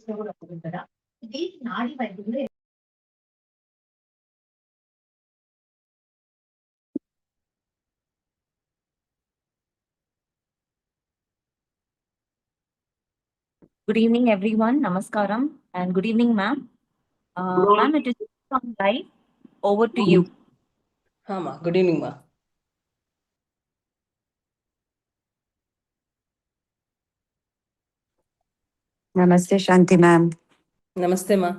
Good evening, everyone. Namaskaram and good evening, ma'am. Ma'am, it is from live. Over to you. Ma. Good evening, ma. Namaste, Shanthi ma'am. Namaste, ma.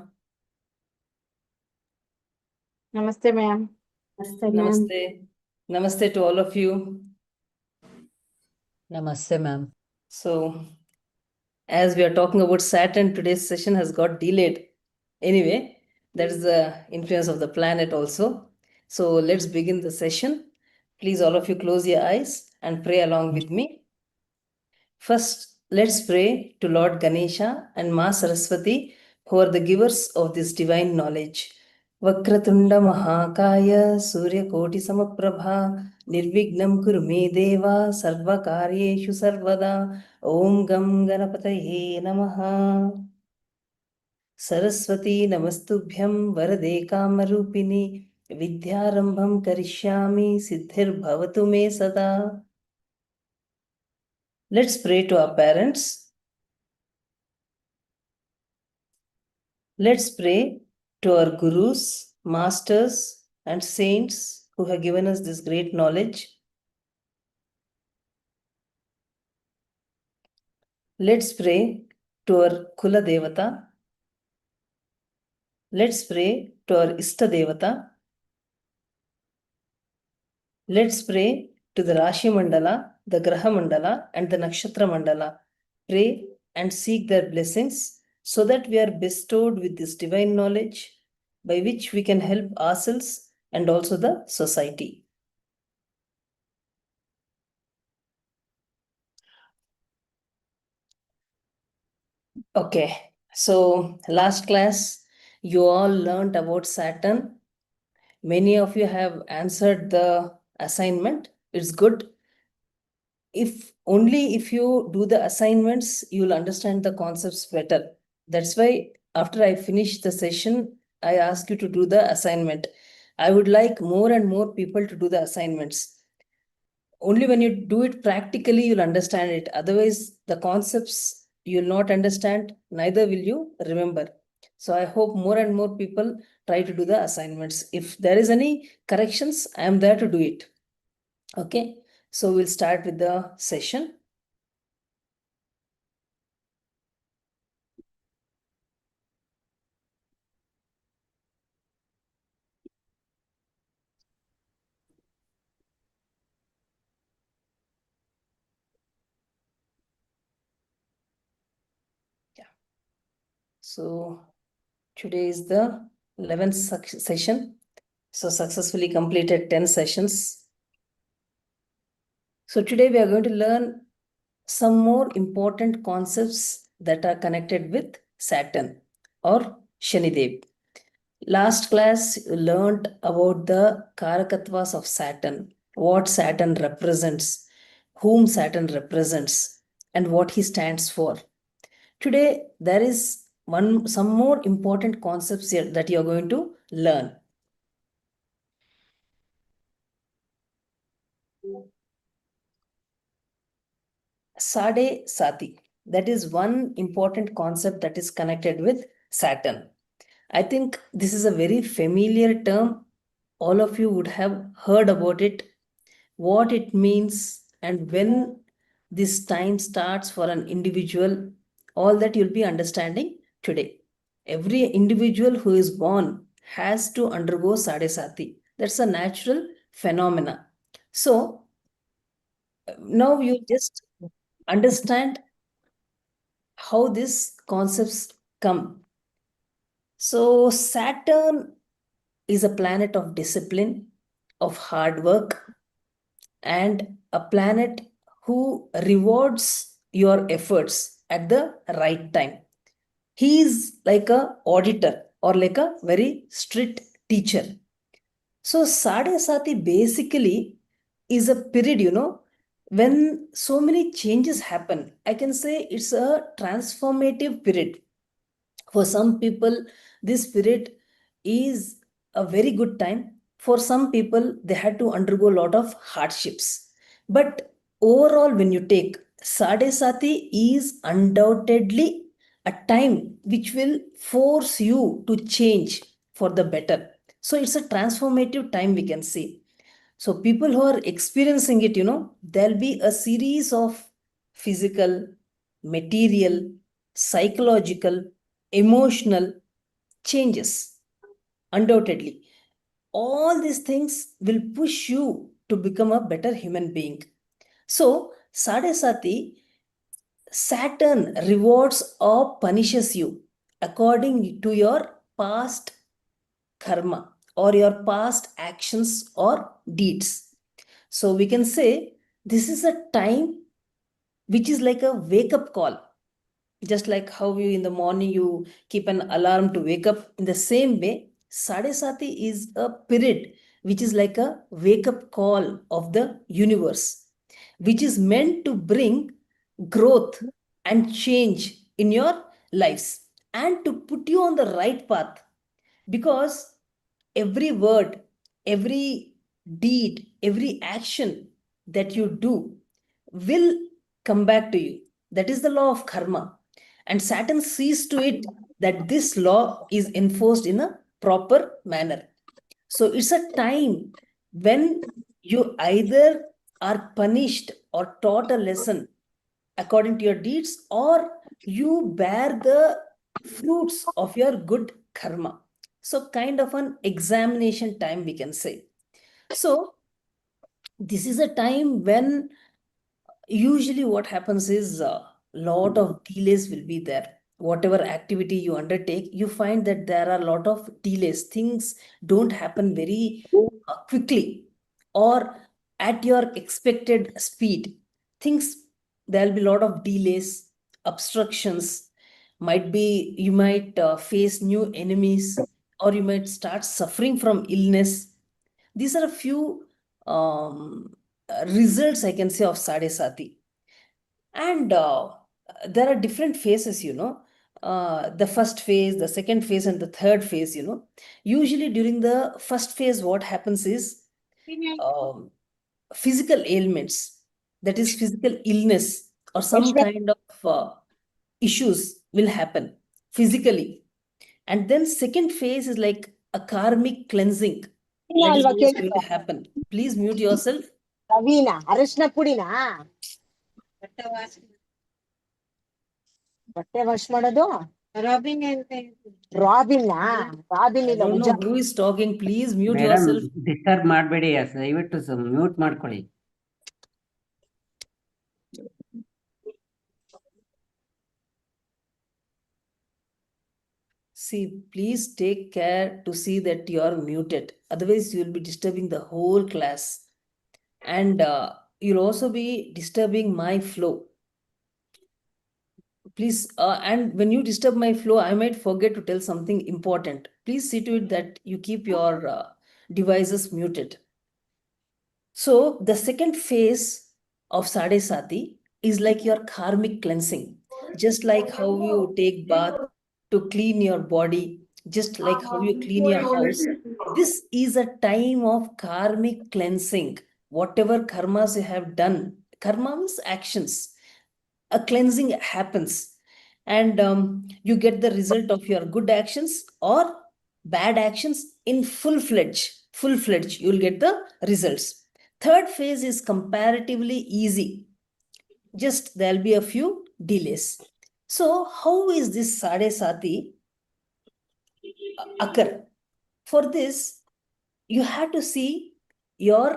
Namaste, ma'am. Namaste, ma'am. Namaste. Namaste to all of you. Namaste, ma'am. So, as we are talking about Saturn, today's session has got delayed. Anyway, that is the influence of the planet also. So, let's begin the session. Please, all of you, close your eyes and pray along with me. First, let's pray to Lord Ganesha and Ma Saraswati, who are the givers of this divine knowledge. Vakratunda Mahakaya Surya Koti Samaprabha Nirvignam Kurme Deva Sarva Karyeshu Sarvada Om Gam Ganapataye Namaha. Saraswati Namastubhyam Varade Kamarupini Vidyarambham Karishyami Siddhir Bhavatu Me Sada. Let's pray to our parents. Let's pray to our gurus, masters, and saints who have given us this great knowledge. Let's pray to our Kula Devata. Let's pray to our Ishta Devata. Let's pray to the Rashi Mandala, the Graha Mandala, and the Nakshatra Mandala. Pray and seek their blessings so that we are bestowed with this divine knowledge by which we can help ourselves and also the society. Okay, so last class, you all learned about Saturn. Many of you have answered the assignment. It's good. If you do the assignments, you'll understand the concepts better. That's why after I finish the session, I ask you to do the assignment. I would like more and more people to do the assignments. Only when you do it practically, you'll understand it. Otherwise, the concepts you'll not understand, neither will you remember. So I hope more and more people try to do the assignments. If there is any corrections, I am there to do it. Okay, so we'll start with the session. So today is the 11th session. So successfully completed 10 sessions. So today we are going to learn some more important concepts that are connected with Saturn or Shanidev. Last class you learned about the Karakatvas of Saturn, what Saturn represents, whom Saturn represents, and what he stands for. Today there is some more important concepts here that you are going to learn. Sade Sati. That is one important concept that is connected with Saturn. I think this is a very familiar term. All of you would have heard about it, what it means, and when this time starts for an individual. All that you'll be understanding today. Every individual who is born has to undergo Sade Sati. That's a natural phenomena. So now you just understand how these concepts come. So Saturn is a planet of discipline, of hard work, and a planet who rewards your efforts at the right time. He is like a auditor or like a very strict teacher. So Sade Sati basically is a period, when so many changes happen. I can say it's a transformative period. For some people, this period is a very good time. For some people, they had to undergo a lot of hardships. But overall, when you take Sade Sati is undoubtedly a time which will force you to change for the better. So it's a transformative time, we can say. So people who are experiencing it, there'll be a series of physical, material, psychological, emotional changes, undoubtedly. All these things will push you to become a better human being. So, Sade Sati, Saturn rewards or punishes you according to your past karma or your past actions or deeds. So we can say this is a time which is like a wake up call. Just like how you in the morning you keep an alarm to wake up, in the same way, Sade Sati is a period which is like a wake up call of the universe, which is meant to bring growth and change in your lives and to put you on the right path. Because every word, every deed, every action that you do will come back to you. That is the law of karma. And Saturn sees to it that this law is enforced in a proper manner. So it's a time when you either are punished or taught a lesson according to your deeds, or you bear the fruits of your good karma. So, kind of an examination time, we can say. So, this is a time when usually what happens is a lot of delays will be there. Whatever activity you undertake, you find that there are a lot of delays. Things don't happen very quickly or at your expected speed. Things, there'll be a lot of delays, obstructions. Might be you might face new enemies, or you might start suffering from illness. These are a few results, I can say, of Sade Sati. And there are different phases, the first phase, the second phase, and the third phase, Usually during the first phase, what happens is um, physical ailments, that is, physical illness or some kind of issues will happen physically. And then second phase is like a karmic cleansing. That is what is going to happen. Please mute yourself. Raveena ಅರಿಶಿನ ಪುಡಿನಾ ಬಟ್ಟೆ wash ಮಾಡೋದು robin robin I ಇಲ್ಲ don't know who is talking. Please mute yourself. Disturb ಮಾಡಬೇಡಿ ದಯವಿಟ್ಟು mute ಮಾಡ್ಕೊಳ್ಳಿ. See, please take care to see that you are muted. Otherwise, you will be disturbing the whole class. And you'll also be disturbing my flow. Please, and when you disturb my flow, I might forget to tell something important. Please see to it that you keep your devices muted. So the second phase of Sade Sati is like your karmic cleansing. Just like how you take bath to clean your body, just like how you clean your house, this is a time of karmic cleansing. Whatever karmas you have done, karma means actions, a cleansing happens, and you get the result of your good actions or bad actions in full-fledged you'll get the results. Third phase is comparatively easy, just there'll be a few delays. So how is this Sade Sati occur? For this, you have to see your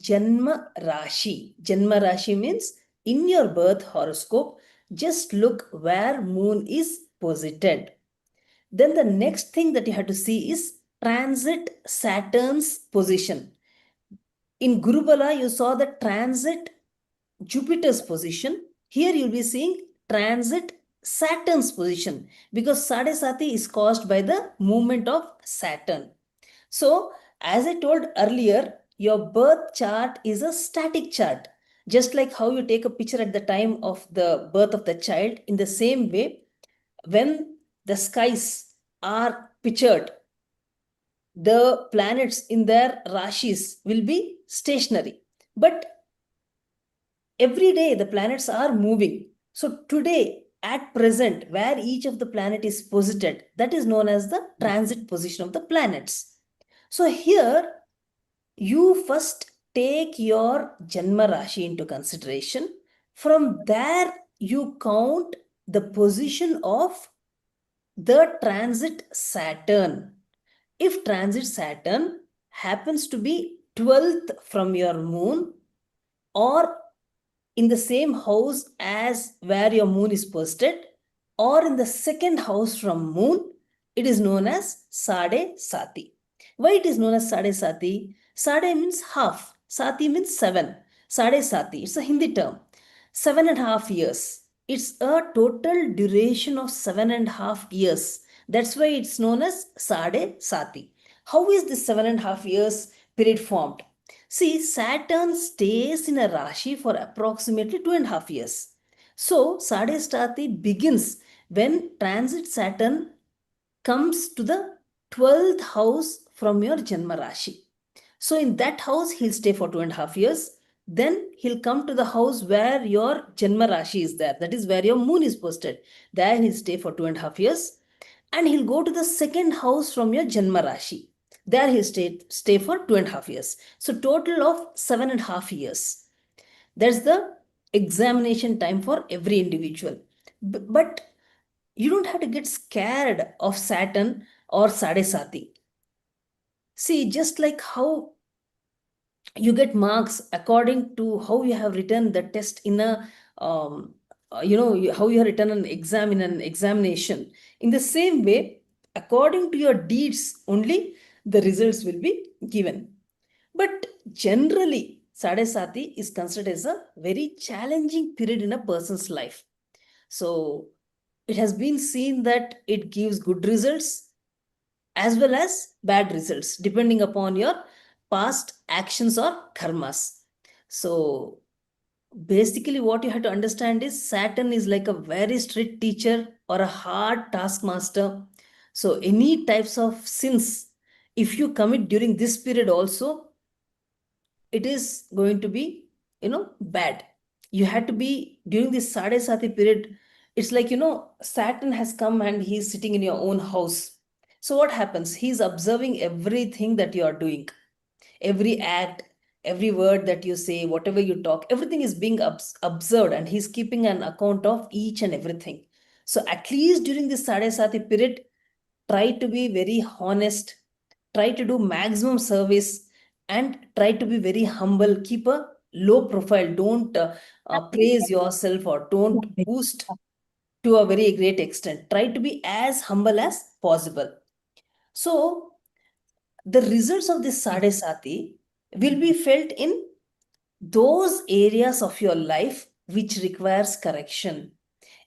Janma Rashi. Janma Rashi means in your birth horoscope, just look where moon is posited. Then the next thing that you have to see is transit Saturn's position. In Gurubala, you saw the transit Jupiter's position. Here you'll be seeing transit Saturn's position, because Sade Sati is caused by the movement of Saturn. So, as I told earlier, your birth chart is a static chart. Just like how you take a picture at the time of the birth of the child, in the same way, when the skies are pictured, the planets in their rashis will be stationary. But every day the planets are moving. So today, at present, where each of the planet is posited, that is known as the transit position of the planets. So here, you first take your Janma Rashi into consideration. From there, you count the position of the transit Saturn. If transit Saturn happens to be 12th from your moon or in the same house as where your moon is posted or in the second house from moon, it is known as Sade Sati. Why it is known as Sade Sati? Sade means half. Sati means 7. Sade Sati, it's a Hindi term. 7.5 years. It's a total duration of 7.5 years. That's why it's known as Sade Sati. How is this 7.5 years period formed? See, Saturn stays in a Rashi for approximately 2.5 years. So, Sade Sati begins when transit Saturn comes to the 12th house from your Janma Rashi. So, in that house, he'll stay for 2.5 years. Then he'll come to the house where your Janma Rashi is there. That is where your moon is posted. There he'll stay for 2.5 years. And he'll go to the second house from your Janma Rashi. There he'll stay for 2.5 years. So total of 7.5 years. That's the examination time for every individual. But you don't have to get scared of Saturn or Sade Sati. See, just like how you get marks according to how you have written the test in a how you have written an exam in an examination. In the same way, according to your deeds only, the results will be given. But generally, Sade Sati is considered as a very challenging period in a person's life. So it has been seen that it gives good results as well as bad results, depending upon your past actions or karmas. So basically what you have to understand is Saturn is like a very strict teacher or a hard taskmaster. So any types of sins, if you commit during this period also, it is going to be, bad. You had to be during this Sade Sati period. It's like, Saturn has come and he's sitting in your own house. So what happens? He's observing everything that you are doing, every act, every word that you say, whatever you talk, everything is being observed, and he's keeping an account of each and everything. So at least during this Sade Sati period, try to be very honest, try to do maximum service, and try to be very humble. Keep a low profile. Don't praise yourself or don't boost to a very great extent. Try to be as humble as possible. So the results of this Sade Sati will be felt in those areas of your life which requires correction.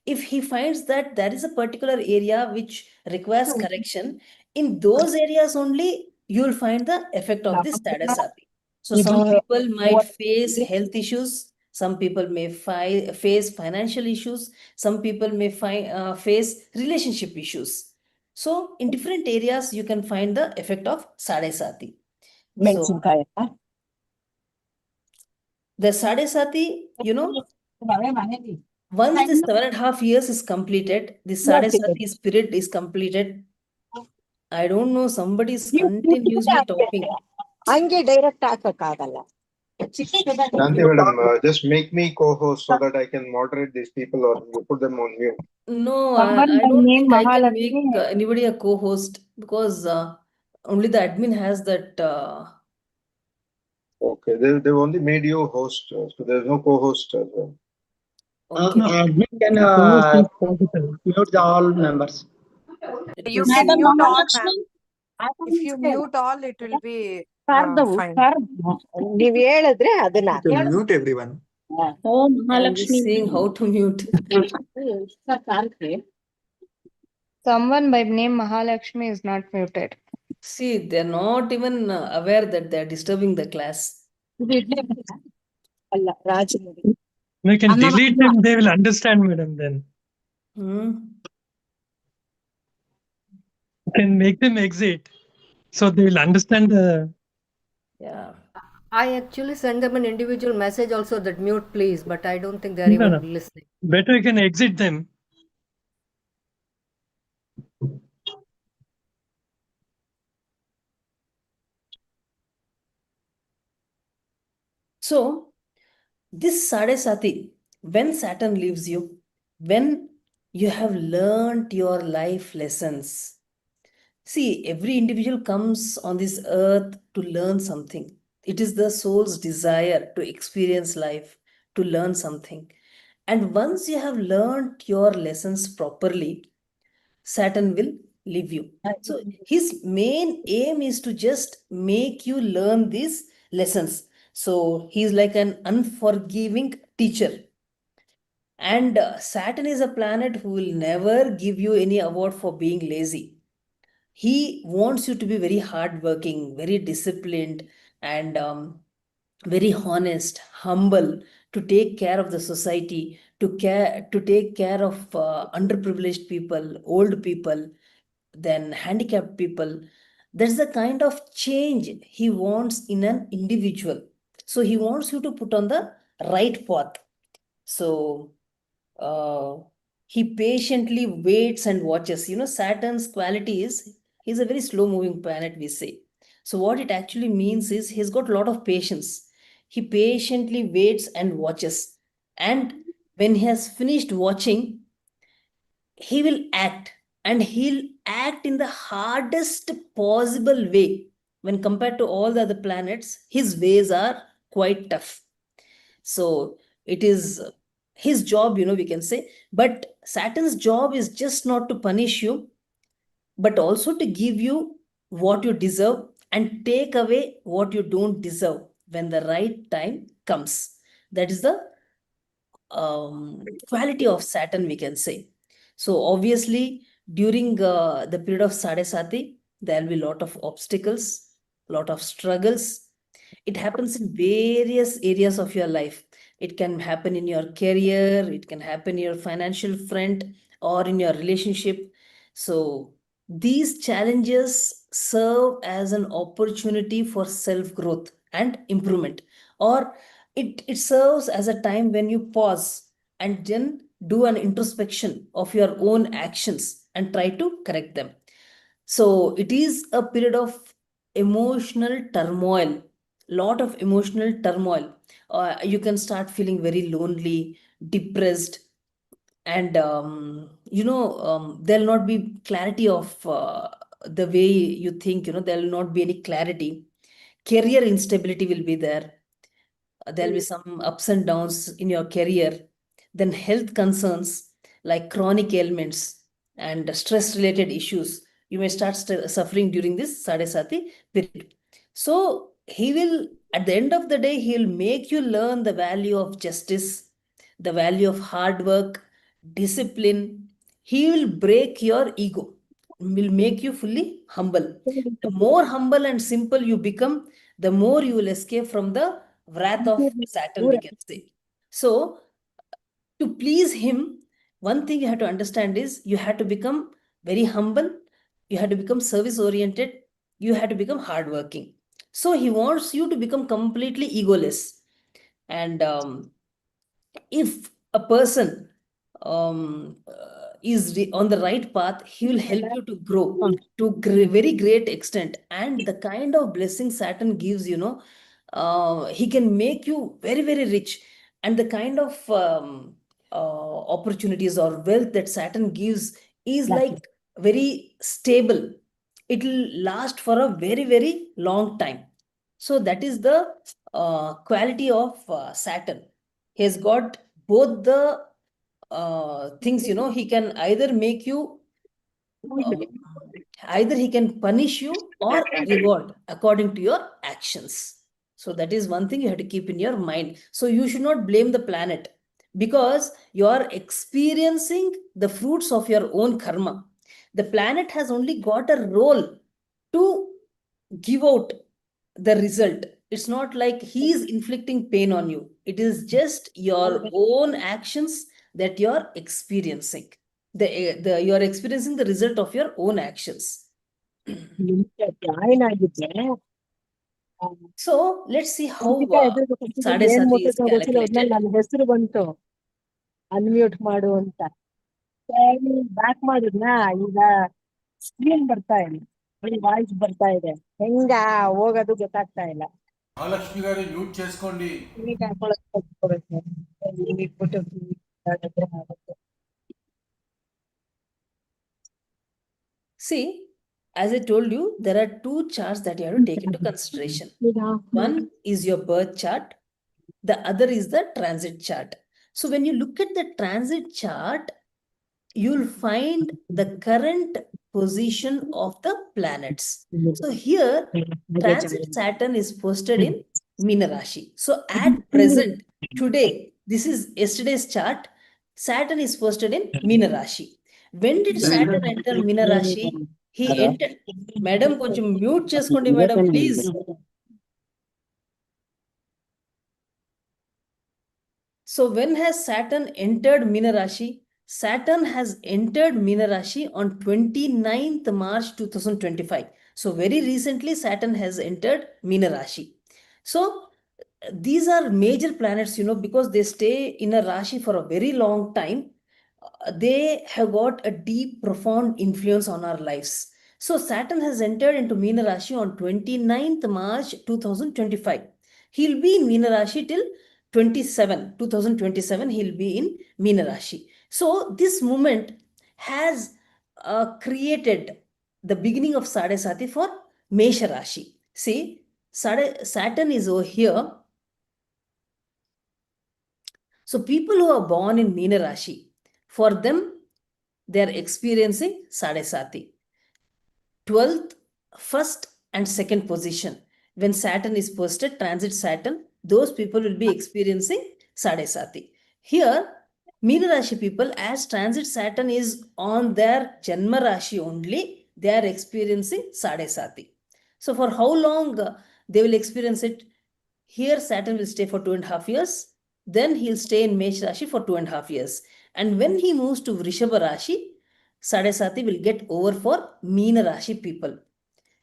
If he finds that there is a particular area which requires correction, in those areas only you will find the effect of this Sade Sati. So some people might face health issues, some people may face financial issues, some people may face relationship issues. So in different areas, you can find the effect of Sade Sati. So the Sade Sati, once this 7.5 years is completed, the Sade Sati spirit is completed. I don't know, somebody is continuously talking. ಹಂಗೆ direct ಹಾಕಕ್ಕಾಗಲ್ಲ. Shanthi madam, just make me co-host so that I can moderate these people, or you put them on mute. No, I don't think I can make anybody a co-host because only the admin has that. Okay, they've only made you host, so there's no co-host as well. Okay. Admin can mute all members. You can mute all, ma'am. If you mute all, it will be fine. ನೀವ್ ಹೇಳಿದ್ರೆ ಅದನ್ನ Mute everyone. I'm just saying how to mute. Someone by name Mahalakshmi is not muted. See, they're not even aware that they're disturbing the class. ಅಲ್ಲ Raju We can delete them, they will understand, madam, then. can make them exit so they will understand the. Yeah. I actually send them an individual message also that mute please, but I don't think they're No, even no. listening. Better you can exit them. So this Sade Sati, when Saturn leaves you, when you have learned your life lessons. See, every individual comes on this earth to learn something. It is the soul's desire to experience life, to learn something. And once you have learned your lessons properly, Saturn will leave you. So his main aim is to just make you learn these lessons. So he's like an unforgiving teacher. And Saturn is a planet who will never give you any award for being lazy. He wants you to be very hardworking, very disciplined, and very honest, humble, to take care of the society, to take care of underprivileged people, old people, then handicapped people. That's the kind of change he wants in an individual. So he wants you to put on the right path. So uh, he patiently waits and watches. Saturn's quality is he's a very slow moving planet, we say. So what it actually means is he's got a lot of patience. He patiently waits and watches. And when he has finished watching, he will act, and he'll act in the hardest possible way. When compared to all the other planets, his ways are quite tough. So it is his job, we can say. But Saturn's job is just not to punish you, but also to give you what you deserve and take away what you don't deserve when the right time comes. That is the quality of Saturn, we can say. So obviously, during the period of Sadesati, there will be a lot of obstacles, lot of struggles. It happens in various areas of your life. It can happen in your career, it can happen in your financial front, or in your relationship. So these challenges serve as an opportunity for self growth and improvement, or it serves as a time when you pause and then do an introspection of your own actions and try to correct them. So it is a period of emotional turmoil, lot of emotional turmoil. You can start feeling very lonely, depressed, and there'll not be clarity of the way you think. There'll not be any clarity. Career instability will be there. There'll be some ups and downs in your career. Then health concerns like chronic ailments and stress related issues, you may start suffering during this Sadesati period. So he will, at the end of the day, he'll make you learn the value of justice, the value of hard work, discipline. He will break your ego, will make you fully humble. The more humble and simple you become, the more you will escape from the wrath of Saturn, we can say. So, to please him, one thing you have to understand is you have to become very humble, you have to become service oriented, you have to become hardworking. So, he wants you to become completely egoless. And if a person is on the right path, he will help you to grow to very great extent. And the kind of blessing Saturn gives, he can make you very, very rich. And the kind of opportunities or wealth that Saturn gives is like very stable. It will last for a very, very long time. So that is the quality of Saturn. He has got both the things. He can either make you either he can punish you or reward according to your actions. So that is one thing you have to keep in your mind. So you should not blame the planet, because you are experiencing the fruits of your own karma. The planet has only got a role to give out the result. It's not like he is inflicting pain on you. It is just your own actions that you're experiencing. You're experiencing the result of your own actions. Join ಆಗಿದ್ದೆ So let's see how ಏನ್ Sati is ಗೊತ್ತಿಲ್ಲ calculated. ನನ್ನ ಹೆಸರು ಬಂತು unmute ಮಾಡು ಅಂತ back ಮಾಡಿದ್ನಾ ಈಗ screen ಬರ್ತಾ ಇಲ್ಲ ವಾಯ್ಸ್ ಬರ್ತಾ ಇದೆ ಹೆಂಗ ಹೋಗೋದು ಗೊತ್ತಾಗ್ತಾ ಇಲ್ಲ ಮಹಾಲಕ್ಷ್ಮಿ గారు మ్యూట్ చేసుకోండి ಈಗ ಹಾಕೊಳ್ಳೋದು ಇಟ್ಬಿಟ್ಟು ಆಗುತ್ತೆ. See, as I told you, there are two charts that you have to take into consideration. One is your birth chart, the other is the transit chart. So when you look at the transit chart, you'll find the current position of the planets. So here, transit Saturn is posted in Meena Rashi. So at present, today, this is yesterday's chart, Saturn is posted in Meena Rashi. When did Saturn enter Meena Rashi? He entered. Madam, koncham mute cheskondi madam, please. So when has Saturn entered Meena Rashi? Saturn has entered Meena Rashi on 29th March 2025. So very recently Saturn has entered Meena Rashi. So these are major planets, you know, because they stay in a Rashi for a very long time. They have got a deep, profound influence on our lives. So Saturn has entered into Meena Rashi on 29th March 2025. He'll be in Meena Rashi till 2027, he'll be in Meena Rashi. So this moment has created the beginning of Sade Sati for Mesha Rashi. See, Saturn is over here. So people who are born in Meena Rashi, for them, they are experiencing Sade Sati. 12th, 1st and 2nd position. When Saturn is posted, transit Saturn, those people will be experiencing Sade Sati. Here, Meena Rashi people, as transit Saturn is on their Janma Rashi only, they are experiencing Sade Sati. So for how long they will experience it? Here Saturn will stay for 2.5 years. Then he'll stay in Mesh Rashi for 2.5 years. And when he moves to Vrishabha Rashi, Sade Sati will get over for Meena Rashi people.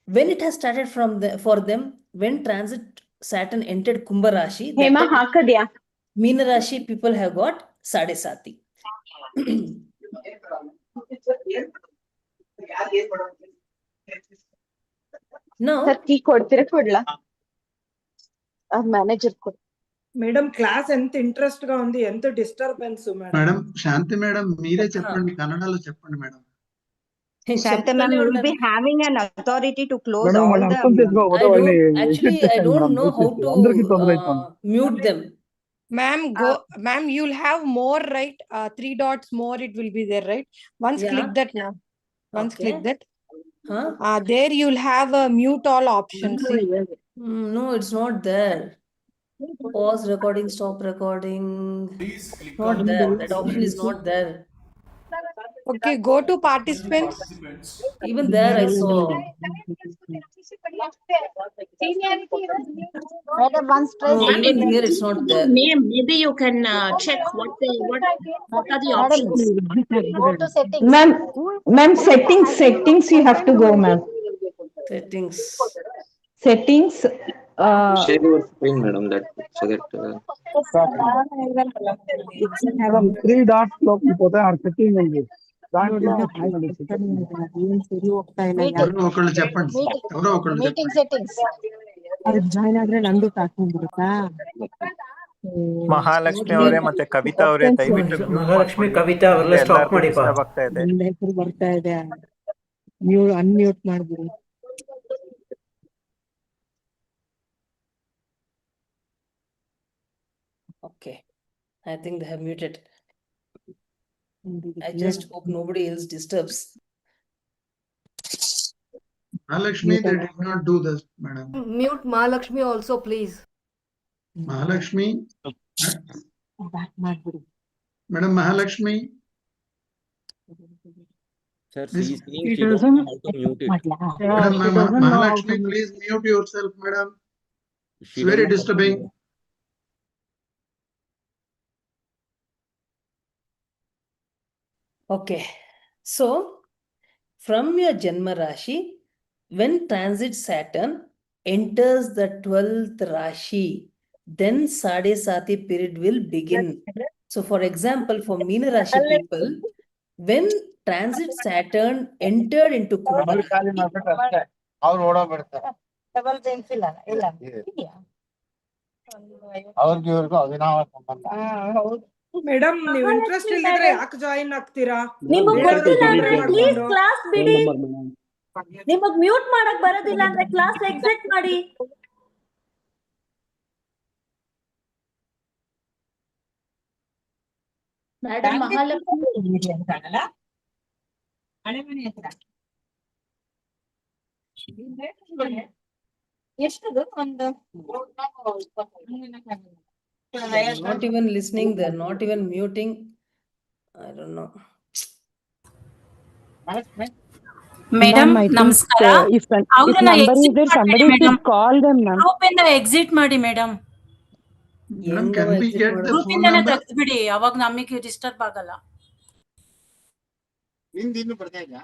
When it has started for them, when transit Saturn entered Kumbha Rashi, Meena Rashi people have got Sade Sati. Now, manager madam class ఎంత interest గా ఉంది ఎంత disturbance madam madam శాంతి madam మీరే చెప్పండి కన్నడలో చెప్పండి madam Shanthi ma'am will be having an authority to close madam వాళ్ళు అర్థం చేసుకోవద్దు వాళ్ళని actually I don't know how to mute them. Ma'am, you'll have more, right? 3 dots more, it will be there, right? Once Yeah. click that now. Once Okay. click that. Huh? There you'll have a mute all option. See? No, it's not there. Pause recording, stop recording. Please click Not there. That option is not there. Okay, go to participants. Even there I saw. No, even here it's not there. Name, maybe you can check what are the options. Go to settings. Ma'am, settings you have to go, ma'am. Settings. Settings. Share your screen, madam, that so that have a 3 dots లోకి పోతే ఆ setting ఉంది దాంట్లో ಸರಿ ಹೋಗ್ತಾ ಇಲ್ಲ ఎవరో ఒకళ్ళు చెప్పండి ఎవరో ఒకళ్ళు ಮೀಟಿಂಗ್ ಸೆಟ್ಟಿಂಗ್ಸ್ ಅದಕ್ಕೆ ಜಾಯ್ನ್ ಆದ್ರೆ ನಂದು ಹಾಕೊಂಡ್ಬಿಡುತ್ತಾ ಮಹಾಲಕ್ಷ್ಮಿ ಅವರೇ ಮತ್ತೆ ಕವಿತಾ ಅವರೇ ದಯವಿಟ್ಟು ಮಹಾಲಕ್ಷ್ಮಿ ಕವಿತಾ ಅವರೆಲ್ಲ ಸ್ಟಾಪ್ ಮಾಡಿಪ್ಪ ಆಗ್ತಾ ಇದೆ. ನನ್ನ ಹೆಸರು ಬರ್ತಾ ಇದೆ ನೀವು ಅನ್ಮ್ಯೂಟ್ ಮಾಡ್ಬಿಡಿ Okay. I think they have muted. I just hope nobody else disturbs. Mahalakshmi, they did not do this, madam. Mute Mahalakshmi also, please. Mahalakshmi, back ಮಾಡ್ಬಿಡಿ madam Mahalakshmi. sir, This- she is saying she doesn't know how to mute it. ಮಾಡ್ಲಾ Madam, Mahalakshmi, please mute yourself, madam. She It's very doesn't know how to disturbing. mute. Okay. So from your Janma Rashi, when transit Saturn enters the 12th Rashi, then Sade Sati period will begin. So for example, for Meena Rashi people, when transit Saturn entered into Kumbha Rashi, double gents ಇಲ್ಲ ಇಲ್ಲ ಅವ್ರಿಗೆ ಇವ್ರಿಗೂ ಅವಿನಾವ ಸಂಬಂಧ. ಹೌದು madam ನೀವು interest ಇಲ್ದಿದ್ರೆ ಯಾಕೆ join ಆಗ್ತೀರಾ? ನಿಮಗ್ ಬೇರೆಯವ್ರಿಗೆ ಗೊತ್ತಿಲ್ಲ ತೊಂದ್ರೆ ಅಂದ್ರೆ ಪ್ಲೀಸ್ ಮಾಡ್ಕೊಂಡು. ಕ್ಲಾಸ್ ಬಿಡಿ. ನಿಮಗ್ ಮ್ಯೂಟ್ ಮಾಡಕ್ ಬರೋದಿಲ್ಲ ಅಂದ್ರೆ ಕ್ಲಾಸ್ ಎಕ್ಸಿಟ್ ಮಾಡಿ. ಮೇಡಮ್ ಮಹಾಲಕ್ಷ್ಮಿ ಅಂತಾನಲ್ಲ ಹಳೆ ಮನೆ ಹತ್ರ ಎಷ್ಟದು ಒಂದು not even listening, they're not even muting. I don't know. Madam Ma'am, I think, ನಮಸ್ಕಾರ. if ಅವ್ರನ್ನ number is exit there, somebody ಮಾಡಿ madam. should call them, ma'am. Group ಇಂದ ಎಕ್ಸಿಟ್ ಮಾಡಿ ಮೇಡಮ್. ಗ್ರೂಪ್ ಇಂದನೇ ತೆಗೆದ್ಬಿಡಿ, ಅವಾಗ ನಮಗೆ ಡಿಸ್ಟರ್ಬ್ ಆಗಲ್ಲ. ನಿಂದಿನ್ನು ಬರ್ತಾ ಇಲ್ಲ.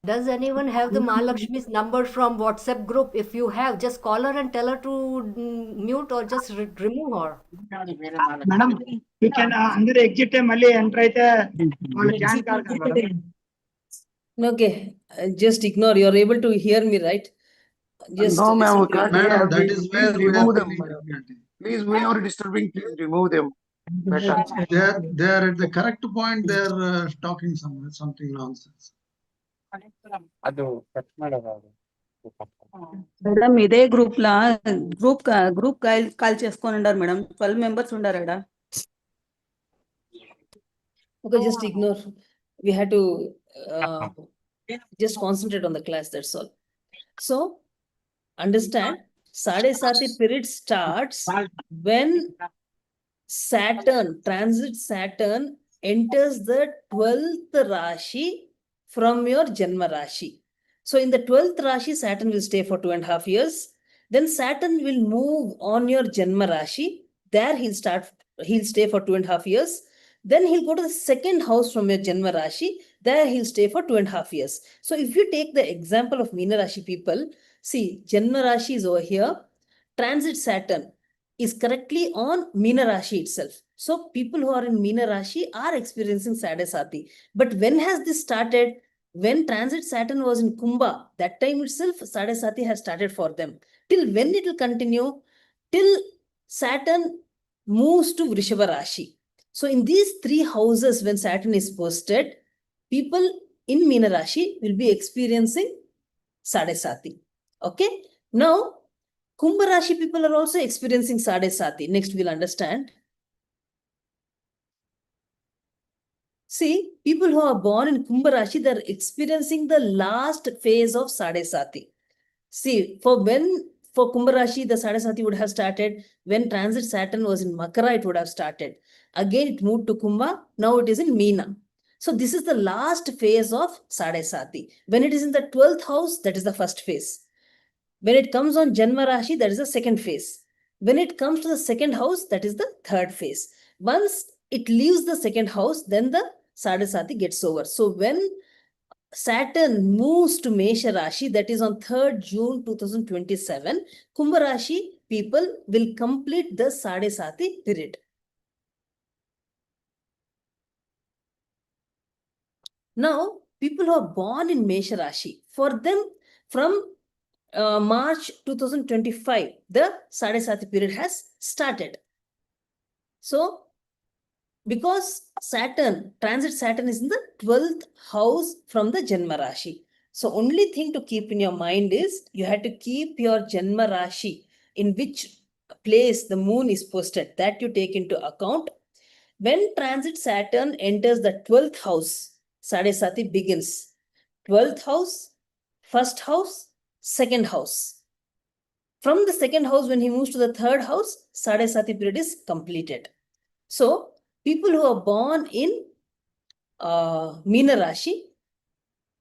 Does anyone have the Mahalakshmi's number from WhatsApp group? If you have, just call her and tell her to mute or just remove her. Madam, you can under exit మళ్ళీ enter అయితే వాళ్ళు can car కదా. Okay, just ignore. You're able to hear me, right? Just No, ma'am, we listen to can't me. hear. That is where remove them. Please, we are disturbing. Please remove them. Better. They are at the correct point. They are talking something nonsense. ಅದು cut ಮಾಡೋದು. Madam ఇదే group లా group call చేసుకొని ఉండారు madam. 12 members ఉండారడా. Okay, just ignore. We had to just concentrate on the class, that's all. So, understand, Sade Sati period starts when Saturn, transit Saturn enters the 12th Rashi from your Janma Rashi. So in the 12th Rashi, Saturn will stay for 2.5 years. Then Saturn will move on your Janma Rashi. There he'll stay for 2.5 years. Then he'll go to the second house from your Janma Rashi. There he'll stay for 2.5 years. So if you take the example of Meena Rashi people, see, Janma Rashi is over here. Transit Saturn is correctly on Meena Rashi itself. So people who are in Meena Rashi are experiencing Sade Sati. But when has this started? When transit Saturn was in Kumbha, that time itself Sade Sati has started for them. Till when it will continue? Till Saturn moves to Vrishabha Rashi. So in these 3 houses, when Saturn is posted, people in Meena Rashi will be experiencing Sade Sati. Okay? Now, Kumbha Rashi people are also experiencing Sade Sati. Next, we'll understand. See, people who are born in Kumbha Rashi, they're experiencing the last phase of Sade Sati. See, for Kumbha Rashi, the Sade Sati would have started when transit Saturn was in Makara, it would have started. Again, it moved to Kumbha. Now it is in Meena. So this is the last phase of Sade Sati. When it is in the 12th house, that is the first phase. When it comes on Janma Rashi, that is the second phase. When it comes to the second house, that is the third phase. Once it leaves the second house, then the Sade Sati gets over. So when Saturn moves to Mesha Rashi, that is on 3rd June 2027, Kumbha Rashi people will complete the Sade Sati period. Now, people who are born in Mesha Rashi, for them from March 2025, the Sade Sati period has started. So, because transit Saturn is in the 12th house from the Janma Rashi. So, only thing to keep in your mind is you have to keep your Janma Rashi in which place the moon is posted. That you take into account. When transit Saturn enters the 12th house, Sade Sati begins. 12th house, first house, second house. From the second house, when he moves to the third house, Sade Sati period is completed. So, people who are born in Meena Rashi,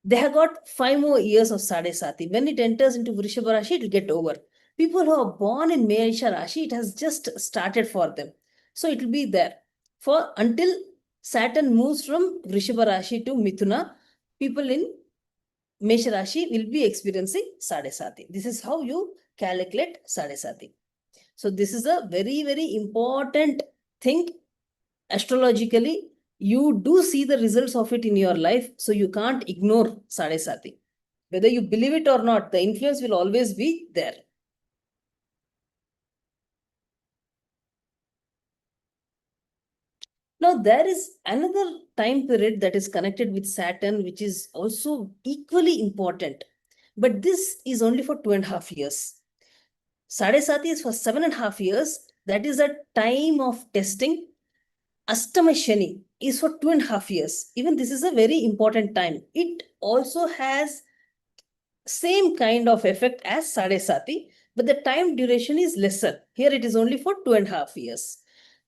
they have got 5 more years of Sade Sati. When it enters into Vrishabha Rashi, it will get over. People who are born in Mesha Rashi, it has just started for them. So it will be there for until Saturn moves from Vrishabha Rashi to Mithuna. People in Mesha Rashi will be experiencing Sade Sati. This is how you calculate Sade Sati. So this is a very, very important thing. Astrologically, you do see the results of it in your life. So you can't ignore Sade Sati. Whether you believe it or not, the influence will always be there. Now, there is another time period that is connected with Saturn, which is also equally important. But this is only for 2.5 years. Sade Sati is for 7.5 years. That is a time of testing. Astama Shani is for 2.5 years. Even this is a very important time. It also has same kind of effect as Sade Sati, but the time duration is lesser. Here it is only for 2.5 years.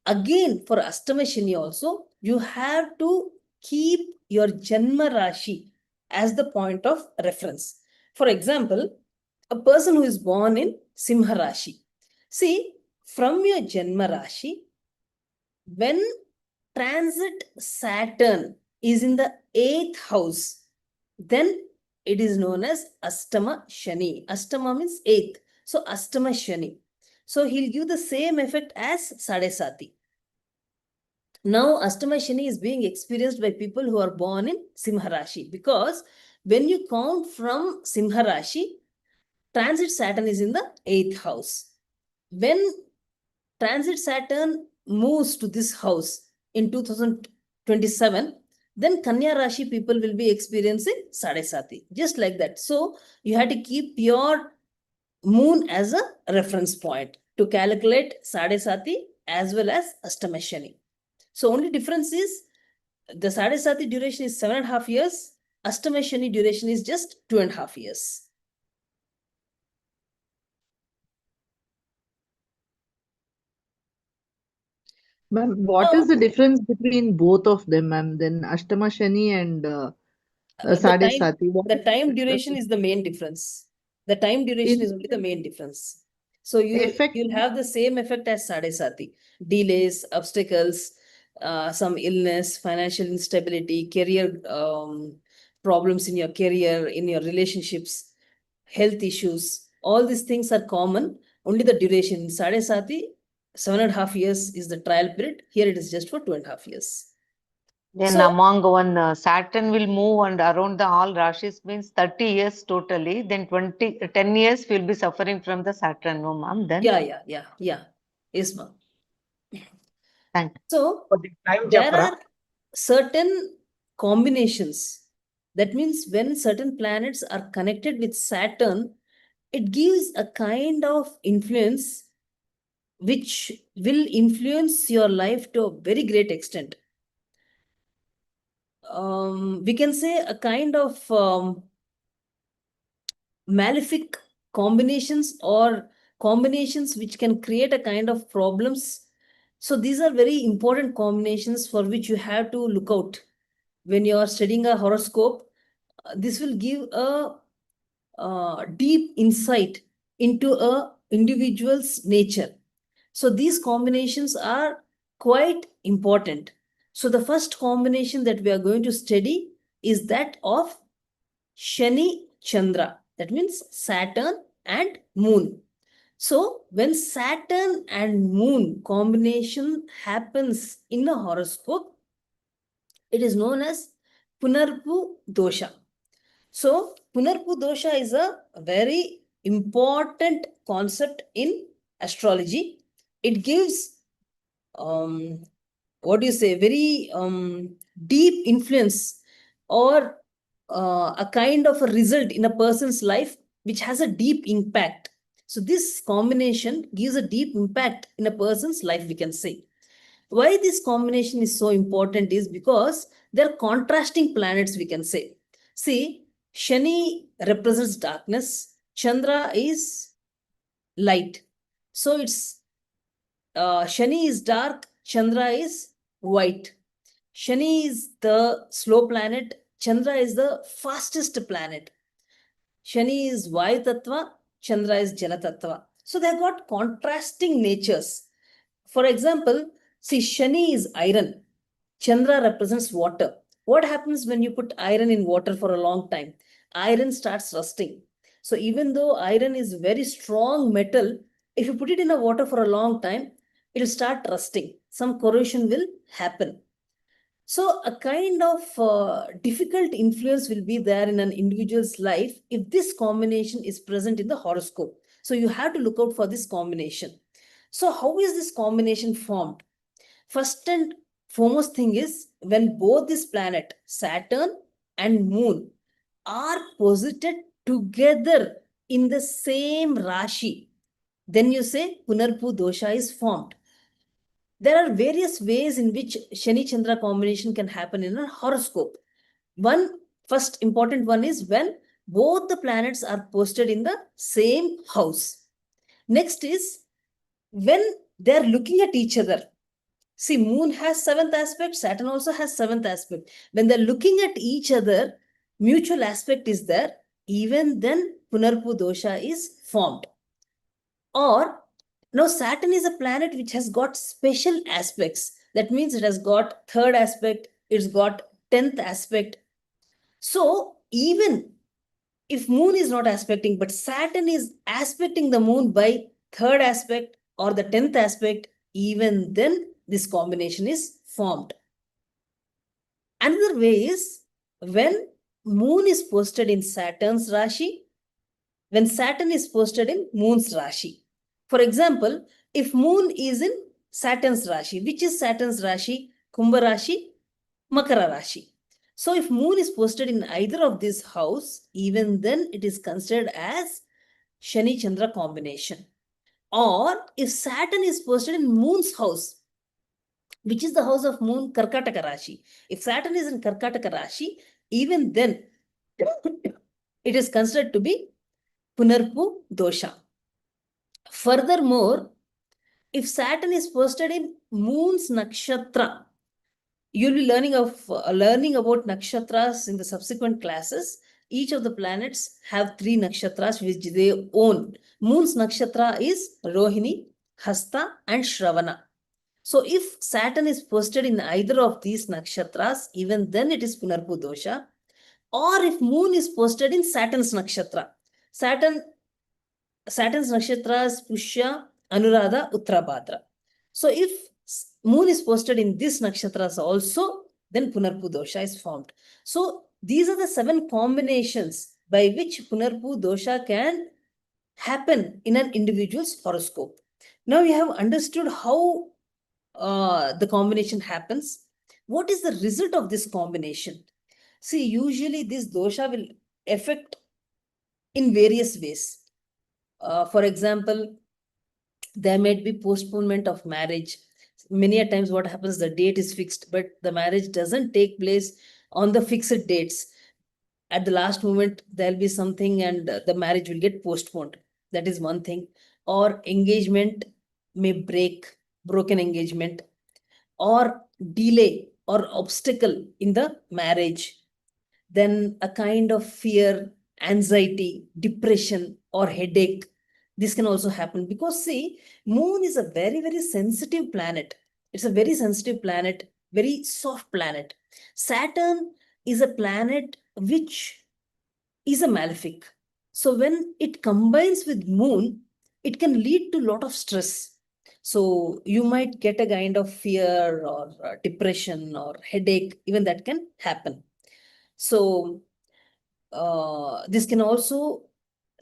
Again, for Astama Shani also, you have to keep your Janma Rashi as the point of reference. For example, a person who is born in Simha Rashi. See, from your Janma Rashi, when transit Saturn is in the 8th house, then it is known as Astama Shani. Astama means 8th. So Astama Shani. So he'll give the same effect as Sade Sati. Now Astama Shani is being experienced by people who are born in Simha Rashi, because when you count from Simha Rashi, transit Saturn is in the 8th house. When transit Saturn moves to this house in 2027, then Kanya Rashi people will be experiencing Sade Sati, just like that. So you have to keep your moon as a reference point to calculate Sade Sati as well as Astama Shani. So only difference is the Sade Sati duration is 7.5 years, Astama Shani duration is just 2.5 years. Ma'am, what is the difference between both of them, ma'am? Then Ashtama Shani and Sade Sati. The time duration is the main difference. The time duration is only the main difference. So you'll have the same effect as Sade Sati. Delays, obstacles, some illness, financial instability, career problems in your career, in your relationships, health issues. All these things are common. Only the duration. In Sade Sati, 7.5 years is the trial period. Here it is just for 2.5 years. Then So- among one Saturn will move and around the all Rashis means 30 years totally. Then 10 years will be suffering from the Saturn, no ma'am. Then Yeah. Yes, ma'am. thank you. So there are certain combinations. That means when certain planets are connected with Saturn, it gives a kind of influence which will influence your life to a very great extent. We can say a kind of malefic combinations or combinations which can create a kind of problems. So these are very important combinations for which you have to look out when you are studying a horoscope. This will give a deep insight into a individual's nature. So these combinations are quite important. So the first combination that we are going to study is that of Shani Chandra. That means Saturn and Moon. So when Saturn and Moon combination happens in a horoscope, it is known as Punarpu Dosha. So Punarpu Dosha is a very important concept in astrology. It gives very deep influence or a kind of a result in a person's life which has a deep impact. So this combination gives a deep impact in a person's life, we can say. Why this combination is so important is because they're contrasting planets, we can say. See, Shani represents darkness, Chandra is light. So it's Shani is dark, Chandra is white. Shani is the slow planet, Chandra is the fastest planet. Shani is Vayu Tattva, Chandra is Jala Tattva. So they've got contrasting natures. For example, See, Shani is iron. Chandra represents water. What happens when you put iron in water for a long time? Iron starts rusting. So even though iron is very strong metal, if you put it in the water for a long time, it will start rusting. Some corrosion will happen. So a kind of difficult influence will be there in an individual's life if this combination is present in the horoscope. So you have to look out for this combination. So how is this combination formed? First and foremost thing is when both this planet, Saturn and Moon, are posited together in the same Rashi, then you say Punarpu dosha is formed. There are various ways in which Shani Chandra combination can happen in a horoscope. First important one is when both the planets are posted in the same house. Next is when they are looking at each other. See, Moon has 7th aspect, Saturn also has 7th aspect. When they're looking at each other, mutual aspect is there. Even then, Punarpu dosha is formed. Or, now Saturn is a planet which has got special aspects. That means it has got 3rd aspect, it's got 10th aspect. So, even if Moon is not aspecting, but Saturn is aspecting the Moon by 3rd aspect or the 10th aspect, even then this combination is formed. Another way is when Moon is posted in Saturn's Rashi, when Saturn is posted in Moon's Rashi. For example, if Moon is in Saturn's Rashi, which is Saturn's Rashi? Kumbha Rashi, Makara Rashi. So if Moon is posted in either of this house, even then it is considered as Shani Chandra combination. Or if Saturn is posted in Moon's house, which is the house of Moon, Karkataka Rashi. If Saturn is in Karkataka Rashi, even then it is considered to be Punarpu dosha. Furthermore, if Saturn is posted in Moon's nakshatra, you'll be learning about nakshatras in the subsequent classes. Each of the planets have 3 nakshatras which they own. Moon's nakshatra is Rohini, Hasta and Shravana. So if Saturn is posted in either of these nakshatras, even then it is Punarpu dosha. Or if Moon is posted in Saturn's nakshatra. Saturn's nakshatra is Pushya, Anuradha, Uttarabhadra. So if Moon is posted in these nakshatras also, then Punarpu dosha is formed. So these are the 7 combinations by which Punarpu dosha can happen in an individual's horoscope. Now we have understood how the combination happens. What is the result of this combination? See, usually this dosha will affect in various ways. For example, there may be postponement of marriage. Many a times what happens, the date is fixed, but the marriage doesn't take place on the fixed dates. At the last moment, there'll be something and the marriage will get postponed. That is one thing. Or engagement may broken engagement, or delay or obstacle in the marriage. Then a kind of fear, anxiety, depression or headache. This can also happen because see, Moon is a very, very sensitive planet. It's a very sensitive planet, very soft planet. Saturn is a planet which is a malefic. So when it combines with Moon, it can lead to a lot of stress. So you might get a kind of fear or depression or headache, even that can happen. So this can also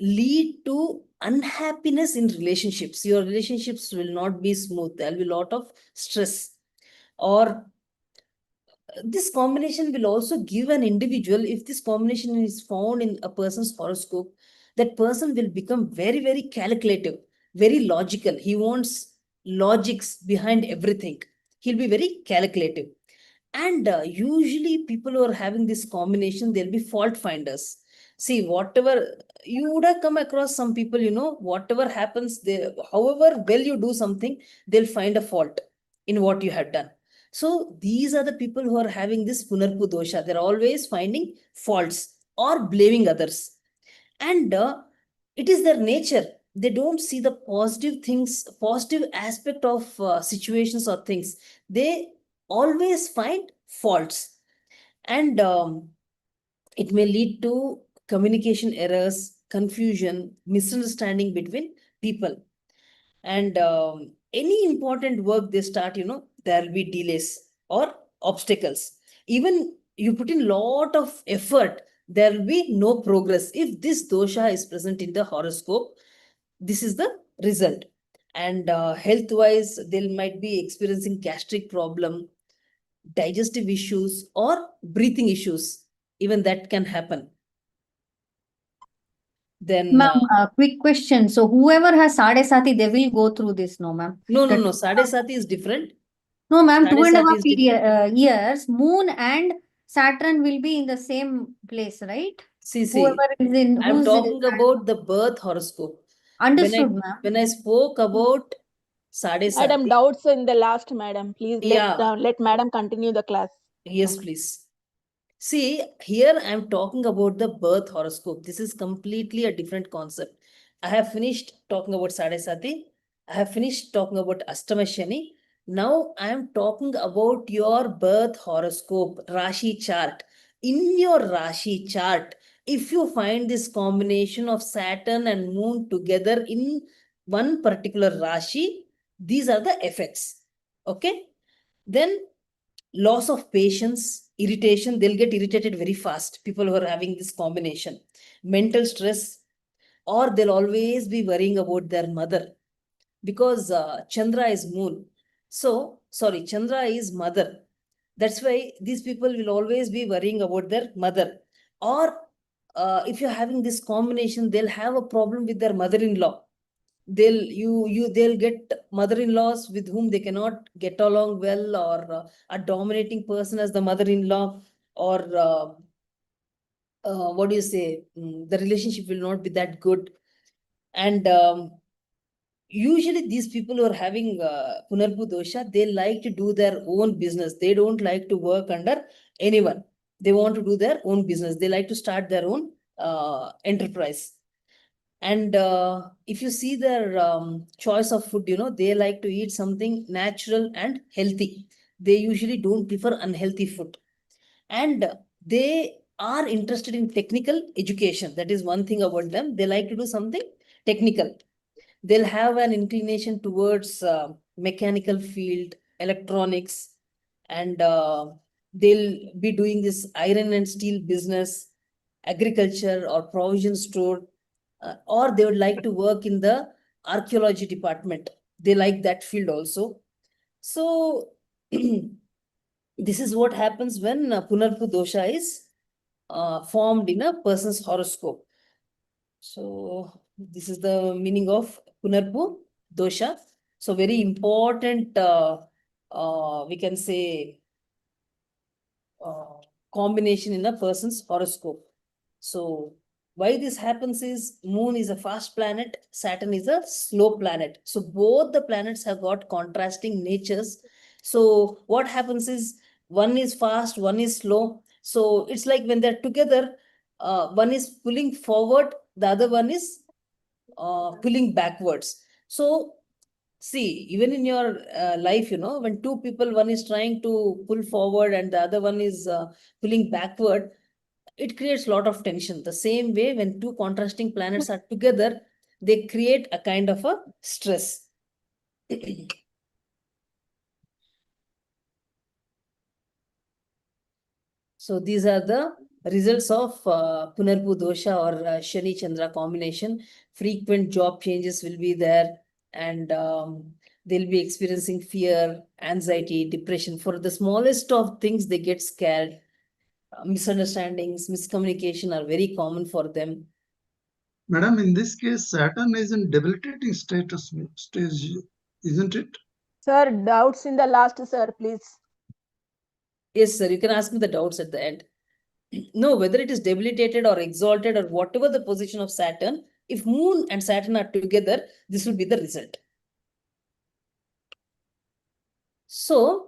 lead to unhappiness in relationships. Your relationships will not be smooth. There will be a lot of stress. Or this combination will also give an individual, if this combination is found in a person's horoscope, that person will become very, very calculative, very logical. He wants logics behind everything. He'll be very calculative. And usually people who are having this combination, they'll be fault finders. See, whatever you would have come across some people, whatever happens, however well you do something, they'll find a fault in what you have done. So these are the people who are having this Punarpu dosha. They're always finding faults or blaming others. And it is their nature. they don't see the positive things, positive aspect of situations or things. They always find faults, and it may lead to communication errors, confusion, misunderstanding between people. And any important work they start, there will be delays or obstacles. Even you put in lot of effort, there will be no progress. If this dosha is present in the horoscope, this is the result. And health wise, they might be experiencing gastric problem, digestive issues, or breathing issues. Even that can happen. Then Ma'am, quick question. So whoever has Sade Sati, they will go through this, no, ma'am? no. Sade Sati is different. No, ma'am, Sade 2.5 Sati is different. years, Moon and Saturn will be in the same place, right? See, Whoever is in, I'm who's talking about the birth horoscope. understood, ma'am. When I spoke about Sade Madam, Sati, doubts in the last, madam. Please yeah, let madam continue the class. yes, please. See, here I'm talking about the birth horoscope. This is completely a different concept. I have finished talking about Sade Sati. I have finished talking about Astama Shani. Now I am talking about your birth horoscope, Rashi chart. In your Rashi chart, if you find this combination of Saturn and Moon together in one particular Rashi, these are the effects. Okay? Then loss of patience, irritation, they'll get irritated very fast. People who are having this combination, mental stress, or they'll always be worrying about their mother because Chandra is moon. So, sorry, Chandra is mother. That's why these people will always be worrying about their mother. Or if you're having this combination, they'll have a problem with their mother-in-law. They'll get mother-in-laws with whom they cannot get along well, or a dominating person as the mother-in-law, or what do you say, the relationship will not be that good. And usually these people who are having punarpu dosha, they like to do their own business. They don't like to work under anyone. They want to do their own business. They like to start their own enterprise. And if you see their choice of food, they like to eat something natural and healthy. They usually don't prefer unhealthy food. And they are interested in technical education. That is one thing about them. They like to do something technical. They'll have an inclination towards mechanical field, electronics, and they'll be doing this iron and steel business, agriculture, or provision store, or they would like to work in the archaeology department. They like that field also. So this is what happens when Punarpu dosha is formed in a person's horoscope. So this is the meaning of Punarpu dosha. So very important, we can say, combination in a person's horoscope. So why this happens is Moon is a fast planet, Saturn is a slow planet. So both the planets have got contrasting natures. So what happens is one is fast, one is slow. So it's like when they're together, one is pulling forward, the other one is pulling backwards. So see, even in your life, when two people, one is trying to pull forward and the other one is pulling backward, it creates a lot of tension. The same way, when two contrasting planets are together, they create a kind of a stress. So these are the results of Punarpu dosha or Shani Chandra combination. Frequent job changes will be there, and they'll be experiencing fear, anxiety, depression. For the smallest of things, they get scared. Misunderstandings, miscommunication are very common for them. Madam, in this case, Saturn is in debilitating stage, isn't it? Sir, doubts in the last, sir, please. Yes, sir. You can ask me the doubts at the end. No, whether it is debilitated or exalted or whatever the position of Saturn, if Moon and Saturn are together, this will be the result. So,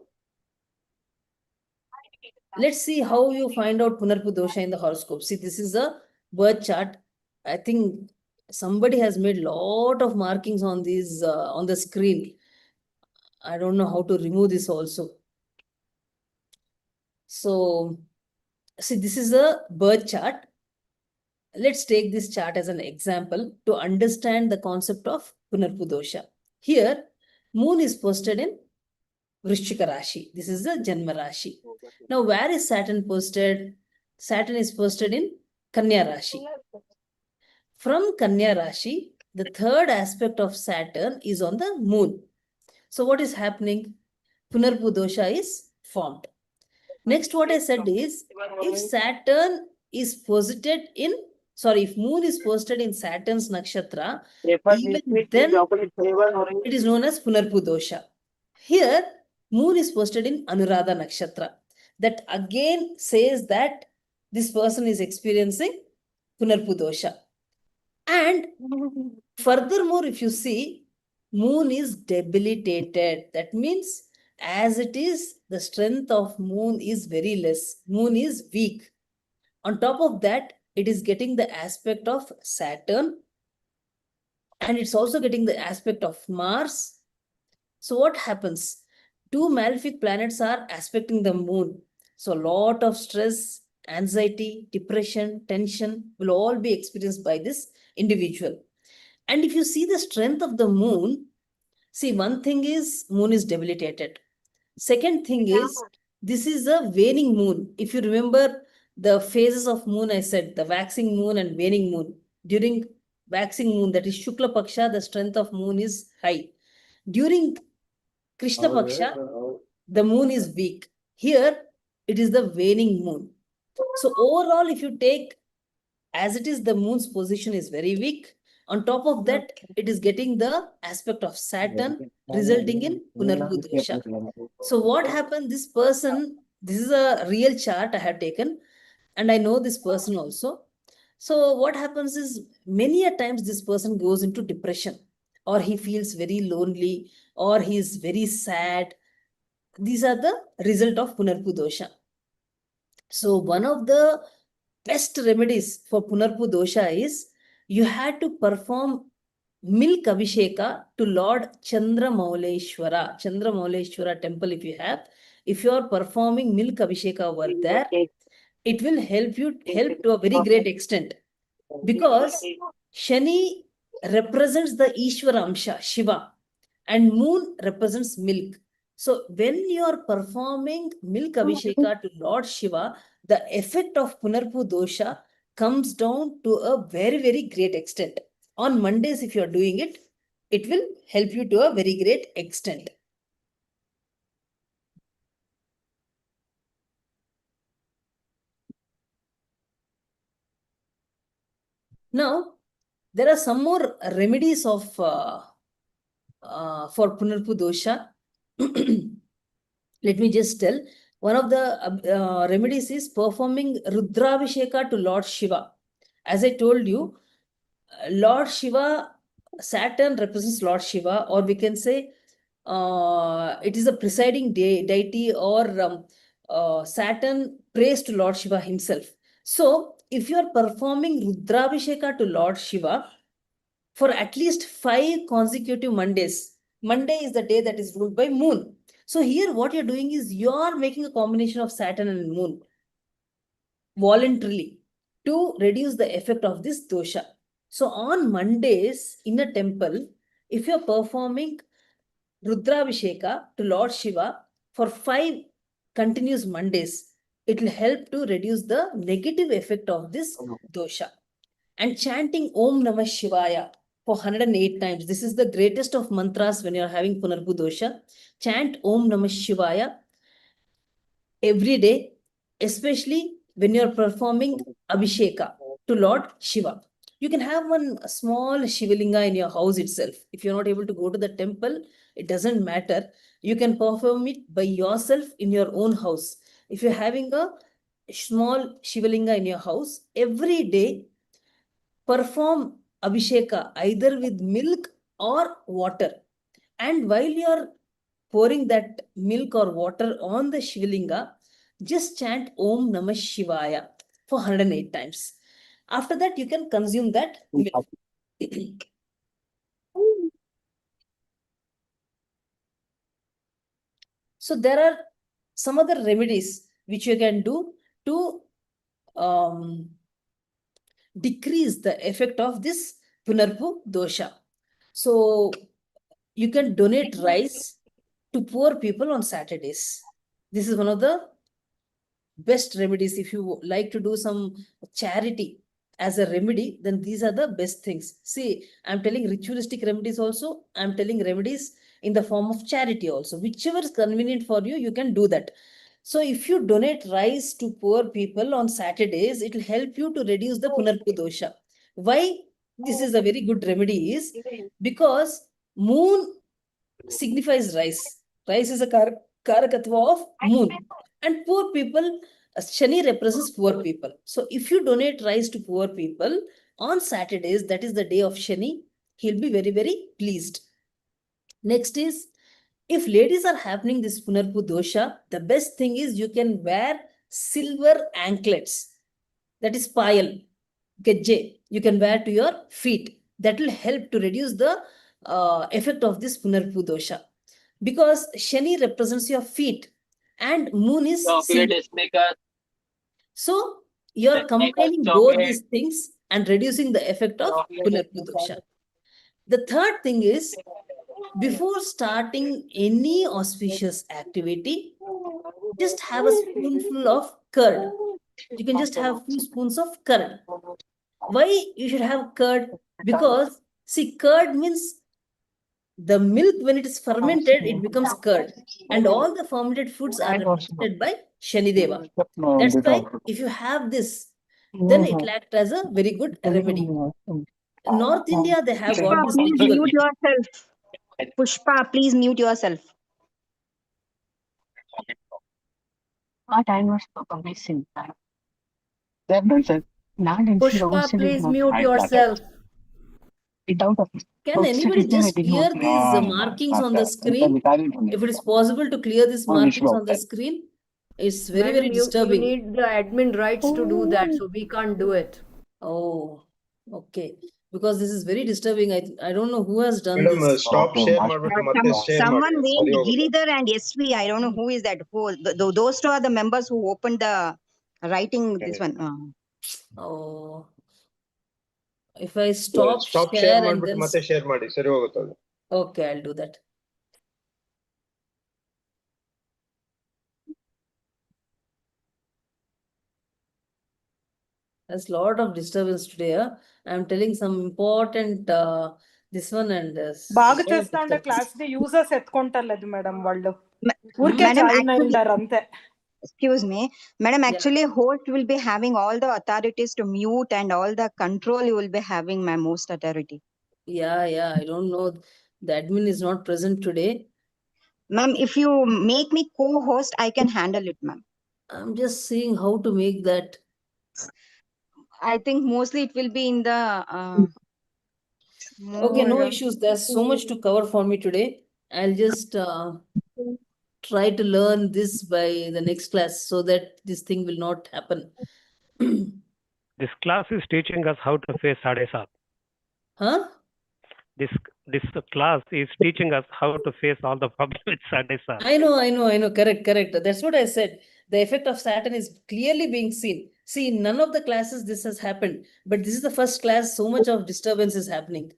let's see how you find out Punarpu dosha in the horoscope. See, this is a birth chart. I think Somebody has made lot of markings on these on the screen. I don't know how to remove this also. So, see, this is a birth chart. Let's take this chart as an example to understand the concept of Punarpu dosha. Here, moon is posted in Vrishchika Rashi. This is the Janma Rashi. Now, where is Saturn posted? Saturn is posted in Kanya Rashi. From Kanya Rashi, the third aspect of Saturn is on the moon. So, what is happening? Punarpu dosha is formed. Next, what I said is, if Saturn is posited in, if moon is posted in Saturn's nakshatra, even then it is known as Punarpu dosha. Here, moon is posted in Anuradha nakshatra. That again says that this person is experiencing Punarpu dosha. And furthermore, if you see, moon is debilitated. That means as it is, the strength of moon is very less. Moon is weak. On top of that, it is getting the aspect of Saturn, and it's also getting the aspect of Mars. So what happens? Two malefic planets are aspecting the moon. So a lot of stress, anxiety, depression, tension will all be experienced by this individual. And if you see the strength of the moon, see, one thing is moon is debilitated. Second thing is, this is a waning moon. If you remember the phases of moon, I said the waxing moon and waning moon. During waxing moon, that is Shukla Paksha, the strength of moon is high. During Krishna Paksha, the moon is weak. Here, it is the waning moon. So overall, if you take as it is, the moon's position is very weak. On top of that, it is getting the aspect of Saturn, resulting in Punarpu dosha. So what happened? This person, this is a real chart I have taken, and I know this person also. So what happens is, many a times this person goes into depression, or he feels very lonely, or he is very sad. These are the result of Punarpu dosha. So one of the best remedies for Punarpu dosha is, you had to perform milk abhisheka to Lord Chandra Mauleshwara temple. If you are performing milk abhisheka over there, it will help to a very great extent, because Shani represents the Ishvara Amsha, Shiva, and moon represents milk. So when you are performing milk abhisheka to Lord Shiva, the effect of Punarpu dosha comes down to a very, very great extent. On Mondays, if you are doing it, it will help you to a very great extent. Now, there are some more remedies of for Punarpu dosha. Let me just tell. One of the remedies is performing Rudrabhisheka to Lord Shiva. As I told you, Lord Shiva, Saturn represents Lord Shiva, or we can say it is a presiding deity, or Saturn prays to Lord Shiva himself. So, if you are performing Rudrabhisheka to Lord Shiva for at least 5 consecutive Mondays, Monday is the day that is ruled by moon. So here what you're doing is, you're making a combination of Saturn and moon voluntarily to reduce the effect of this dosha. So on Mondays in a temple, if you're performing Rudrabhisheka to Lord Shiva for 5 continuous Mondays, it will help to reduce the negative effect of this dosha. And chanting Om Namah Shivaya for 108 times. This is the greatest of mantras when you are having Punarpu dosha. Chant Om Namah Shivaya every day, especially when you are performing Abhisheka to Lord Shiva. You can have one small Shivalinga in your house itself. If you're not able to go to the temple, it doesn't matter. You can perform it by yourself in your own house. If you're having a small Shivalinga in your house, every day perform Abhisheka either with milk or water. And while you're pouring that milk or water on the Shivalinga, just chant Om Namah Shivaya for 108 times. After that, you can consume that milk. So there are some other remedies which you can do to decrease the effect of this Punarpu dosha. So you can donate rice to poor people on Saturdays. This is one of the best remedies. If you like to do some charity as a remedy, then these are the best things. See, I'm telling ritualistic remedies also. I'm telling remedies in the form of charity also. Whichever is convenient for you, you can do that. So if you donate rice to poor people on Saturdays, it will help you to reduce the Punarpu dosha. Why this is a very good remedy is because moon signifies rice. Rice is a karakatva of moon. And poor people, Shani represents poor people. So if you donate rice to poor people on Saturdays, that is the day of Shani, he'll be very, very pleased. Next is, if ladies are happening this Punarpu dosha, the best thing is you can wear silver anklets. That is payal, gejje. You can wear to your feet. That will help to reduce the effect of this Punarpu dosha. Because Shani represents your feet and moon is silver. So you're combining both these things and reducing the effect of Punarpu dosha. The third thing is, before starting any auspicious activity, just have a spoonful of curd. You can just have 2 spoons of curd. Why you should have curd? Because see, curd means the milk, when it is fermented, it becomes curd. And all the fermented foods are represented by Shanideva. That's why if you have this, then it will act as a very good remedy. North India, they have got Pushpa, this please ritual. mute yourself. Pushpa, please mute yourself. Pushpa, please mute yourself. Can anybody just clear these markings on the screen? If it is possible to clear these markings on the screen, it's very, very Madam, you disturbing. need the admin rights to do that, so we can't do it. Oh, okay. Because this is very disturbing. I don't know who has done Madam, this. stop share ಮಾಡ್ಬಿಟ್ಟು ಮತ್ತೆ share ಮಾಡಿ. Someone ಸರಿ named ಹೋಗುತ್ತೆ. Giridhar and SV. I don't know who is that. Those two are the members who opened the writing this one. Oh. If I stop Stop share share and ಮಾಡ್ಬಿಟ್ಟು then... ಮತ್ತೆ share ಮಾಡಿ. ಸರಿ ಹೋಗುತ್ತೆ ಅದು. Okay, I'll do that. There's a lot of disturbance today. I'm telling some important this one and this. బాగా చేస్తా ఉండే class the users ఎత్తుకుంటలేదు madam వాళ్ళు ఊరికే Madam, జాయిన్ అయ్యిండారు అంతే. excuse me, madam, actually host will be having all the authorities to mute and all the control you will be having, my most authority. Yeah, I don't know. The admin is not present today. Ma'am, if you make me co-host, I can handle it, ma'am. I'm just seeing how to make that. I think mostly it will be in the Okay, no more, issues. There's so much to cover for me today. I'll just try to learn this by the next class so that this thing will not happen. This class is teaching us how to face Sadesat. Huh? This class is teaching us how to face all the problems with Sadesat. I know. Correct. That's what I said. The effect of Saturn is clearly being seen. See, in none of the classes this has happened, but this is the first class so much of disturbance is happening.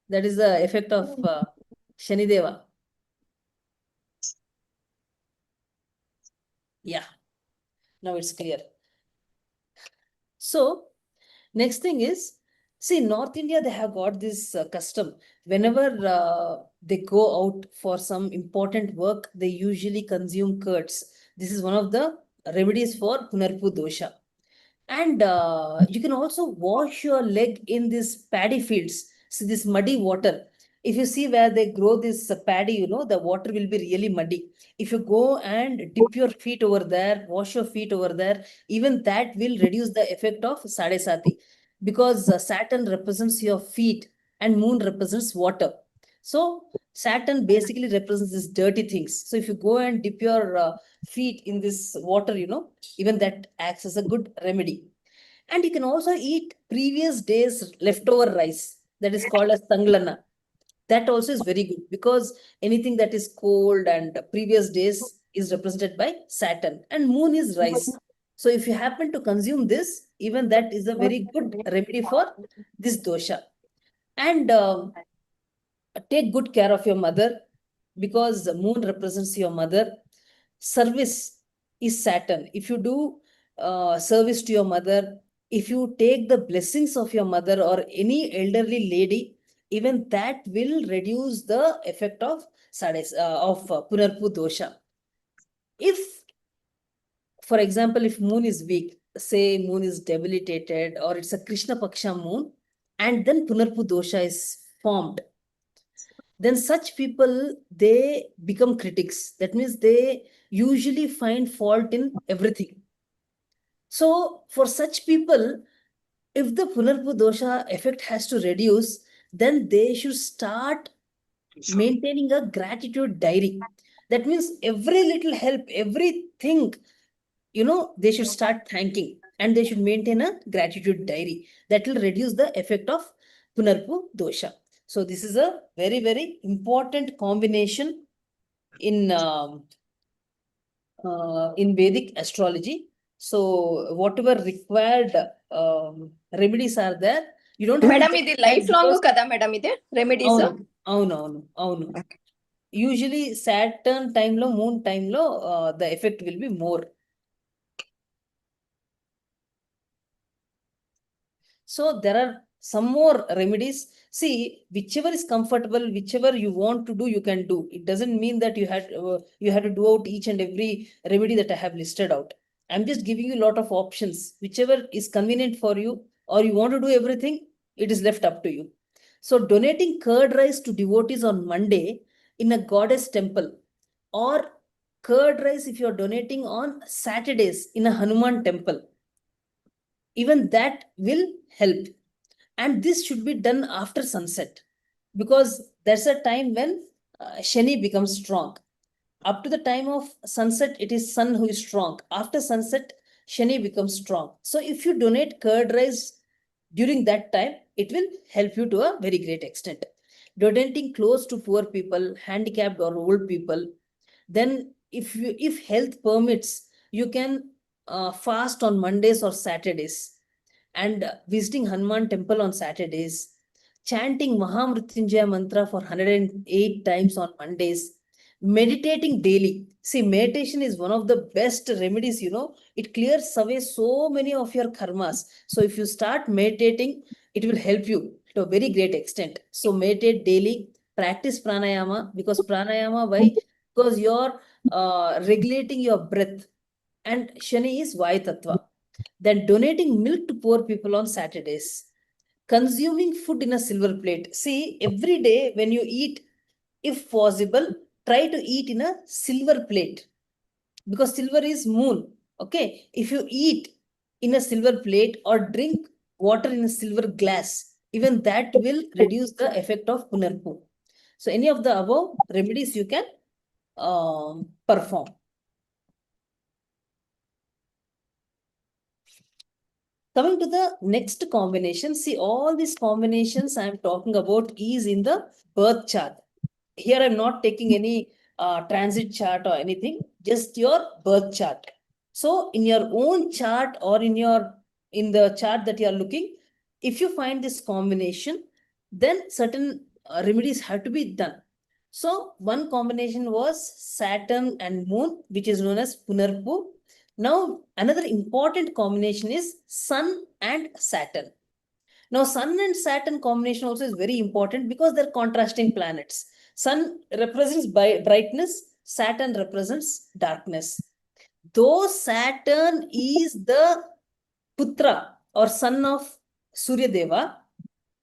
That is the effect of Shanideva. Yeah, now it's clear. So, next thing is, see, North India, they have got this custom. Whenever they go out for some important work, they usually consume curds. This is one of the remedies for Punarpu dosha. And you can also wash your leg in these paddy fields. See, this muddy water. If you see where they grow this paddy, the water will be really muddy. If you go and dip your feet over there, wash your feet over there, even that will reduce the effect of Sadesati. Because Saturn represents your feet and moon represents water. So Saturn basically represents these dirty things. So if you go and dip your feet in this water, even that acts as a good remedy. And you can also eat previous day's leftover rice, that is called as tanglana. That also is very good because anything that is cold and previous days is represented by Saturn, and moon is rice. So if you happen to consume this, even that is a very good remedy for this dosha. And take good care of your mother because the moon represents your mother. Service is Saturn. If you do service to your mother, if you take the blessings of your mother or any elderly lady, even that will reduce the effect of Punarpu dosha. If, for example, if moon is weak, say moon is debilitated or it's a Krishna Paksha moon, and then Punarpu dosha is formed, then such people, they become critics. That means they usually find fault in everything. So for such people, if the Punarpu dosha effect has to reduce, then they should start maintaining a gratitude diary. That means every little help, everything, they should start thanking, and they should maintain a gratitude diary. That will reduce the effect of Punarpu dosha. So this is a very, very important combination in Vedic astrology. So whatever required remedies are there, you don't have Madam, to ఇది life long కదా madam ఇది remedies అవును. Usually Saturn time lo, moon time lo, the effect will be more. So there are some more remedies. See, whichever is comfortable, whichever you want to do, you can do. It doesn't mean that you had to do out each and every remedy that I have listed out. I'm just giving you a lot of options. Whichever is convenient for you, or you want to do everything, it is left up to you. So donating curd rice to devotees on Monday in a goddess temple, or curd rice if you're donating on Saturdays in a Hanuman temple, even that will help. And this should be done after sunset, because there's a time when Shani becomes strong. Up to the time of sunset, it is sun who is strong. After sunset, Shani becomes strong. So if you donate curd rice during that time, it will help you to a very great extent. Donating clothes to poor people, handicapped or old people. Then if health permits, you can fast on Mondays or Saturdays, and visiting Hanuman temple on Saturdays, chanting Mahamrityunjaya mantra for 108 times on Mondays, meditating daily. See, meditation is one of the best remedies, it clears away so many of your karmas. So if you start meditating, it will help you to a very great extent. So meditate daily, practice pranayama, because pranayama, why? Because you're regulating your breath, and Shani is Vayu Tattva. Then donating milk to poor people on Saturdays. Consuming food in a silver plate. See, every day when you eat, if possible, try to eat in a silver plate, because silver is moon. Okay. If you eat in a silver plate or drink water in a silver glass, even that will reduce the effect of Punarpu. So any of the above remedies you can perform. Coming to the next combination, see, all these combinations I am talking about is in the birth chart. Here I'm not taking any transit chart or anything, just your birth chart. So in your own chart or in the chart that you are looking, if you find this combination, then certain remedies have to be done. So one combination was Saturn and Moon, which is known as Punarpu. Now, another important combination is Sun and Saturn. Now, Sun and Saturn combination also is very important because they're contrasting planets. Sun represents brightness, Saturn represents darkness. Though Saturn is the Putra or son of Surya Deva,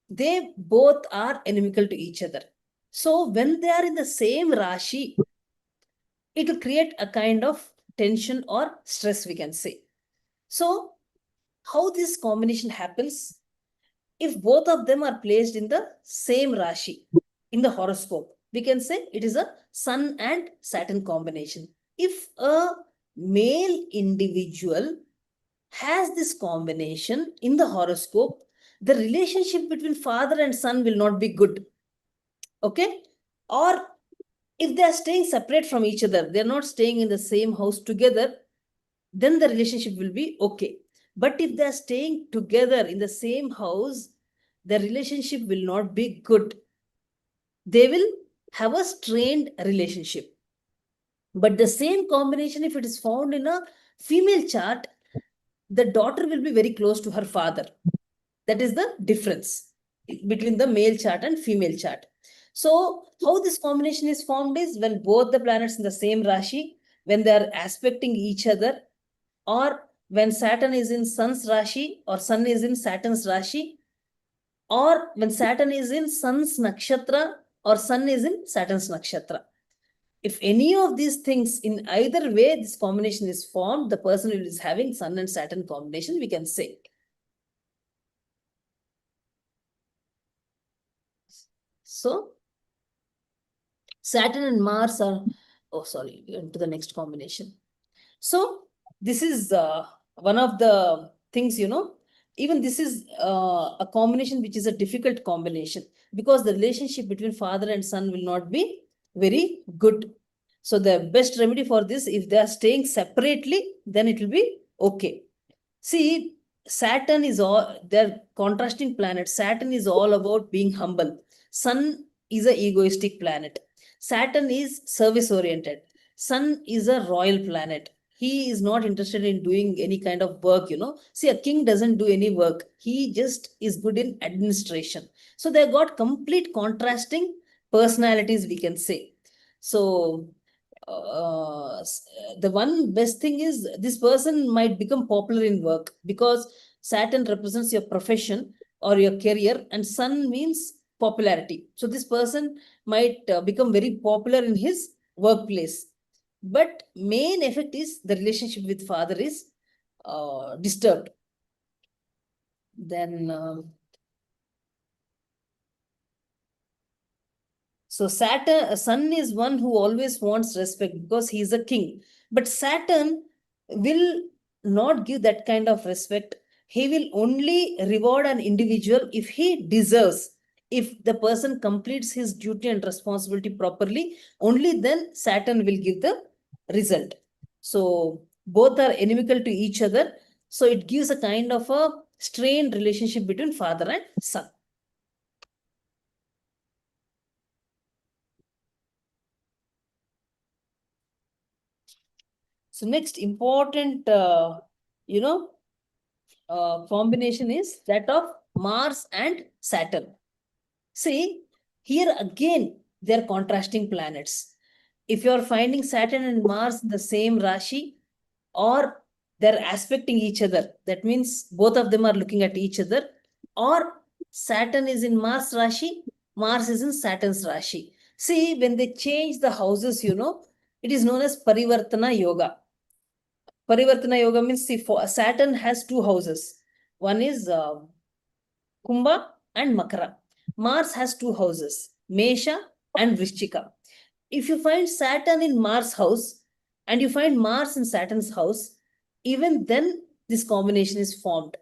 they both are inimical to each other. So, when they are in the same Rashi, it will create a kind of tension or stress, we can say. So, how this combination happens? If both of them are placed in the same Rashi, in the horoscope, we can say it is a Sun and Saturn combination. If a male individual has this combination in the horoscope, the relationship between father and son will not be good. Okay? Or if they are staying separate from each other, they're not staying in the same house together, then the relationship will be okay. But if they're staying together in the same house, the relationship will not be good. They will have a strained relationship. But the same combination, if it is found in a female chart, the daughter will be very close to her father. That is the difference between the male chart and female chart. So how this combination is formed is when both the planets in the same Rashi, when they are aspecting each other, or when Saturn is in Sun's Rashi or Sun is in Saturn's Rashi, or when Saturn is in Sun's Nakshatra or Sun is in Saturn's Nakshatra. If any of these things in either way, this combination is formed, the person who is having Sun and Saturn combination, we can say. So, Saturn and Mars are, oh, sorry, into the next combination. So, this is one of the things, even this is a combination which is a difficult combination because the relationship between father and son will not be very good. So, the best remedy for this, if they are staying separately, then it will be okay. See, Saturn is all, they're contrasting planets. Saturn is all about being humble. Sun is a egoistic planet. Saturn is service oriented. Sun is a royal planet. He is not interested in doing any kind of work, See, a king doesn't do any work. He just is good in administration. So they got complete contrasting personalities, we can say. So the one best thing is this person might become popular in work because Saturn represents your profession or your career and Sun means popularity. So this person might become very popular in his workplace. But main effect is the relationship with father is disturbed. Then so Saturn, Sun is one who always wants respect because he is a king. But Saturn will not give that kind of respect. He will only reward an individual if he deserves. If the person completes his duty and responsibility properly, only then Saturn will give the result. So both are inimical to each other. So it gives a kind of a strained relationship between father and son. So next important, combination is that of Mars and Saturn. See, here again, they're contrasting planets. If you're finding Saturn and Mars in the same Rashi, or they're aspecting each other, that means both of them are looking at each other, or Saturn is in Mars Rashi, Mars is in Saturn's Rashi. See, when they change the houses, it is known as Parivartana Yoga. Parivartana Yoga means, see, Saturn has two houses. One is Kumbha and Makara. Mars has two houses, Mesha and Vrishchika. If you find Saturn in Mars house and you find Mars in Saturn's house, even then this combination is formed.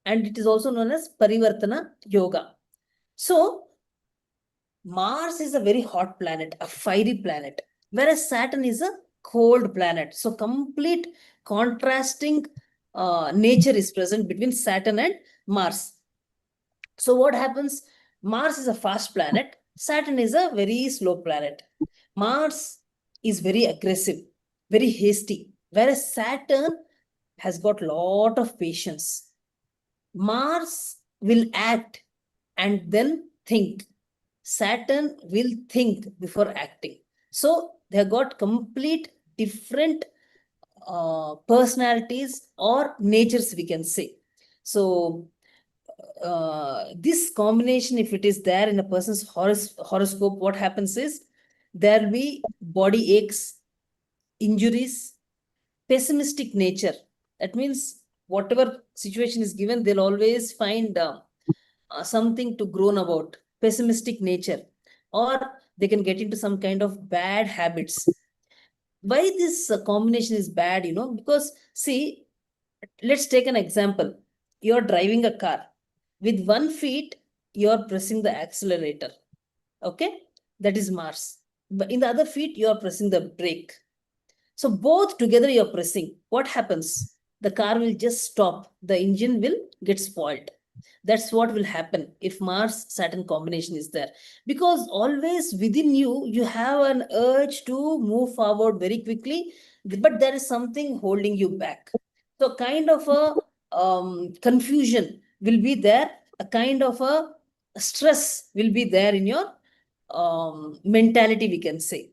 And it is also known as Parivartana Yoga. So, Mars is a very hot planet, a fiery planet, whereas Saturn is a cold planet. So complete contrasting nature is present between Saturn and Mars. So what happens? Mars is a fast planet. Saturn is a very slow planet. Mars is very aggressive, very hasty, whereas Saturn has got lot of patience. Mars will act and then think. Saturn will think before acting. So they have got complete different personalities or natures, we can say. So this combination, if it is there in a person's horoscope, what happens is there will be body aches, injuries, pessimistic nature. That means whatever situation is given, they'll always find something to groan about, pessimistic nature, or they can get into some kind of bad habits. Why this combination is bad, because see, let's take an example. You're driving a car. With 1 feet, you're pressing the accelerator. Okay, that is Mars. But in the other feet, you're pressing the brake. So both together you're pressing. What happens? The car will just stop. The engine will get spoiled. That's what will happen if Mars Saturn combination is there. Because always within you, you have an urge to move forward very quickly, but there is something holding you back. So kind of a confusion will be there, a kind of a stress will be there in your mentality, we can say.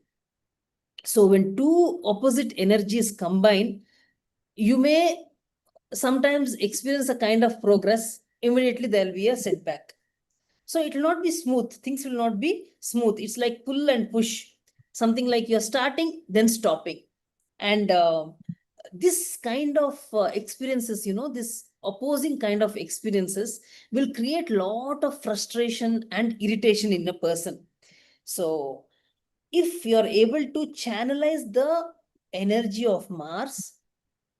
So when two opposite energies combine, you may sometimes experience a kind of progress. Immediately there will be a setback. So it will not be smooth. Things will not be smooth. It's like pull and push. Something like you're starting, then stopping. And this kind of experiences, this opposing kind of experiences will create lot of frustration and irritation in a person. So if you're able to channelize the energy of Mars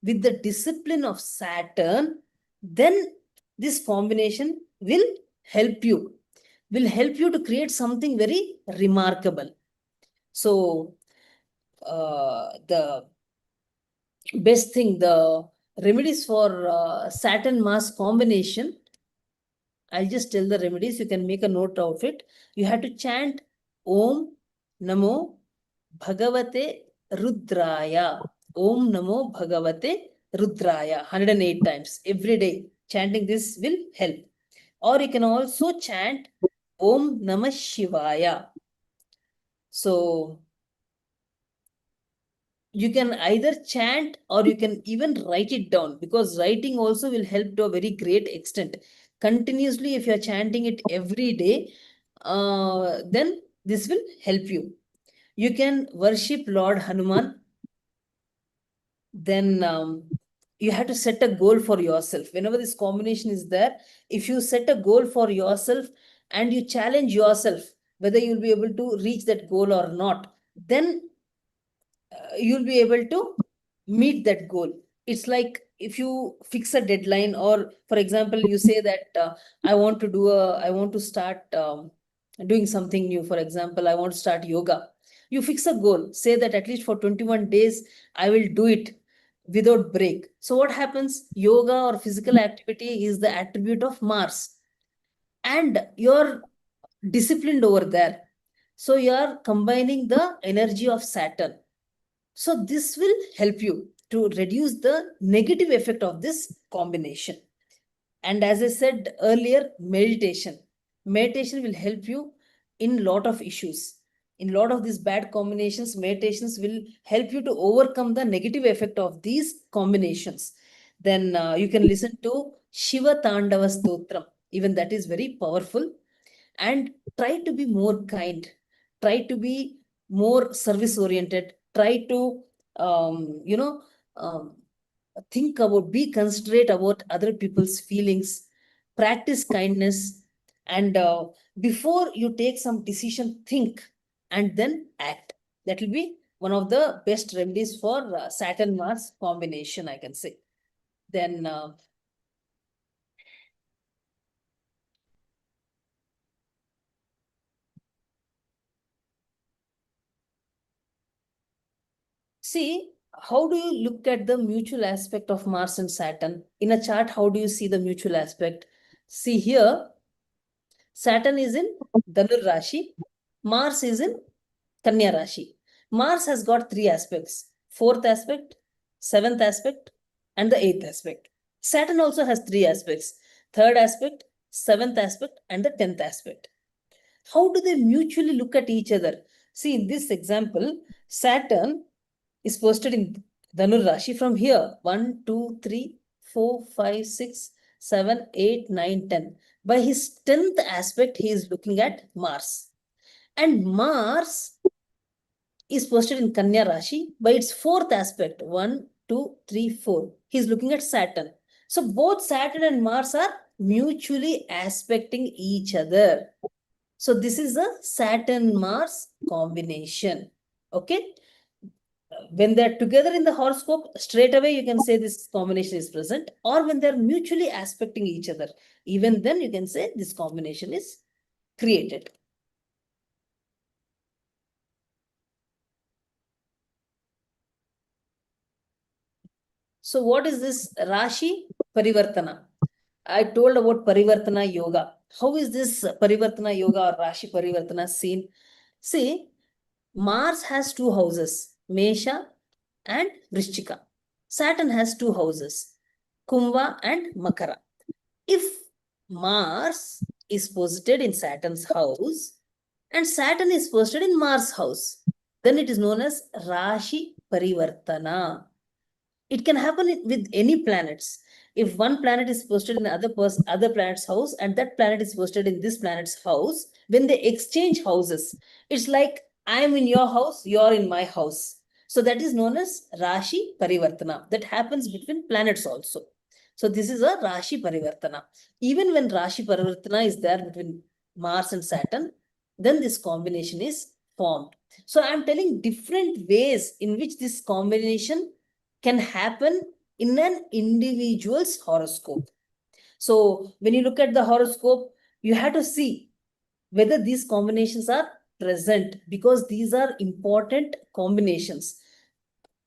with the discipline of Saturn, then this combination will help you to create something very remarkable. So the best thing, the remedies for Saturn Mars combination, I'll just tell the remedies. You can make a note of it. You have to chant Om Namo Bhagavate Rudraya. Om Namo Bhagavate Rudraya 108 times every day. Chanting this will help. Or you can also chant Om Namah Shivaya. So you can either chant or you can even write it down, because writing also will help to a very great extent. Continuously, if you are chanting it every day, then this will help you. You can worship Lord Hanuman. Then you have to set a goal for yourself. Whenever this combination is there, if you set a goal for yourself and you challenge yourself whether you'll be able to reach that goal or not, then you'll be able to meet that goal. It's like if you fix a deadline, or for example, you say that I want to start doing something new. For example, I want to start yoga. You fix a goal, say that at least for 21 days, I will do it without break. So what happens? Yoga or physical activity is the attribute of Mars, and you're disciplined over there. So you're combining the energy of Saturn. So this will help you to reduce the negative effect of this combination. And as I said earlier, meditation. Meditation will help you in lot of issues. In lot of these bad combinations, meditations will help you to overcome the negative effect of these combinations. Then you can listen to Shiva Tandava Stotram. Even that is very powerful. And try to be more kind. Try to be more service oriented. Try to, think about, be considerate about other people's feelings, practice kindness, and before you take some decision, think and then act. That will be one of the best remedies for Saturn Mars combination, I can say. Then see, how do you look at the mutual aspect of Mars and Saturn? In a chart, how do you see the mutual aspect? See here, Saturn is in Dhanur Rashi, Mars is in Kanya Rashi. Mars has got 3 aspects: 4th aspect, 7th aspect, and the 8th aspect. Saturn also has 3 aspects: 3rd aspect, 7th aspect, and the 10th aspect. How do they mutually look at each other? See, in this example, Saturn is posted in Dhanur Rashi from here. 1, 2, 3, 4, 5, 6, 7, 8, 9, 10. By his 10th aspect, he is looking at Mars. And Mars is posted in Kanya Rashi by its 4th aspect. 1, 2, 3, 4. He is looking at Saturn. So both Saturn and Mars are mutually aspecting each other. So this is a Saturn-Mars combination. Okay. when they're together in the horoscope, straight away you can say this combination is present, or when they're mutually aspecting each other, even then you can say this combination is created. So what is this Rashi Parivartana? I told about Parivartana Yoga. How is this Parivartana Yoga or Rashi Parivartana seen? See, Mars has two houses, Mesha and Vrishchika. Saturn has two houses, Kumbha and Makara. If Mars is posited in Saturn's house and Saturn is posited in Mars' house, then it is known as Rashi Parivartana. It can happen with any planets. If one planet is posted in other planet's house and that planet is posted in this planet's house, when they exchange houses, it's like I am in your house, you're in my house. So that is known as Rashi Parivartana. That happens between planets also. So this is a Rashi Parivartana. Even when Rashi Parivartana is there between Mars and Saturn, then this combination is formed. So I'm telling different ways in which this combination can happen in an individual's horoscope. So when you look at the horoscope, you have to see whether these combinations are present, because these are important combinations.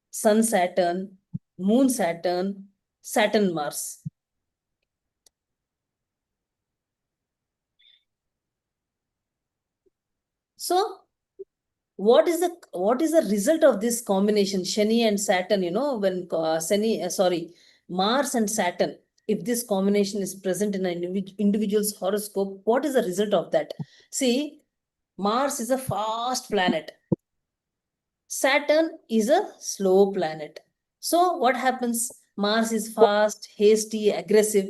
Sun Saturn, Moon Saturn, Saturn Mars. So what is the result of this combination, Shani and Saturn? When Mars and Saturn, if this combination is present in an individual's horoscope, what is the result of that? See, Mars is a fast planet. Saturn is a slow planet. So what happens? Mars is fast, hasty, aggressive,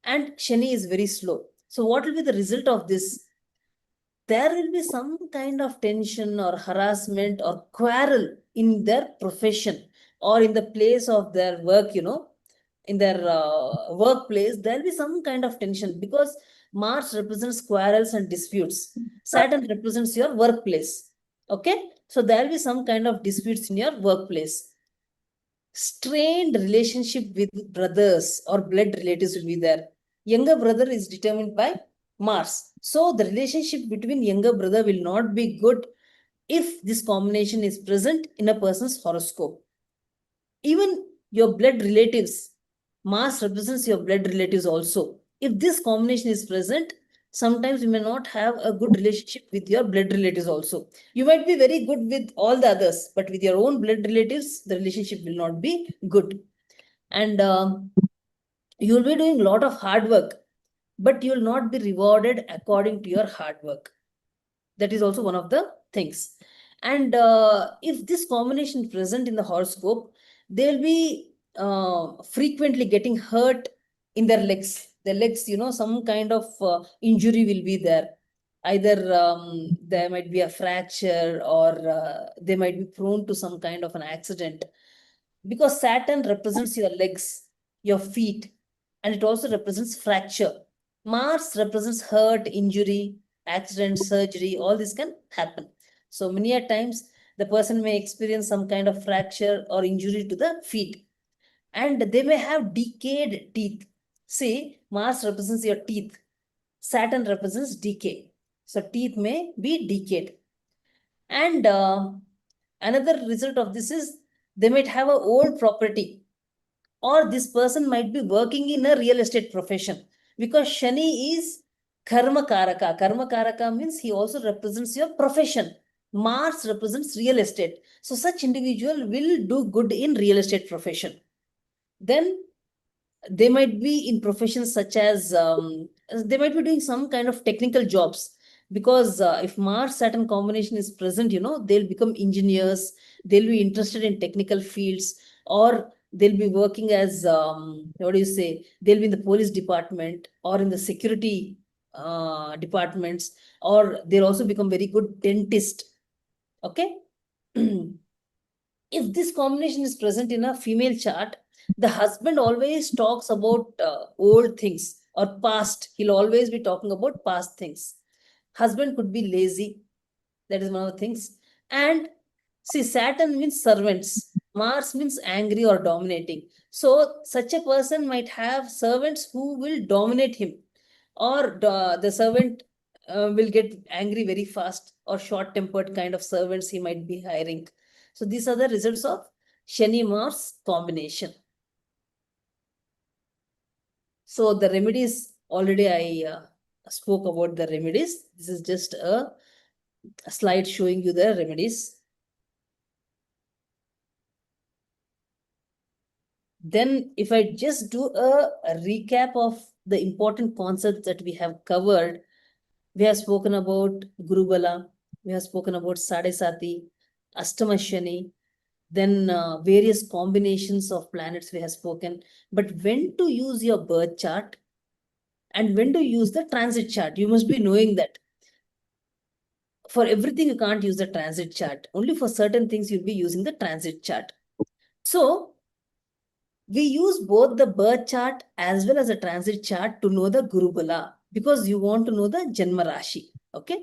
and Shani is very slow. So what will be the result of this? There will be some kind of tension or harassment or quarrel in their profession or in the place of their work, in their workplace. There will be some kind of tension because Mars represents quarrels and disputes. Saturn represents your workplace. Okay. So there will be some kind of disputes in your workplace. Strained relationship with brothers or blood relatives will be there. Younger brother is determined by Mars. So the relationship between younger brother will not be good if this combination is present in a person's horoscope. Even your blood relatives, Mars represents your blood relatives also. If this combination is present, sometimes you may not have a good relationship with your blood relatives also. You might be very good with all the others, but with your own blood relatives, the relationship will not be good. And you will be doing a lot of hard work, but you will not be rewarded according to your hard work. That is also one of the things. And if this combination is present in the horoscope, they'll be frequently getting hurt in their legs. Their legs, some kind of injury will be there. Either there might be a fracture or they might be prone to some kind of an accident. Because Saturn represents your legs, your feet, and it also represents fracture. Mars represents hurt, injury, accident, surgery, all this can happen. So many a times the person may experience some kind of fracture or injury to the feet, and they may have decayed teeth. See, Mars represents your teeth, Saturn represents decay. So teeth may be decayed. And another result of this is they might have an old property, or this person might be working in a real estate profession, because Shani is Karma Karaka. Karma Karaka means he also represents your profession. Mars represents real estate. So such individual will do good in real estate profession. Then they might be in professions such as they might be doing some kind of technical jobs, because if Mars Saturn combination is present, they'll become engineers, they'll be interested in technical fields, or they'll be working as what do you say, they'll be in the police department or in the security departments, or they'll also become very good dentist. Okay. If this combination is present in a female chart, the husband always talks about old things or past. He'll always be talking about past things. Husband could be lazy. That is one of the things. And See, Saturn means servants. Mars means angry or dominating. So such a person might have servants who will dominate him, or the servant will get angry very fast, or short-tempered kind of servants he might be hiring. So these are the results of Shani-Mars combination. So the remedies, already I spoke about the remedies. This is just a slide showing you the remedies. Then if I just do a recap of the important concepts that we have covered, we have spoken about Guru Bala, we have spoken about Sade Sati, Astama Shani, then various combinations of planets we have spoken. But when to use your birth chart and when to use the transit chart, you must be knowing that. For everything, you can't use the transit chart. Only for certain things, you'll be using the transit chart. So we use both the birth chart as well as a transit chart to know the Guru Bala, because you want to know the Janma Rashi, okay?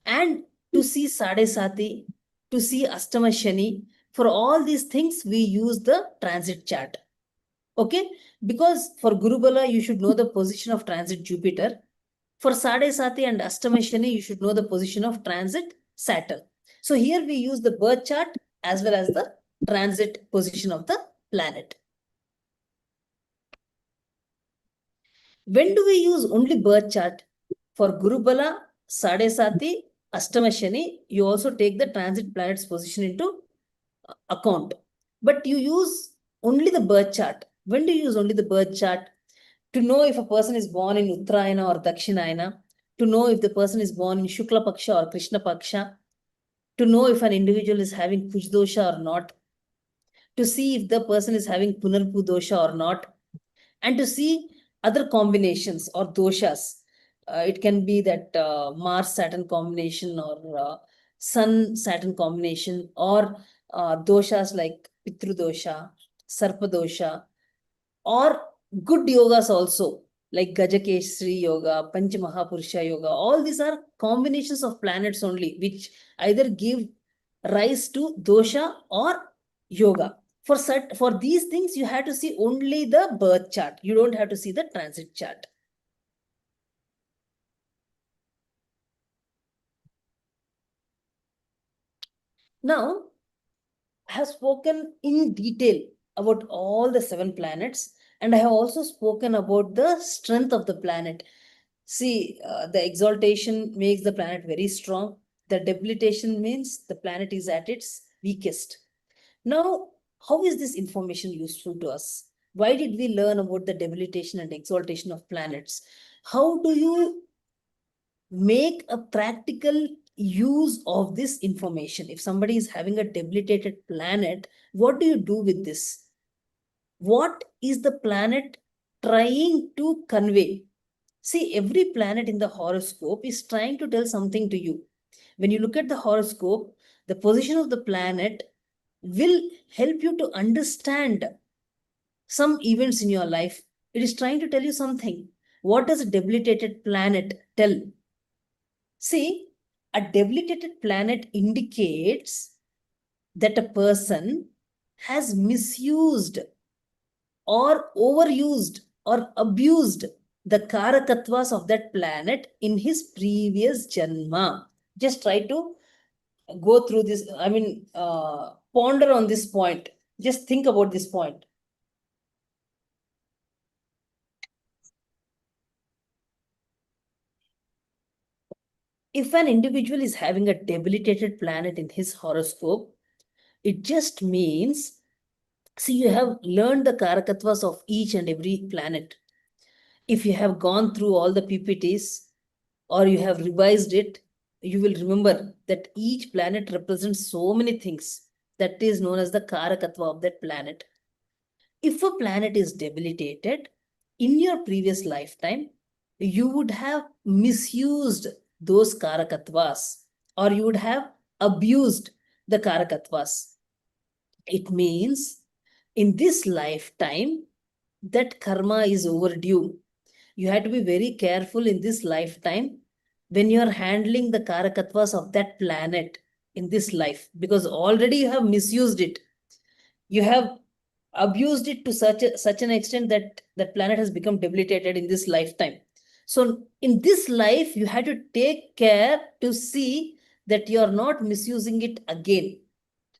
And to see Sade Sati, to see Astama Shani, for all these things, we use the transit chart, okay? Because for Guru Bala, you should know the position of transit Jupiter. For Sade Sati and Astama Shani, you should know the position of transit Saturn. So here we use the birth chart as well as the transit position of the planet. When do we use only birth chart? For Guru Bala, Sade Sati, Astama Shani, you also take the transit planet's position into account. But you use only the birth chart. When do you use only the birth chart? To know if a person is born in Uttarayana or Dakshinayana, to know if the person is born in Shukla Paksha or Krishna Paksha, to know if an individual is having Kuj dosha or not, to see if the person is having Punarpu dosha or not, and to see other combinations or doshas. It can be that Mars-Saturn combination or Sun-Saturn combination, or doshas like Pitru dosha, Sarpa dosha, or good yogas also, like Gajakeshri yoga, Pancha yoga. All these are combinations of planets only, which either give rise to dosha or yoga. For these things, you have to see only the birth chart. You don't have to see the transit chart. Now, I have spoken in detail about all the 7 planets, and I have also spoken about the strength of the planet. See, the exaltation makes the planet very strong. The debilitation means the planet is at its weakest. Now, how is this information useful to us? Why did we learn about the debilitation and exaltation of planets? How do you make a practical use of this information? If somebody is having a debilitated planet, what do you do with this? What is the planet trying to convey? See, every planet in the horoscope is trying to tell something to you. When you look at the horoscope, the position of the planet will help you to understand some events in your life. It is trying to tell you something. What does a debilitated planet tell? See, a debilitated planet indicates that a person has misused or overused or abused the karakatvas of that planet in his previous janma. Just try to go through this, ponder on this point. Just think about this point. If an individual is having a debilitated planet in his horoscope, it just means, see, you have learned the karakatvas of each and every planet. If you have gone through all the PPTs or you have revised it, you will remember that each planet represents so many things. That is known as the karakatva of that planet. If a planet is debilitated in your previous lifetime, you would have misused those karakatvas, or you would have abused the karakatvas. It means in this lifetime, that karma is overdue. You have to be very careful in this lifetime when you are handling the karakatvas of that planet. in this life, because already you have misused it. You have abused it to such an extent that that planet has become debilitated in this lifetime. So in this life, you had to take care to see that you are not misusing it again.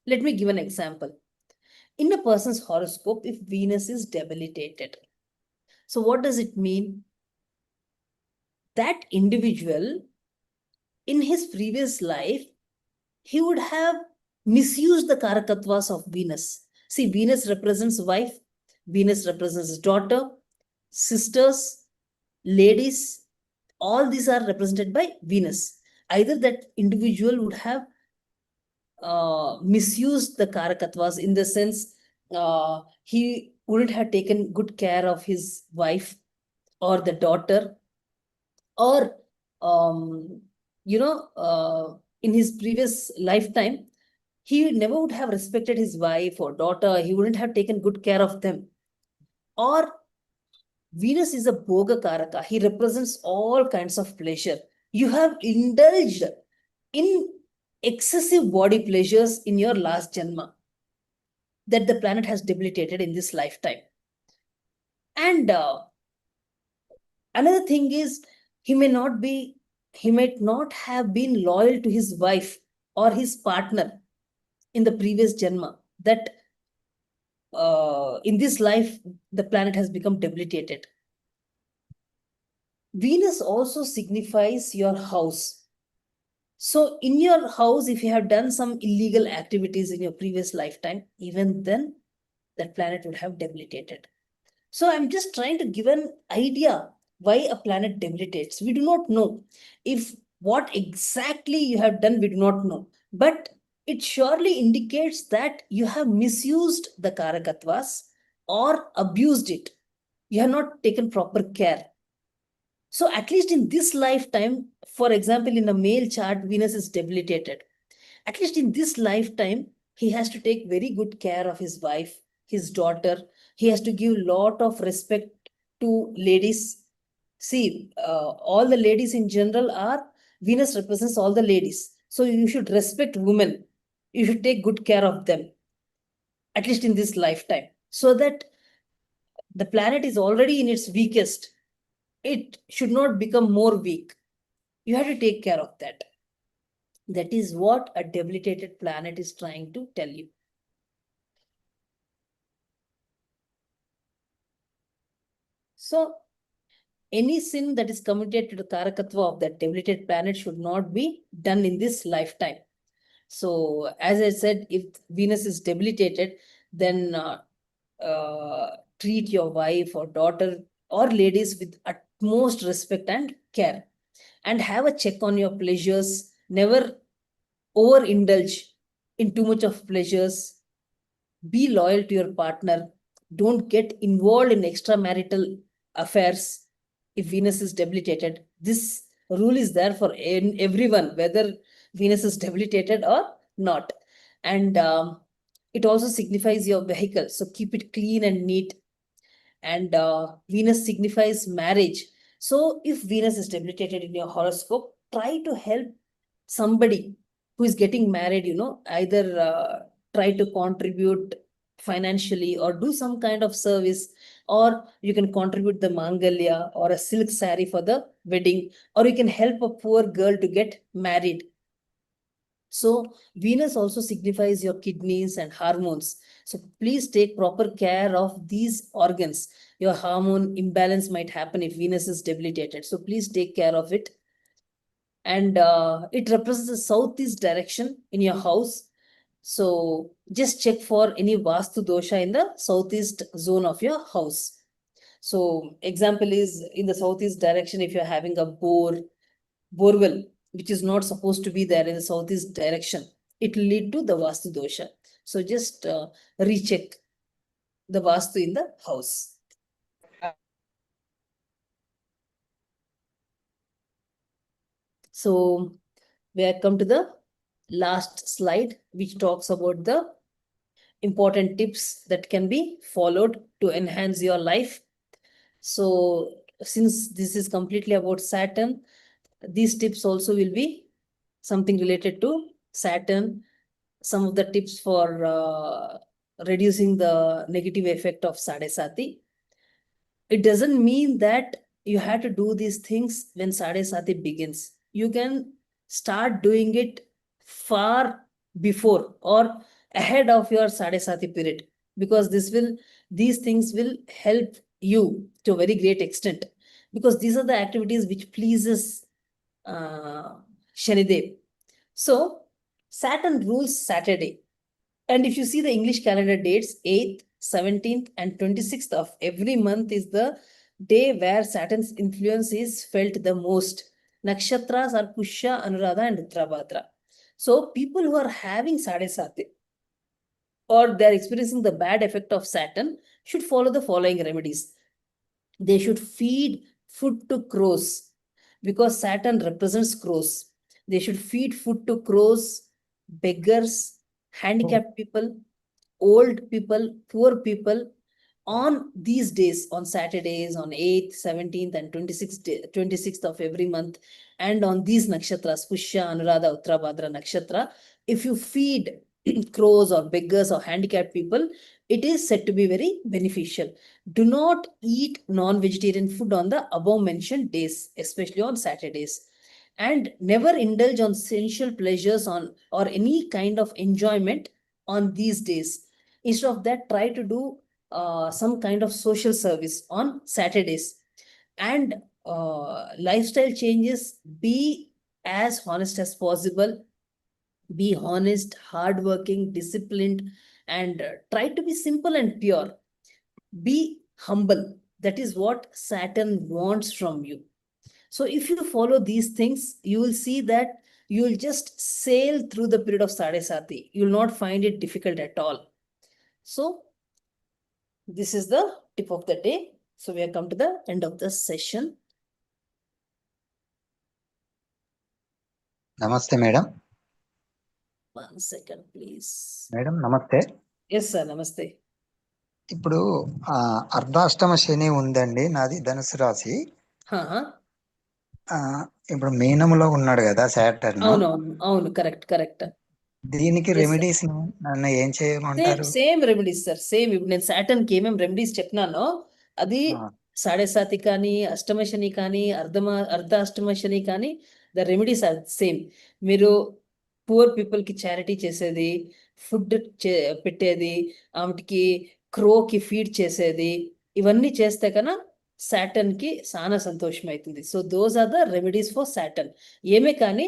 Let me give an example. In a person's horoscope, if Venus is debilitated, so what does it mean? That individual in his previous life, he would have misused the Karakatvas of Venus. See, Venus represents wife, Venus represents daughter, sisters, ladies. All these are represented by Venus. Either that individual would have misused the Karakatvas in the sense he wouldn't have taken good care of his wife or the daughter, or in his previous lifetime, he never would have respected his wife or daughter. He wouldn't have taken good care of them. Or Venus is a Bhoga Karaka. He represents all kinds of pleasure. You have indulged in excessive body pleasures in your last Janma that the planet has debilitated in this lifetime. And another thing is, he might not have been loyal to his wife or his partner in the previous Janma. That in this life, the planet has become debilitated. Venus also signifies your house. So in your house, if you have done some illegal activities in your previous lifetime, even then that planet would have debilitated. So I'm just trying to give an idea why a planet debilitates. We do not know. If what exactly you have done, we do not know. But it surely indicates that you have misused the Karakatvas or abused it. You have not taken proper care. So at least in this lifetime, for example, in a male chart, Venus is debilitated. At least in this lifetime, he has to take very good care of his wife, his daughter. He has to give lot of respect to ladies. See, all the ladies in general are, Venus represents all the ladies. So you should respect women. You should take good care of them, at least in this lifetime, so that the planet is already in its weakest. It should not become more weak. You have to take care of that. That is what a debilitated planet is trying to tell you. So, any sin that is committed to the Karakatva of that debilitated planet should not be done in this lifetime. So, as I said, if Venus is debilitated, then treat your wife or daughter or ladies with utmost respect and care. And have a check on your pleasures. Never overindulge in too much of pleasures. Be loyal to your partner. Don't get involved in extramarital affairs if Venus is debilitated. This rule is there for everyone, whether Venus is debilitated or not. And it also signifies your vehicle. So keep it clean and neat. And Venus signifies marriage. So if Venus is debilitated in your horoscope, try to help somebody who is getting married, either try to contribute financially or do some kind of service, or you can contribute the mangalya or a silk saree for the wedding, or you can help a poor girl to get married. So Venus also signifies your kidneys and hormones. So please take proper care of these organs. Your hormone imbalance might happen if Venus is debilitated. So please take care of it. And it represents the southeast direction in your house. So just check for any Vastu dosha in the southeast zone of your house. So example is in the southeast direction, if you're having a borewell, which is not supposed to be there in the southeast direction, it will lead to the Vastu dosha. So just recheck the Vastu in the house. So we have come to the last slide, which talks about the important tips that can be followed to enhance your life. So since this is completely about Saturn, these tips also will be something related to Saturn, some of the tips for reducing the negative effect of Sade Sati. It doesn't mean that you have to do these things when Sade Sati begins. You can start doing it far before or ahead of your Sade Sati period, because these things will help you to a very great extent, because these are the activities which pleases Shanidev. So Saturn rules Saturday. And if you see the English calendar dates, 8th, 17th, and 26th of every month is the day where Saturn's influence is felt the most. Nakshatras are Pusha, Anuradha, and Uttarabhadra. So people who are having Sade Sati or they are experiencing the bad effect of Saturn should follow the following remedies. They should feed food to crows, because Saturn represents crows. They should feed food to crows, beggars, handicapped people, old people, poor people on these days, on Saturdays, on 8th, 17th, and 26th of every month, and on these nakshatras, Pushya, Anuradha, Uttarabhadra nakshatra. If you feed crows or beggars or handicapped people, it is said to be very beneficial. Do not eat non-vegetarian food on the above mentioned days, especially on Saturdays. And never indulge on sensual pleasures or any kind of enjoyment on these days. Instead of that, try to do some kind of social service on Saturdays. And lifestyle changes, be as honest as possible. Be honest, hardworking, disciplined, and try to be simple and pure. Be humble. That is what Saturn wants from you. So if you follow these things, you will see that you will just sail through the period of Sade Sati. You will not find it difficult at all. So this is the tip of the day. So we have come to the end of the session. Namaste, madam. 1 second, please. Madam, namaste. Yes, sir. Namaste. ఇప్పుడు అర్ధాష్టమ శని ఉందండి, నాది ధనుసు రాశి. ఇప్పుడు మీనములో ఉన్నాడు కదా Saturn. అవును, కరెక్ట్. దీనికి రెమెడీస్ నన్ను ఏం చేయమంటారు? Same remedies sir, same. ఇప్పుడు నేను సాటర్న్ కి ఏమేమి రెమెడీస్ చెప్పినానో అది సాడే సాతి కానీ, అష్టమ శని కానీ, అర్ధాష్టమ శని కానీ, ద రెమెడీస్ ఆర్ సేమ్. మీరు పూర్ పీపుల్ కి చారిటీ చేసేది, ఫుడ్ పెట్టేది, ఆమెకి క్రోకి ఫీడ్ చేసేది, ఇవన్నీ చేస్తే కన్నా సాటర్న్ కి చాలా సంతోషం అవుతుంది. So those are the remedies for Saturn. ఏమే కానీ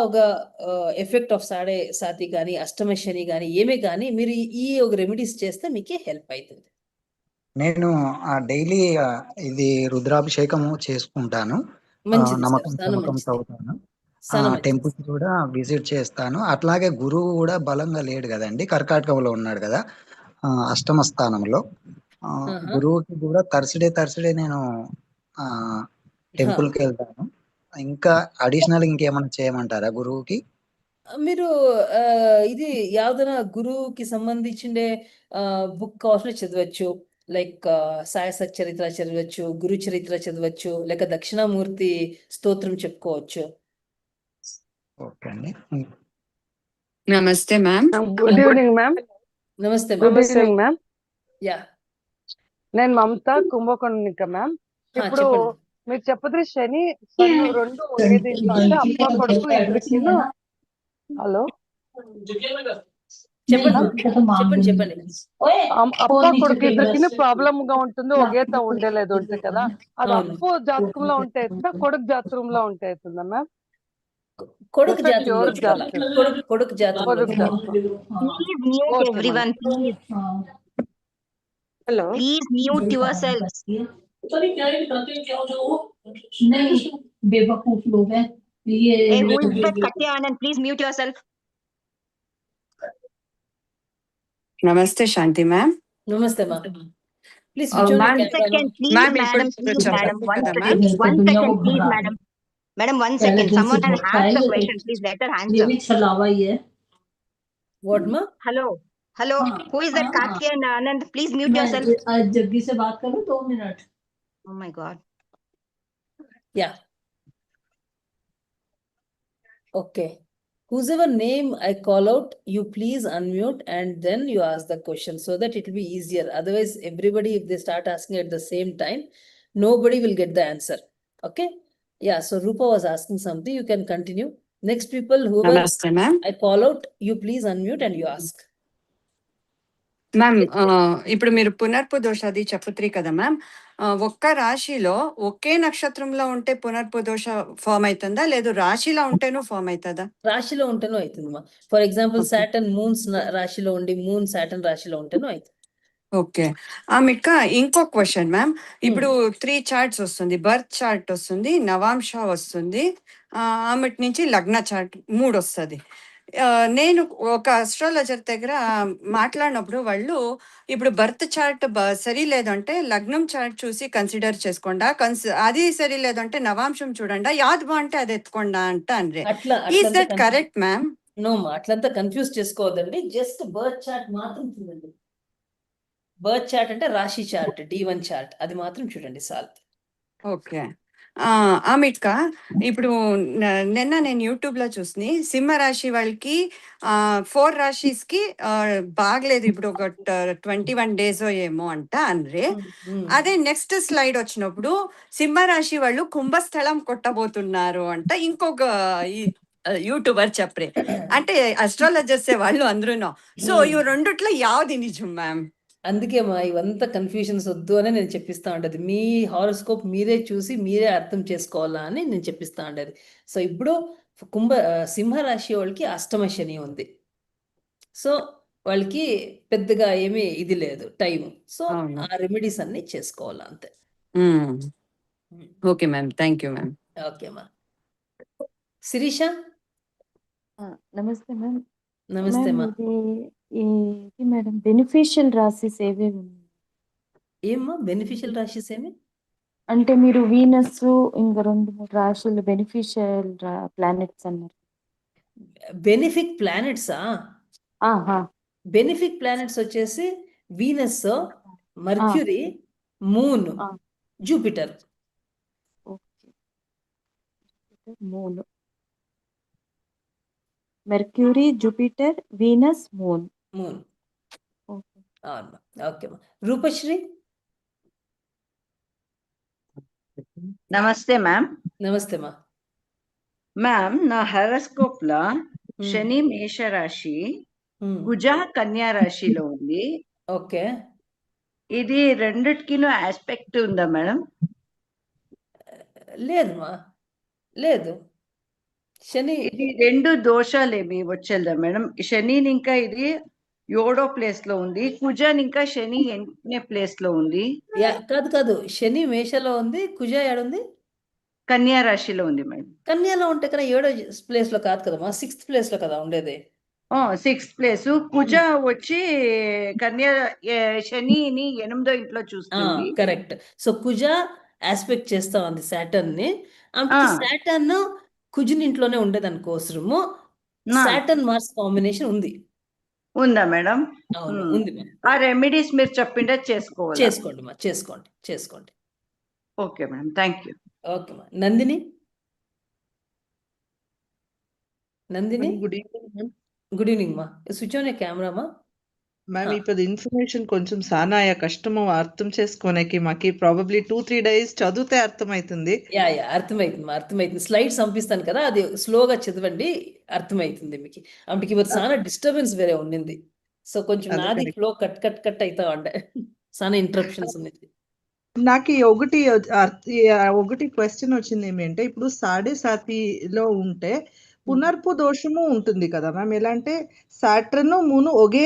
ఒక ఎఫెక్ట్ ఆఫ్ సాడే సాతి కానీ, అష్టమ శని కానీ, ఏమే కానీ మీరు ఈ ఒక రెమెడీస్ చేస్తే మీకే హెల్ప్ అవుతుంది. నేను డైలీ ఇది రుద్రాభిషేకము చేసుకుంటాను, నమ్మకం చదువుతాను, టెంపుల్స్ కూడా విజిట్ చేస్తాను. అట్లాగే గురువు కూడా బలంగా లేడు కదండి, కర్కాటకంలో ఉన్నాడు కదా అష్టమ స్థానంలో. గురువుకి కూడా థర్స్డే నేను టెంపుల్ కి వెళ్తాను. ఇంకా అడిషనల్ ఇంకేమైనా చేయమంటారా గురువుకి? మీరు ఇది యావదైనా గురువుకి సంబంధించిండే బుక్ కావాల్సిన చదవచ్చు. లైక్ సాయ సచ్చరిత్ర చదవచ్చు, గురు చరిత్ర చదవచ్చు, లేక దక్షిణామూర్తి స్తోత్రం చెప్పుకోవచ్చు. ఓకే అండి. నమస్తే మ్యామ్. Good evening ma'am. నమస్తే గుడ్ ఈవినింగ్ మ్యామ్. యా, నేను మమత, కుంభకోణిక మ్యామ్. ఇప్పుడు మీరు చెప్పదు శని రెండు ఒకే దీంట్లో అంటే అప్ప కొడుకు ఇద్దరికి. హలో చెప్పండి. అప్ప కొడుకు ఇద్దరికి ప్రాబ్లమ్ గా ఉంటుంది, ఒకేత ఉండలేదు ఉంటుంది కదా, అది అప్పు జాతకంలో ఉంటే అవుతుందా, కొడుకు జాతకంలో ఉంటే అవుతుందా మ్యామ్? కొడుకు Hello. Please mute yourselves. बेवकूफ लोग हैं ये. Hey, who is that Katya Anand? Please mute yourself. నమస్తే శాంతి మ్యామ్. నమస్తే ma'am. Please ma'am, second, please, ma'am, madam. Please, madam. 1 second. ma'am. 1 second, please, madam. Madam, 1 second. Someone has asked a question. Please let her answer. ये भी छलावा ही है. What ma? Hello. Who is that Katya Anand? Please mute yourself. Jaggi से बात करो 2 minute. Oh my God. Yeah. Okay. Whosever name I call out, you please unmute and then you ask the question so that it will be easier. Otherwise, everybody, if they start asking at the same time, nobody will get the answer. Okay? Yeah, so Rupa was asking something. You can continue. Next people, whoever Namaste, ma'am. I call out, you please unmute and you ask. Ma'am ఇప్పుడు మీరు పునర్పు దోష అది చెప్పుత్రి కదా ma'am, ఒక్క రాశిలో ఒకే నక్షత్రంలో ఉంటే పునర్పు దోష ఫామ్ అవుతుందా, లేదు రాశిలో ఉంటేనూ ఫామ్ అవుతుందా? రాశిలో ఉంటేనూ అవుతుందమ్మా. ఫర్ ఎగ్జాంపుల్ సాటర్న్ మూన్స్ రాశిలో ఉండి మూన్ సాటర్న్ రాశిలో ఉంటేనూ అవుతుంది. ఓకే. ఆమెక ఇంకో క్వశ్చన్ మ్యామ్, ఇప్పుడు 3 చార్ట్స్ వస్తుంది, బర్త్ చార్ట్ వస్తుంది, నవాంశ వస్తుంది, ఆమెటి నుంచి లగ్న చార్ట్ 3 వస్తుంది. నేను ఒక అస్ట్రాలజర్ దగ్గర మాట్లాడినప్పుడు వాళ్ళు ఇప్పుడు బర్త్ చార్ట్ సరి లేదంటే లగ్నం చార్ట్ చూసి కన్సిడర్ చేసుకోండా, అది సరి లేదంటే నవాంశం చూడండా, యాద్ బాగుంటే అది ఎత్తుకోండా అంట అంటే, is that correct ma'am? No మా, అట్లంతా కన్ఫ్యూజ్ చేసుకోవద్దండి. జస్ట్ బర్త్ చార్ట్ మాత్రం చూడండి. బర్త్ చార్ట్ అంటే రాశి చార్ట్, D1 చార్ట్, అది మాత్రం చూడండి చాలు. ఓకే. అమిట్క ఇప్పుడు నిన్న నేను యూట్యూబ్లో చూసి సింహరాశి వాళ్ళకి 4 రాశిస్కి బాగలేదు ఇప్పుడు ఒక 21 days ఏమో అంట అన్రే. అదే నెక్స్ట్ స్లైడ్ వచ్చినప్పుడు సింహరాశి వాళ్ళు కుంభస్థలం కొట్టబోతున్నారు అంట ఇంకొక యూట్యూబర్ చెప్పరే. అంటే అస్ట్రాలజర్స్ వాళ్ళు అందరూ. సో ఈ రెండిట్లో యావది నిజం మ్యామ్? అందుకే మా ఇవంతా కన్ఫ్యూజన్స్ వద్దు అని నేను చెప్పిస్తా ఉండేది. మీ హారోస్కోప్ మీరే చూసి మీరే అర్థం చేసుకోవాలా అని నేను చెప్పిస్తా ఉండేది. సో ఇప్పుడు సింహరాశి వాళ్ళకి అష్టమ శని ఉంది. సో వాళ్ళకి పెద్దగా ఏమీ ఇది లేదు టైం. సో ఆ రెమెడీస్ అన్ని చేసుకోవాలా అంతే. Okay ma'am, thank you ma'am. Okay మా. శిరీష నమస్తే మ్యామ్. నమస్తే మా. ఇది మేడం బెనిఫిషియల్ రాశిస్ ఏవేవి ఉన్నాయి? ఏమ్మా బెనిఫిషియల్ రాశిస్ ఏమి అంటే మీరు వీనస్ ఇంకా 2-3 రాశులు బెనిఫిషియల్ ప్లానెట్స్ అన్నారు. బెనిఫిక్ ప్లానెట్సా? బెనిఫిక్ ప్లానెట్స్ వచ్చేసి Venus, mercury, moon, Jupiter. Moon, mercury, Jupiter, Venus, moon. Okay మా. రూపశ్రీ నమస్తే మ్యామ్. నమస్తే మా. మ్యామ్ నా హారోస్కోప్ లా శని మేషరాశి, కుజ కన్యా రాశిలో ఉంది. ఓకే. ఇది రెండిటికిను ఆస్పెక్ట్ ఉందా మేడం? లేదు మా, లేదు. శని ఇది 2 దోషాలేమి వచ్చేదా మేడం? శని ఇంకా ఇది 7వ ప్లేస్ లో ఉంది, కుజాన్ ఇంకా శని 8వ ప్లేస్ లో ఉంది. కాదు కాదు, శని మేషలో ఉంది, కుజ ఏడుంది? కన్యా రాశిలో ఉంది మేడం. కన్యాలో ఉంటే కదా 7వ ప్లేస్ లో కాదు కదమ్మా, 6th ప్లేస్ లో కదా ఉండేది. 6th place. కుజ వచ్చి కన్యా, శనిని 8వ ఇంట్లో చూస్తుంది. కరెక్ట్. సో కుజ ఆస్పెక్ట్ చేస్తా ఉంది సాటర్న్ ని. సాటర్న్ కుజుని ఇంట్లోనే ఉండేది అనుకోసము. సాటర్న్ మార్స్ కాంబినేషన్ ఉంది. ఉందా మేడం? అవును ఉంది మేడం. ఆ రెమెడీస్ మీరు చెప్పిండే చేసుకోవాలి. చేసుకోండి మా, చేసుకోండి చేసుకోండి. Okay madam, thank you. Okay మా. Nandini Nandini good evening ma'am. Good evening మా. స్విచ్ ఆన్ కెమెరా మా. మ్యామ్ ఇప్పుడు ఇన్ఫర్మేషన్ కొంచెం సానాయ కష్టము అర్థం చేసుకోనకి, మాకి ప్రాబబ్లీ 2-3 days చదివితే అర్థమవుతుంది. యా అర్థమవుతుంది మా, అర్థమవుతుంది. స్లైడ్స్ పంపిస్తాను కదా, అది స్లోగా చదవండి, అర్థమవుతుంది మీకు. అప్పటికి మరి చాలా డిస్టర్బెన్స్ వేరే ఉండింది. సో కొంచెం నాది ఫ్లో కట్ కట్ కట్ అవుతా ఉండే, చాలా ఇంటరప్షన్స్ ఉంది. నాకు ఒకటి క్వశ్చన్ వచ్చింది ఏమంటే, ఇప్పుడు 7.5 ఉంటే పునర్పు దోషము ఉంటుంది కదా మ్యామ్. ఎలా అంటే సాటర్న్ మూన్ ఒకే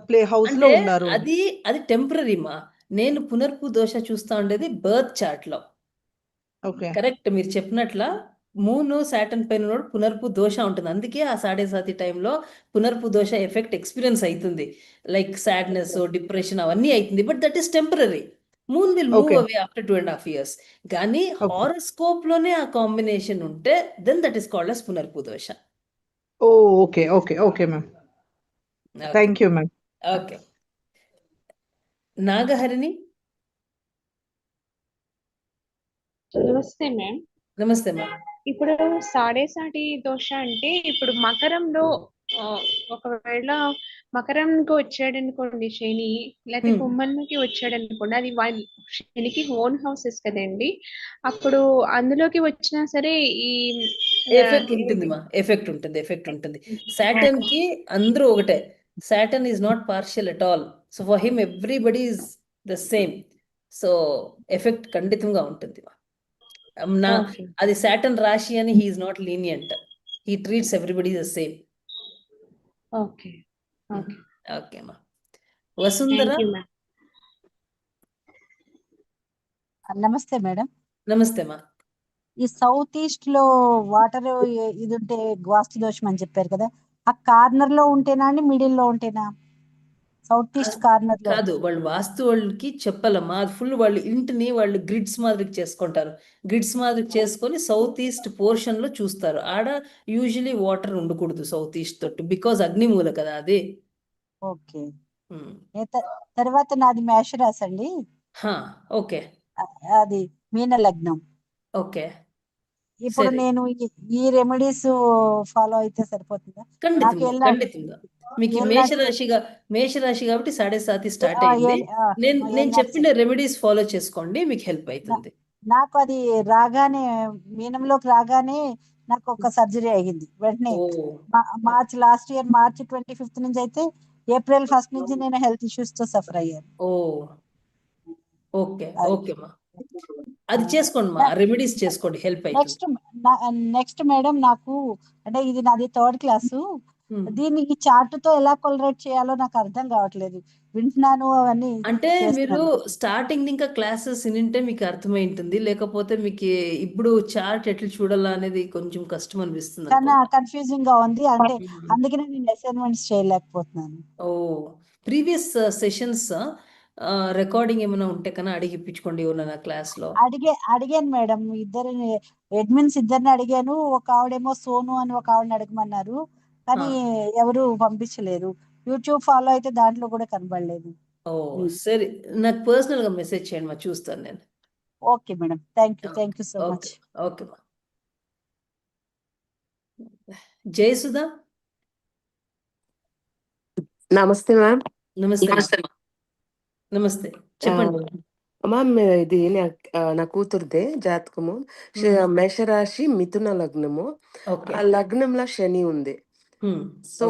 ప్లే హౌస్ లో ఉన్నారు. అది టెంపరీ మా. నేను పునర్పు దోష చూస్తా ఉండేది బర్త్ చార్ట్ లో. కరెక్ట్, మీరు చెప్పినట్ల మూన్ సాటర్న్ పైన పునర్పు దోష ఉంటుంది. అందుకే ఆ 7.5 టైంలో పునర్పు దోష ఎఫెక్ట్ ఎక్స్పీరియన్స్ అవుతుంది. లైక్ సాడ్నెస్, డిప్రెషన్ అవన్నీ అవుతుంది. But that is temporary. Moon will move away after 2.5 years. కానీ హారోస్కోప్ లోనే ఆ కాంబినేషన్ ఉంటే then that is called as Punarphoo dosha. Okay okay okay ma'am, thank you ma'am. Okay. Nagaharini నమస్తే మ్యామ్. నమస్తే ma'am. ఇప్పుడు సాడేసాటి దోష అంటే ఇప్పుడు మకరంలో ఒకవేళ మకరంకి వచ్చాడు అనుకోండి శని, లేకపోతే కుంభంలోకి వచ్చాడు అనుకోండి, అది శనికి ఓన్ హౌసెస్ కదండి. అప్పుడు అందులోకి వచ్చినా సరే ఈ ఎఫెక్ట్ ఉంటుంది మా, ఎఫెక్ట్ ఉంటుంది. సాటర్న్ కి అందరూ ఒకటే. Saturn is not partial at all. So for him everybody is the same. So effect ఖండితంగా ఉంటుంది మా. అది సాటర్న్ రాశి అని he is not lenient. He treats everybody the same. Okay okay మా. వసుంధర. నమస్తే మేడం. నమస్తే మా. ఈ సౌత్ ఈస్ట్ లో వాటర్ ఇది ఉంటే వాస్తు దోషం అని చెప్పారు కదా, ఆ కార్నర్ లో ఉంటేనా అండి, మిడిల్ లో ఉంటేనా? సౌత్ ఈస్ట్ కార్నర్ లో కాదు, వాళ్ళు వాస్తు వాళ్ళకి చెప్పాలమ్మా. ఫుల్ వాళ్ళు ఇంటిని వాళ్ళు గ్రిడ్స్ మాదిరి చేసుకుంటారు. గ్రిడ్స్ మాదిరి చేసుకొని సౌత్ ఈస్ట్ పోర్షన్ లో చూస్తారు. ఆడ యూజువలీ వాటర్ ఉండకూడదు సౌత్ ఈస్ట్ తోటి, బికాజ్ అగ్నిమూల కదా అది. ఓకే. తర్వాత నాది మేషరాశి అండి. ఓకే. అది మీన లగ్నం. ఓకే. ఇప్పుడు నేను ఈ రెమెడీస్ ఫాలో అయితే సరిపోతుందా? ఖండితంగా. మీకు మేషరాశి కాబట్టి 7.5 స్టార్ట్ అయింది. నేను చెప్పిన రెమెడీస్ ఫాలో చేసుకోండి, మీకు హెల్ప్ అవుతుంది. నాకు అది రాగానే, మీనంలోకి రాగానే నాకు ఒక సర్జరీ అయ్యింది వెంటనే. లాస్ట్ ఇయర్ మార్చి 25th నుంచి అయితే ఏప్రిల్ 1st నుంచి నేను హెల్త్ ఇష్యూస్ తో సఫర్ అయ్యాను. ఓకే మా. అది చేసుకోండి మా, రెమెడీస్ చేసుకోండి, హెల్ప్ అవుతుంది. నెక్స్ట్ మేడం, నాకు అంటే ఇది నాది 3rd క్లాసు. దీన్ని ఈ చార్ట్ తో ఎలా కొలరేట్ చేయాలో నాకు అర్థం కావట్లేదు. వింటున్నాను అవన్నీ. అంటే మీరు స్టార్టింగ్ ఇంకా క్లాసెస్ వింటే మీకు అర్థమై ఉంటుంది. లేకపోతే మీకు ఇప్పుడు చార్ట్ ఎట్లా చూడాలా అనేది కొంచెం కష్టం అనిపిస్తుంది. కన్ఫ్యూజింగ్ గా ఉంది, అంటే అందుకనే నేను అసైన్మెంట్స్ చేయలేకపోతున్నాను. ప్రీవియస్ సెషన్స్ రికార్డింగ్ ఏమైనా ఉంటే కన్నా అడిగిపించుకోండి ఎవరైనా క్లాస్ లో. అడిగాను మేడం, అడ్మిన్స్ ఇద్దరిని అడిగాను. ఒక ఆవిడేమో సోను అని ఒక ఆవిడని అడగమన్నారు, కానీ ఎవరు పంపించలేరు. యూట్యూబ్ ఫాలో అయితే దాంట్లో కూడా కనబడలేదు. సరే, నాకు పర్సనల్ గా మెసేజ్ చేయండి, మరి చూస్తాను నేను. Okay madam, thank you so much. Okay మా. జయసుధా. నమస్తే మ్యామ్. నమస్తే, చెప్పండి మ్యామ్. ఇది నా కూతురుదే జాతకము. మేషరాశి, మిథున లగ్నము. ఆ లగ్నంలో శని ఉంది. సో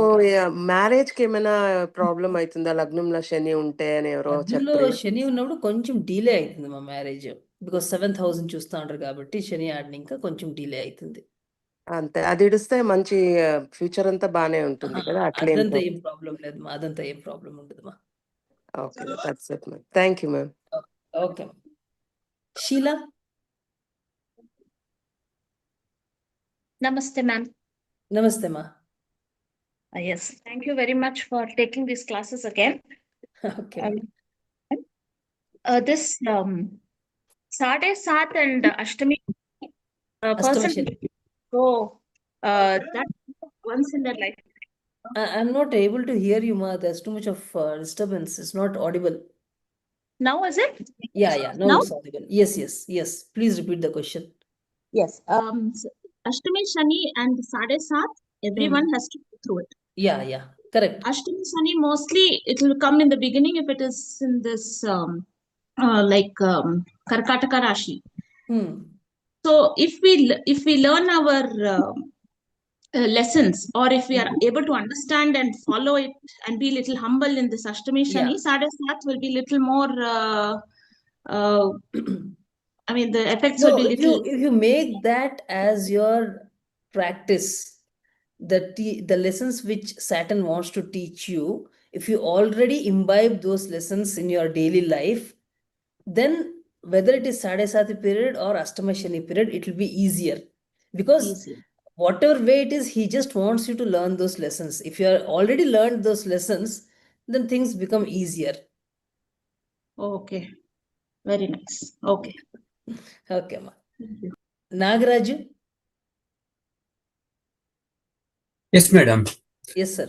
మ్యారేజ్ కి ఏమైనా ప్రాబ్లం అవుతుందా లగ్నంలో శని ఉంటే అని ఎవరో చెప్పారు. శని ఉన్నప్పుడు కొంచెం డిలే అవుతుంది మా మ్యారేజ్, బికాస్ 7th house చూస్తా ఉంటారు కాబట్టి శని ఆడిని ఇంకా కొంచెం డిలే అవుతుంది అంతే. అది ఇడిస్తే మంచి ఫ్యూచర్ అంతా బానే ఉంటుంది కదా. అదంతా ఏం ప్రాబ్లం లేదు మా, అదంతా ఏం ప్రాబ్లం ఉండదు మా. Okay, that's it ma'am. Thank you ma'am. Okay. Sheela. Namaste, ma'am. నమస్తే మా. Yes, thank you very much for taking these classes again. Okay. This Sade Sat and Ashtami person. So that once in their life. I'm not able to hear you ma. There's too much of disturbance. It's not audible. Now is it? Yeah. Now it's audible. Yes. Please repeat the question. Yes. Ashtami Shani and Sade Sat, everyone has to go through it. Yeah. Correct. Ashtami Shani, mostly it will come in the beginning if it is in this Karkataka Rashi. So if we learn our lessons, or if we are able to understand and follow it and be little humble in this Ashtami Shani, Sade Sat will be little more I mean the effects will be little. If you make that as your practice, the lessons which Saturn wants to teach you, if you already imbibe those lessons in your daily life, then whether it is Sadesati period or Ashtama Shani period, it will be easier, because whatever way it is, he just wants you to learn those lessons. If you are already learned those lessons, then things become easier. Okay, very nice. Okay. Okay ma. Nagaraju. Yes, madam. Yes, sir.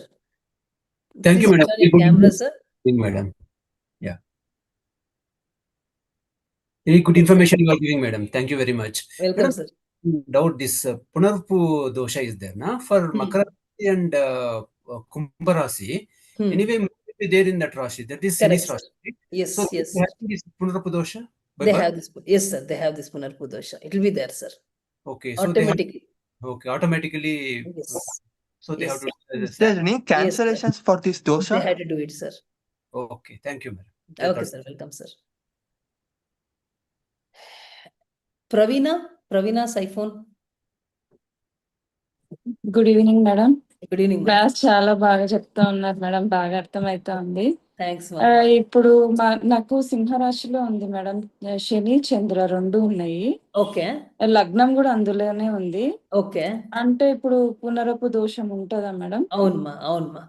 Thank you, madam. Camera, sir. Madam. Yeah. Very good information you are giving, madam. Thank you very much. Welcome, Madam, sir. doubt this Punarpu dosha is there, na? For Makara Rashi and Kumbha Rashi, anyway, might be there in that Rashi. That is Shani's Correct. Rashi. Yes, So yes. they have this Punarpu dosha by They birth? have this. Yes, sir. They have this Punarpu dosha. It will be there, sir. Okay, so they have, Automatically. okay, automatically. Yes. So they have Yes. to do Is there any Yes, sir. cancellations for this They dosha? had to do it, sir. Okay, thank you, madam. Okay, sir. Welcome, sir. Pravina Siphon. Good evening madam. Good evening. Class చాలా బాగా చెప్తా ఉన్నారు madam, బాగా అర్థమైతా ఉంది. Thanks. ఇప్పుడు నాకు సింహరాశిలో ఉంది మేడం, శని చంద్ర రెండు ఉన్నాయి. ఓకే. లగ్నం కూడా అందులోనే ఉంది. ఓకే. అంటే ఇప్పుడు పునరపు దోషం ఉంటుందా మేడం? అవునమ్మా, అవునమ్మా.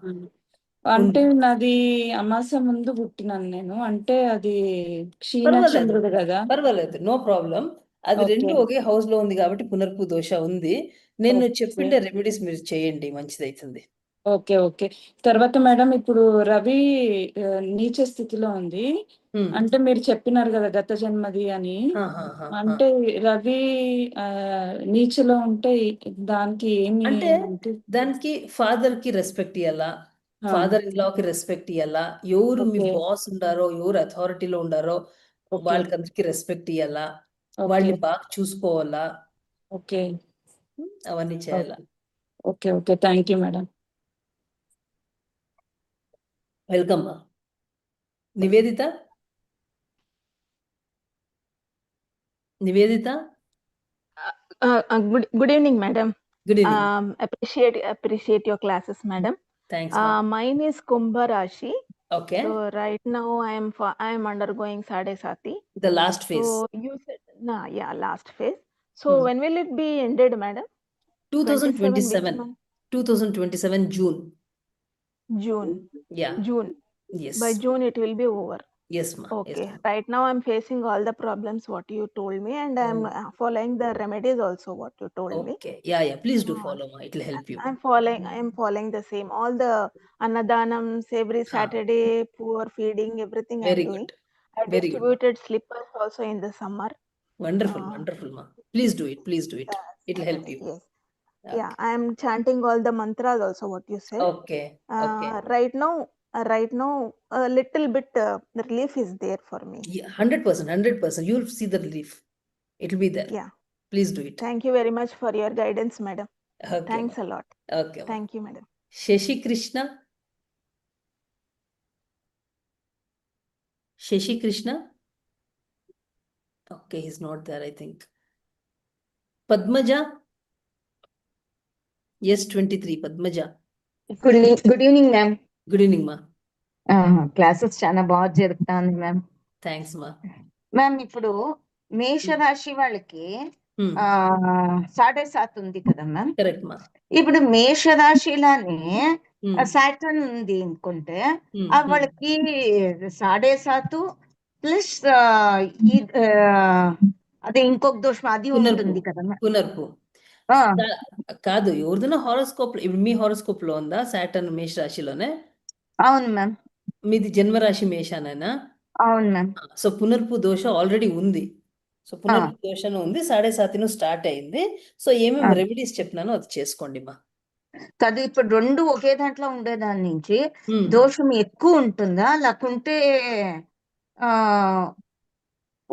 అంటే నాది అమాస ముందు పుట్టినాను నేను, అంటే అది క్షీణ చంద్రుడు కదా. పర్వాలేదు, నో ప్రాబ్లం. అది రెండు ఒకే హౌస్ లో ఉంది కాబట్టి పునర్పు దోష ఉంది. నేను చెప్పిండే రెమెడీస్ మీరు చేయండి, మంచిదైతుంది. Okay okay. తర్వాత మేడం ఇప్పుడు రవి నీచ స్థితిలో ఉంది. అంటే మీరు చెప్పినారు కదా గత జన్మది అని. అంటే రవి నీచలో ఉంటే దానికి ఏమి అంటే దానికి ఫాదర్ కి రెస్పెక్ట్ ఇవ్వాలా, ఫాదర్ ఇన్ లా కి రెస్పెక్ట్ ఇవ్వాలా, ఎవరు మీ బాస్ ఉండారో, ఎవరు అథారిటీలో ఉండారో వాళ్ళకందరికి రెస్పెక్ట్ ఇవ్వాలా, వాళ్ళని బాగా చూసుకోవాలా. ఓకే, అవన్నీ చేయాలా. Okay okay, thank you madam. Welcome. Nivedita. Good evening, madam. Good evening. Appreciate your classes, madam. Thanks. Mine is Kumbha Rashi. Okay. So right now I am undergoing Sade Sati. The last phase. So you said, last phase. So when will it be ended, madam? 2027. 2027 June. Yeah. June. Yes. By June it will be over. Yes, ma. Okay. Yes, ma. Right now I'm facing all the problems what you told me, and I'm following the remedies also what you told me. Okay. Yeah. Please do follow, ma. It will help you. I'm following the same. All the Annadanams every Saturday, poor feeding, everything Very I'm doing. good. I Very distributed slippers also in the summer. Wonderful, wonderful, ma. Please do it. Please do it. It will help you. Yes. Yeah, I'm chanting all the mantras also what you said. Okay. Okay. Right now a little bit the relief is there for me. Yeah, 100%, 100%. You'll see the relief. It will be there. Yeah. Please do it. Thank you very much for your guidance, madam. Okay. Thanks a lot. Okay. Thank you, madam. Shashi Krishna. Shashi Krishna. Okay, he's not there, I think. Padmaja. Yes, 23. Padmaja. Good evening ma'am. Good evening, ma. Classes చాలా బాగా జరుగుతుంది ma'am. Thanks మా. Ma'am ఇప్పుడు మేషరాశి వాళ్ళకి సాడే సాత్ ఉంది కదా మ్యామ్. కరెక్ట్ మా. ఇప్పుడు మేషరాశిలోనే సాటర్న్ ఉంది అనుకుంటే వాళ్ళకి సాడే సాతు ప్లస్ అదే ఇంకొక దోషం అది ఉంటుంది కదా మ్యామ్. పునర్పు కాదు, ఎవరిదైనా హారోస్కోప్. ఇప్పుడు మీ హారోస్కోప్ లో ఉందా సాటర్న్ మేష రాశిలోనే? అవును మ్యామ్. మీది జన్మరాశి మేషానేనా? అవును మ్యామ్. సో పునర్పు దోష ఆల్రెడీ ఉంది. సో పునర్పు దోషను ఉంది, సాడే సాతిను స్టార్ట్ అయింది. సో ఏమేమి రెమెడీస్ చెప్పినానో అది చేసుకోండి మా. కాదు, ఇప్పుడు రెండు ఒకే దాంట్లో ఉండేదాని నుంచి దోషం ఎక్కువ ఉంటుందా, లేకుంటే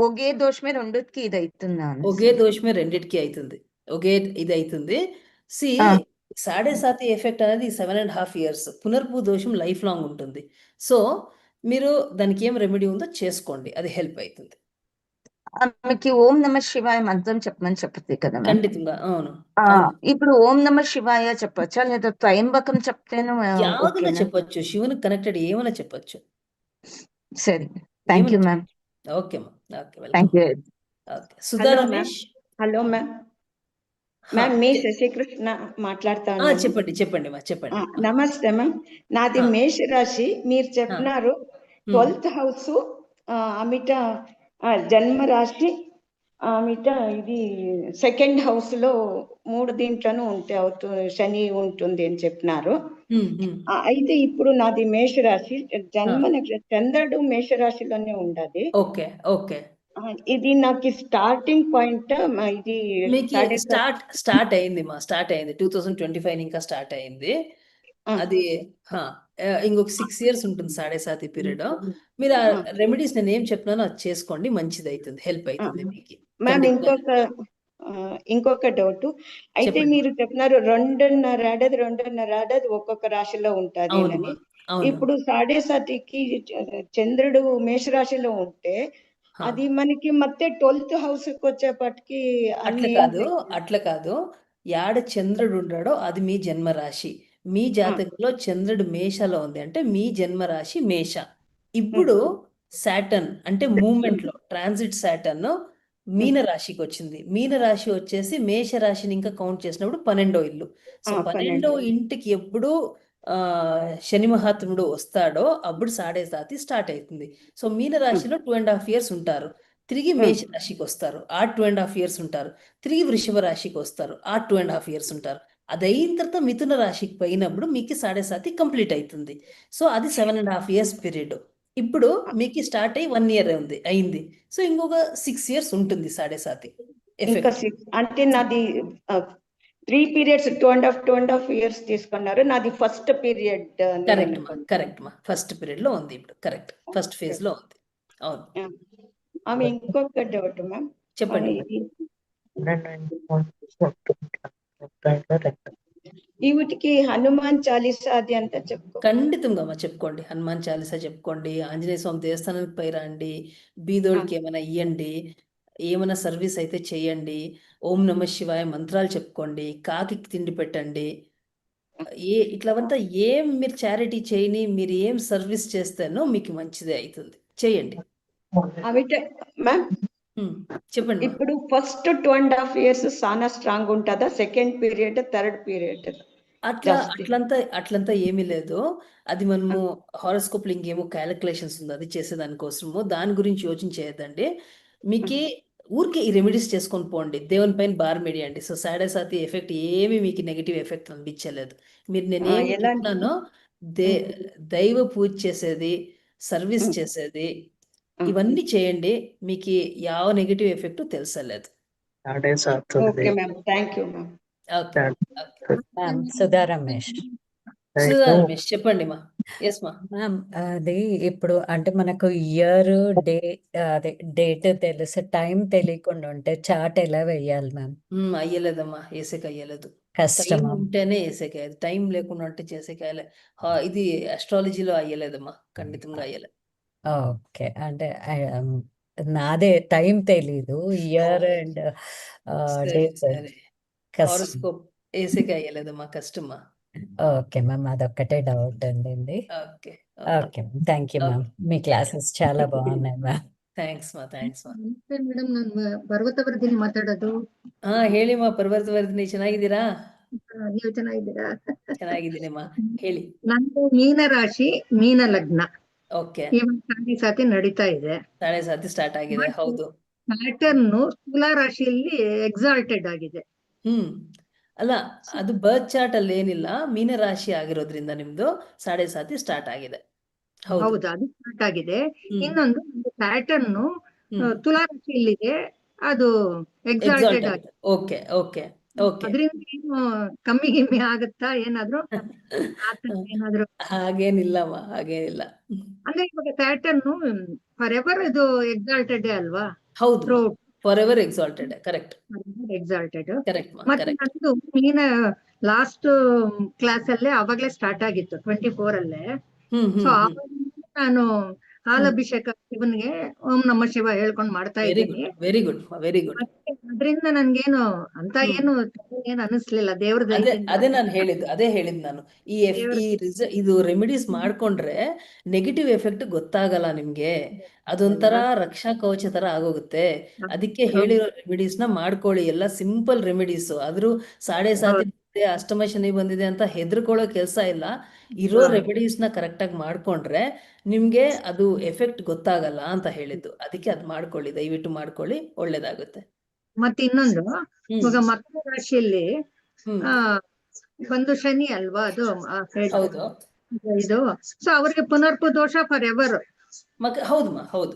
ఒకే దోషమే రెండుకి ఇది అవుతుందా? ఒకే దోషమే రెండిటికి అవుతుంది, ఒకే ఇది అవుతుంది. సి సాడే సాతి ఎఫెక్ట్ అనేది 7.5 years. పునర్పు దోషం లైఫ్ లాంగ్ ఉంటుంది. సో మీరు దానికి ఏం రెమెడీ ఉందో చేసుకోండి, అది హెల్ప్ అవుతుంది. ఆమెకి ఓం నమ శివాయ మంత్రం చెప్పమని చెప్తుంది కదా? ఖండితంగా. అవును. ఇప్పుడు ఓం నమ శివాయ చెప్పచ్చా, లేదా త్రయంబకం చెప్తేను చెప్పొచ్చు, శివునికి కనెక్టెడ్ ఏమైనా చెప్పొచ్చు. సరే, థ్యాంక్ యూ మ్యామ్. ఓకే మా. Okay, thank you. Okay. Sudha Ramesh. Hello ma'am. Ma'am మీ శశికృష్ణ మాట్లాడతాను. చెప్పండి చెప్పండి మా, చెప్పండి. నమస్తే మ్యామ్. నాది మేష రాశి. మీరు చెప్పినారు 12th house అమిట జన్మ రాశి, అమిట ఇది 2nd house లో 3 దీంట్లోనూ శని ఉంటుంది అని చెప్పినారు. అయితే ఇప్పుడు నాది మేషరాశి, జన్మ చంద్రుడు మేషరాశిలోనే ఉండదు. Okay okay. ఇది నాకు స్టార్టింగ్ పాయింట్ ఇది మీకు స్టార్ట్ అయింది 2025 ఇంకా స్టార్ట్ అయింది అది. ఇంకొక 6 years ఉంటుంది 7.5 పీరియడ్. మీరు ఆ రెమెడీస్ నేను ఏం చెప్తున్నానో అది చేసుకోండి, మంచిది అవుతుంది, హెల్ప్ అవుతుంది మీకు. మ్యామ్ ఇంకొక డౌట్ అయితే, మీరు చెప్పినారు 2.5 ఒక్కొక్క రాశిలో ఉంటుంది అని. ఇప్పుడు 7.5కి చంద్రుడు మేషరాశిలో ఉంటే అది మనకి ಮತ್ತೆ 12th హౌస్కి వచ్చేపటికి అట్లా కాదు. యాడ చంద్రుడు ఉన్నాడో అది మీ జన్మరాశి. మీ జాతకంలో చంద్రుడు మేషలో ఉంది అంటే మీ జన్మరాశి మేష. ఇప్పుడు సాటర్న్ అంటే మూమెంట్ లో ట్రాన్సిట్ సాటర్న్ మీన రాశికి వచ్చింది. మీన రాశి వచ్చేసి మేష రాశిని ఇంకా కౌంట్ చేసినప్పుడు 12వ ఇల్లు. సో 12వ ఇంటికి ఎప్పుడు శని మహాత్ముడు వస్తాడో అప్పుడు 7.5 స్టార్ట్ అవుతుంది. సో మీన రాశిలో 2.5 years ఉంటారు. తిరిగి మేష రాశికి వస్తారు, ఆ 2.5 years ఉంటారు. తిరిగి వృషభ రాశికి వస్తారు, ఆ 2.5 years ఉంటారు. అది అయిన తర్వాత మిథున రాశికి పోయినప్పుడు మీకు 7.5 కంప్లీట్ అవుతుంది. సో అది 7.5 years పీరియడ్. ఇప్పుడు మీకు స్టార్ట్ అయ్యి 1 year అయింది. సో ఇంకొక 6 years ఉంటుంది 7.5 ఎఫెక్ట్. అంటే నాది 3 periods 2.5 years తీసుకున్నారు. నాది ఫస్ట్ పీరియడ్. కరెక్ట్ మా ఫస్ట్ పీరియడ్ లో ఉంది ఇప్పుడు. కరెక్ట్, ఫస్ట్ ఫేజ్ లో ఉంది. అవును. ఆమె ఇంకొక డౌట్ మ్యామ్, చెప్పండి. వీటికి హనుమాన్ చాలీసా అది అంతా చెప్పుకో. ఖండితంగా చెప్పుకోండి, హనుమాన్ చాలీసా చెప్పుకోండి, ఆంజనేయ స్వామి దేవస్థానానికి పై రండి, బీదోళ్ళకి ఏమైనా ఇయ్యండి, ఏమైనా సర్వీస్ అయితే చేయండి, ఓం నమ శివాయ మంత్రాలు చెప్పుకోండి, కాకి తిండి పెట్టండి. ఇట్లావంతా ఏం మీరు చారిటీ చేయని, మీరు ఏం సర్వీస్ చేస్తేనో మీకు మంచిదే అవుతుంది, చేయండి. చెప్పండి. ఇప్పుడు ఫస్ట్ 2.5 years చాలా స్ట్రాంగ్ ఉంటుందా? సెకండ్ పీరియడ్, థర్డ్ పీరియడ్ అట్లంతా ఏమీ లేదు. అది మనము హారోస్కోప్ ఇంకేమో క్యాలిక్యులేషన్స్ ఉంది, అది చేసేదానికోసము, దాని గురించి యోచన చేయొద్దండి. మీకు ఊరికే ఈ రెమెడీస్ చేసుకొని పోండి, దేవుని పైన భారం వేయండి. సో 7.5 ఎఫెక్ట్ ఏమి మీకు నెగిటివ్ ఎఫెక్ట్ అనిపించలేదు. మీరు నేనేం చెప్తున్నానో దైవ పూజ చేసేది, సర్వీస్ చేసేది, ఇవన్నీ చేయండి, మీకు యావ నెగిటివ్ ఎఫెక్ట్ తెలుసలేదు. సుధా రమేష్ చెప్పండి మా. ఎస్ మా. మ్యామ్, అది ఇప్పుడు అంటే మనకు ఇయర్ అదే డేట్ తెలుసు, టైం తెలియకుండా ఉంటే చార్ట్ ఎలా వేయాలి మ్యామ్? అయ్యలేదమ్మా, వేసేకి అయ్యలేదు. కష్టం ఉంటేనే వేసేకాయ, టైం లేకుండా ఉంటే చేసేకాయలే. ఇది అస్ట్రాలజీలో అయ్యలేదమ్మా, ఖండితంగా అయ్యలేదు. ఓకే, అంటే నాదే టైం తెలీదు, ఇయర్ అండ్ డేట్ హారోస్కోప్ వేసేకి అయ్యలేదమ్మా, కష్టమా. ఓకే మ్యామ్, అదొక్కటే డౌట్ అండి. Okay, thank you ma'am, me classes చాలా బాగున్నాయి మ్యామ్. ಥ್ಯಾಂಕ್ಸ್ ಮಾ. ಮೇಡಮ್, ನಾನು ಪರ್ವತವರ್ಧಿನಿ ಮಾತಾಡೋದು. ಹೇಳಿ ಮಾ, ಪರ್ವತವರ್ಧಿನಿ, ಚೆನ್ನಾಗಿದ್ದೀರಾ? ನೀವು ಚೆನ್ನಾಗಿದ್ದೀರಾ? ಚೆನ್ನಾಗಿದ್ದೀನಿ ಮಾ, ಹೇಳಿ. ನಂದು ಮೀನ ರಾಶಿ, ಮೀನ ಲಗ್ನ. ಓಕೆ. ಇವಾಗ 7.5 ನಡೀತಾ ಇದೆ. 7.5 ಸ್ಟಾರ್ಟ್ ಆಗಿದೆ, ಹೌದು. ಪ್ಯಾಟರ್ನ್ ತುಲಾ ರಾಶಿಯಲ್ಲಿ ಎಕ್ಸಾಲ್ಟೆಡ್ ಆಗಿದೆ. ಅಲ್ಲ, ಅದು ಬರ್ತ್ ಚಾರ್ಟ್ ಅಲ್ಲಿ ಏನಿಲ್ಲ, ಮೀನ ರಾಶಿ ಆಗಿರೋದ್ರಿಂದ ನಿಮ್ದು 7.5 ಸ್ಟಾರ್ಟ್ ಆಗಿದೆ. ಹೌದಾ, ಅದು ಸ್ಟಾರ್ಟ್ ಆಗಿದೆ. ಇನ್ನೊಂದು ಪ್ಯಾಟರ್ನ್ ತುಲಾ ರಾಶಿಯಲ್ಲಿದೆ, ಅದು ಎಕ್ಸಾಲ್ಟೆಡ್ ಆಗಿದೆ. Okay okay okay. ಅದರಿಂದ ಏನು ಕಮ್ಮಿ ಗಿಮ್ಮಿ ಆಗುತ್ತಾ ಏನಾದ್ರು? ಏನಾದ್ರು ಹಾಗೇನಿಲ್ಲಮ್ಮ, ಹಾಗೇನಿಲ್ಲ. ಅಂದ್ರೆ ಇವಾಗ ಪ್ಯಾಟರ್ನ್ ಫಾರ್ ಎವರ್ ಇದು ಎಕ್ಸಾಲ್ಟೆಡ್ ಅಲ್ವಾ? ಹೌದು, for ever exalted, correct. Exalted. Correct. ಮತ್ತೆ ನಂದು ಮೀನ ಲಾಸ್ಟ್ ಕ್ಲಾಸ್ ಅಲ್ಲೇ ಅವಾಗ್ಲೇ ಸ್ಟಾರ್ಟ್ ಆಗಿತ್ತು, 24 ಅಲ್ಲೇ. ಸೊ ನಾನು ಹಾಲಾಭಿಷೇಕ ಶಿವನ್ಗೆ ಓಂ ನಮ ಶಿವ ಹೇಳ್ಕೊಂಡು ಮಾಡ್ತಾ ಇದ್ದೀನಿ. Very good, very good. ಅದರಿಂದ ನನ್ಗೇನು ಅಂತ ಏನು ಅನಿಸ್ಲಿಲ್ಲ, ದೇವ್ರ ದಯದಿಂದ. ಅದೇ ನಾನು ಹೇಳಿದ್ ನಾನು, ಇದು ರೆಮಿಡೀಸ್ ಮಾಡ್ಕೊಂಡ್ರೆ ನೆಗೆಟಿವ್ ಎಫೆಕ್ಟ್ ಗೊತ್ತಾಗಲ್ಲ ನಿಮ್ಗೆ, ಅದೊಂಥರ ರಕ್ಷಾ ಕವಚ ತರ ಆಗೋಗುತ್ತೆ. ಅದಕ್ಕೆ ಹೇಳಿರೋ ರೆಮಿಡೀಸ್ ನ ಮಾಡ್ಕೊಳ್ಳಿ, ಎಲ್ಲ ಸಿಂಪಲ್ ರೆಮಿಡೀಸ್. ಆದ್ರೂ 7.5 ಅಷ್ಟಮ ಶನಿ ಬಂದಿದೆ ಅಂತ ಹೆದರ್ಕೊಳ್ಳೋ ಕೆಲಸ ಇಲ್ಲ. ಇರೋ ರೆಮಿಡೀಸ್ ನ ಕರೆಕ್ಟ್ ಆಗಿ ಮಾಡ್ಕೊಂಡ್ರೆ ನಿಮ್ಗೆ ಅದು ಎಫೆಕ್ಟ್ ಗೊತ್ತಾಗಲ್ಲ ಅಂತ ಹೇಳಿದ್ದು. ಅದಕ್ಕೆ ಅದ್ ಮಾಡ್ಕೊಳ್ಳಿ, ದಯವಿಟ್ಟು ಮಾಡ್ಕೊಳ್ಳಿ, ಒಳ್ಳೇದಾಗುತ್ತೆ. ಮತ್ತೆ ಇನ್ನೊಂದು, ಇವಾಗ ಮಕರ ರಾಶಿಯಲ್ಲಿ ಒಂದು ಶನಿ ಅಲ್ವಾ ಅದು ಇದು, ಸೊ ಅವ್ರಿಗೆ ಪುನರ್ಪು ದೋಷ ಫಾರ್ ಎವರ್. ಹೌದಮ್ಮ, ಹೌದು.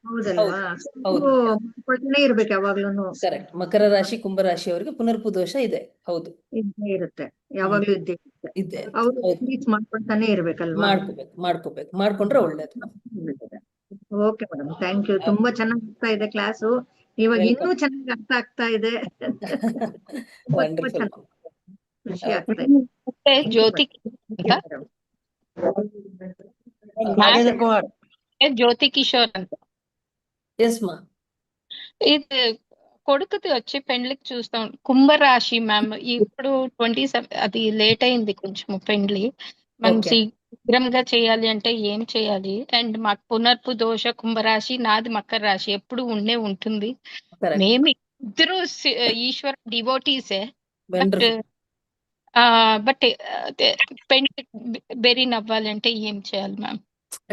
ಹೌದಲ್ವಾ ಹೌದು ಮಾಡ್ಕೊಳ್ತಾನೆ ಇರ್ಬೇಕು ಯಾವಾಗ್ಲೂನು. ಕರೆಕ್ಟ್. ಮಕರ ರಾಶಿ ಕುಂಭರಾಶಿ ಅವರಿಗೆ ಪುನರ್ಪು ದೋಷ ಇದೆ. ಹೌದು ಇದ್ದೇ ಇರುತ್ತೆ, ಯಾವಾಗ್ಲೂ ಇದ್ದೇ ಇರುತ್ತೆ. ಇದ್ದೇ ಅವ್ರು ಹೌದು. ರೀಚ್ ಮಾಡ್ಕೊಳ್ತಾನೆ ಇರ್ಬೇಕಲ್ವಾ. ಮಾಡ್ಕೊಂಡ್ರೆ ಒಳ್ಳೇದು. Okay madam, thank you. ತುಂಬಾ ಚೆನ್ನಾಗಿ ಆಗ್ತಾ ಇದೆ ಕ್ಲಾಸು. ಇವಾಗ ಇನ್ನೂ ಚೆನ್ನಾಗಿ ಅರ್ಥ ಆಗ್ತಾ ಇದೆ. ತುಂಬಾ ವಂಡರ್ಫುಲ್. ಖುಷಿ ಆಗ್ತಾ ಇದೆ. ಮತ್ತೆ ಜ್ಯೋತಿ జ్యోతి కిషోర్ అంట. ఎస్ మా. ఇది కొడుకుది వచ్చి పెండ్లికి చూస్తాం. కుంభరాశి మ్యామ్. ఇప్పుడు 27 అది లేట్ అయింది కొంచెం పెండ్లి. మనం శీఘ్రంగా చేయాలి అంటే ఏం చేయాలి? అండ్ మాకు పునర్పు దోష కుంభరాశి, నాది మకర రాశి ఎప్పుడు ఉండే ఉంటుంది. మేము ఇద్దరు ఈశ్వర డివోటీసే. బట్ పెండ్లి బెరీన్ అవ్వాలంటే ఏం చేయాలి మ్యామ్?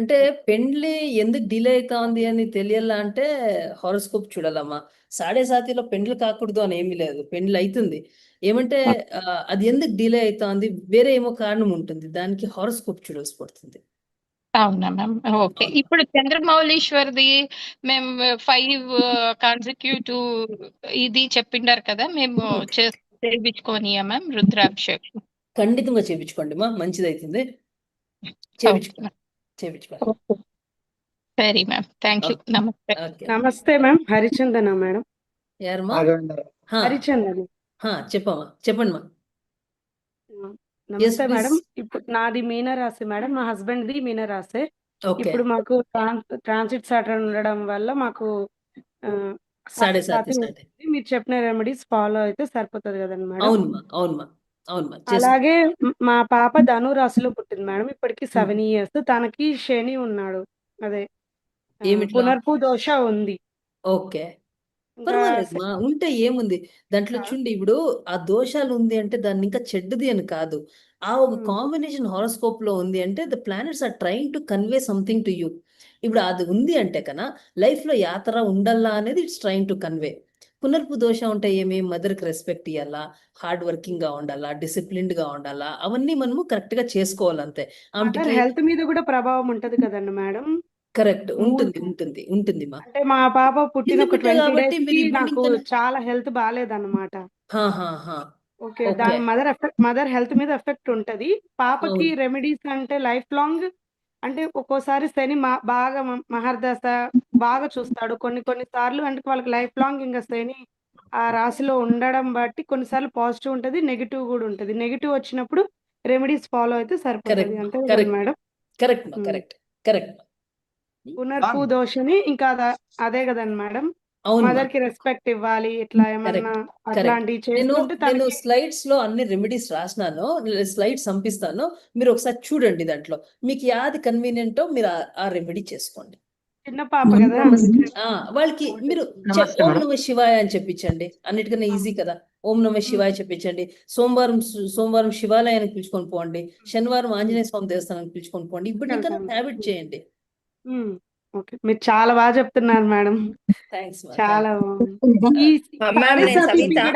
అంటే పెండ్లి ఎందుకు డిలే అవుతా అని తెలియాలా అంటే హారోస్కోప్ చూడాలమ్మా. 7:30లో పెండ్లి కాకూడదు అని ఏమీ లేదు, పెండ్లి అవుతుంది. ఏమంటే అది ఎందుకు డిలే అవుతా వేరే ఏమో కారణం ఉంటుంది, దానికి హారోస్కోప్ చూడాల్సి పడుతుంది. అవునా మ్యామ్? ఓకే. ఇప్పుడు చంద్రమౌళీశ్వర్ది మేము 5 కాన్సిక్యూటివ్ ఇది చెప్పిండారు కదా, మేము చేయించుకోనియా మ్యామ్ రుద్రాభిషేకం? ఖండితంగా చేయించుకోండి మా, మంచిది అవుతుంది. చేయించుకోండి. సరే మ్యామ్, థ్యాంక్ యూ. నమస్తే. నమస్తే మ్యామ్. హరిచందన మేడం. యారమ్మా? హరిచందన్. చెప్పమ్మా, చెప్పండి మా. నమస్తే మేడం. ఇప్పుడు నాది మీనరాశి మేడం, మా హస్బెండ్ ది మీనరాశి. ఇప్పుడు మాకు ట్రాన్సిట్ సాటర్న్ ఉండడం వల్ల మాకు మీరు చెప్పిన రెమెడీస్ ఫాలో అయితే సరిపోతుంది కదండి మేడం? అవునమ్మా. అలాగే మా పాప ధను రాశిలో పుట్టింది మేడం. ఇప్పటికి 7 years. తనకి శని ఉన్నాడు, అదే పునర్పు దోష ఉంది. ఓకే, పర్వాలేదమ్మా, ఉంటే ఏముంది దాంట్లో. చూడండి, ఇప్పుడు ఆ దోషాలు ఉంది అంటే దాన్ని ఇంకా చెడ్డది అని కాదు. ఆ ఒక కాంబినేషన్ హారోస్కోప్ లో ఉంది అంటే the planets are trying to convey something to you. ఇప్పుడు అది ఉంది అంటే కన్నా లైఫ్ లో యాత్ర ఉండల్లా అనేది ఇట్స్ ట్రైంగ్ టు కన్వే. పునర్పు దోషం ఉంటే ఏమి, మదర్కి రెస్పెక్ట్ ఇవ్వాలా, హార్డ్ వర్కింగ్ గా ఉండాలా, డిసిప్లిన్డ్ గా ఉండాలా, అవన్నీ మనము కరెక్ట్ గా చేసుకోవాలంతే. హెల్త్ మీద కూడా ప్రభావం ఉంటది కదండి మేడం? కరెక్ట్, ఉంటుంది మా. అంటే మా పాప పుట్టిన ఒక 20 days కి నాకు చాలా హెల్త్ బాగాలేదన్నమాట. ఓకే, దాని మదర్ హెల్త్ మీద ఎఫెక్ట్ ఉంటది. పాపకి రెమెడీస్ అంటే లైఫ్ లాంగ్, అంటే ఒక్కోసారి శని బాగా మహర్దశ బాగా చూస్తాడు కొన్ని సార్లు. అంటే వాళ్ళకి లైఫ్ లాంగ్ ఇంకా శని ఆ రాశిలో ఉండడం బట్టి కొన్నిసార్లు పాజిటివ్ ఉంటది, నెగిటివ్ కూడా ఉంటది. నెగిటివ్ వచ్చినప్పుడు రెమెడీస్ ఫాలో అయితే సరిపోతుంది, అంతే కదా మేడం? కరెక్ట్. పునర్పు దోషని ఇంకా అదే కదండి మేడం? మదర్ కి రెస్పెక్ట్ ఇవ్వాలి, ఇట్లా ఏమన్నా అట్లాంటివి చేసుకుంటే. నేను స్లైడ్స్ లో అన్ని రెమెడీస్ రాసినాను, స్లైడ్స్ పంపిస్తాను, మీరు ఒకసారి చూడండి. దాంట్లో మీకు యాది కన్వీనియంటో మీరు ఆ రెమెడీ చేసుకోండి. చిన్న పాప కదా, వాళ్ళకి మీరు ఓం నమ శివాయ అని చెప్పించండి, అన్నిటికన్నా ఈజీ కదా. ఓం నమ శివాయ చెప్పించండి. సోమవారం శివాలయానికి పిలుచుకొని పోండి, శనివారం ఆంజనేయ స్వామి దేవస్థానానికి పిలుచుకొని పోండి. ఇప్పుడు ఇంకా హ్యాబిట్ చేయండి. ఓకే, మీరు చాలా బాగా చెప్తున్నారు మేడం. చాలా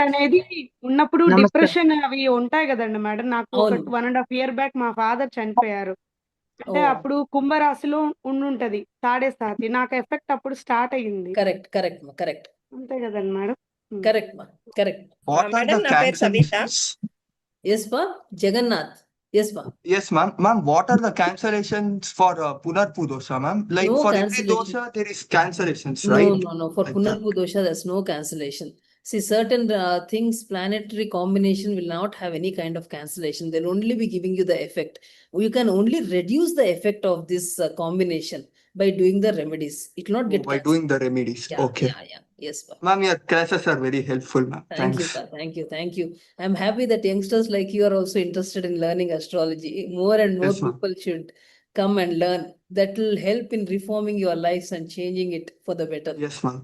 అనేది ఉన్నప్పుడు డిప్రెషన్ అవి ఉంటాయి కదండి మేడం. నాకు ఒక 1.5 years బ్యాక్ మా ఫాదర్ చనిపోయారు. అంటే అప్పుడు కుంభరాశిలో ఉండుంటది 7:30. నాకు ఎఫెక్ట్ అప్పుడు స్టార్ట్ అయ్యింది. కరెక్ట్ అంతే కదండి మేడం? కరెక్ట్. మేడం, నా పేరు Savitha. Yes ma. Jagannath. Yes ma. Yes ma'am. Ma'am, what are the cancellations for Punarpu dosha, ma'am? Like for every dosha there is cancellations, right? No. For Punarpu dosha there's no cancellation. See, certain things, planetary combination will not have any kind of cancellation. They'll only be giving you the effect. You can only reduce the effect of this combination by doing the remedies. It will not get by doing the remedies. Okay. Yeah. Yes, ma'am. Ma'am, your classes are very helpful, ma'am. Thank you. I'm happy that youngsters like you are also interested in learning astrology. More and more people should come and learn. That will help in reforming your lives and changing it for the better. Yes, ma'am.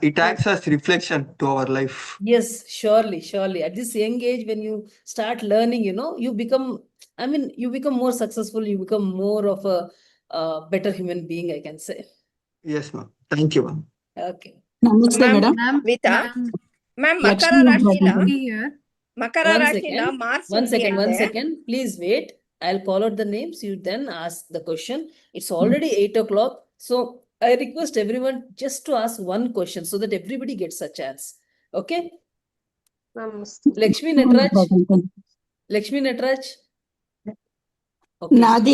It acts as reflection to our life. Yes, surely. At this young age, when you start learning, you become more successful. You become more of a better human being, I can say. Yes, ma'am. Thank you, ma'am. Okay. Namaste, madam. Vita. Ma'am, Makara Rashila Mars. One second. Please wait. I'll call out the names. You then ask the question. It's already 8 o'clock. So I request everyone just to ask one question so that everybody gets a chance. Okay? Lakshmi Natraj? Lakshmi Natraj? Okay. నాది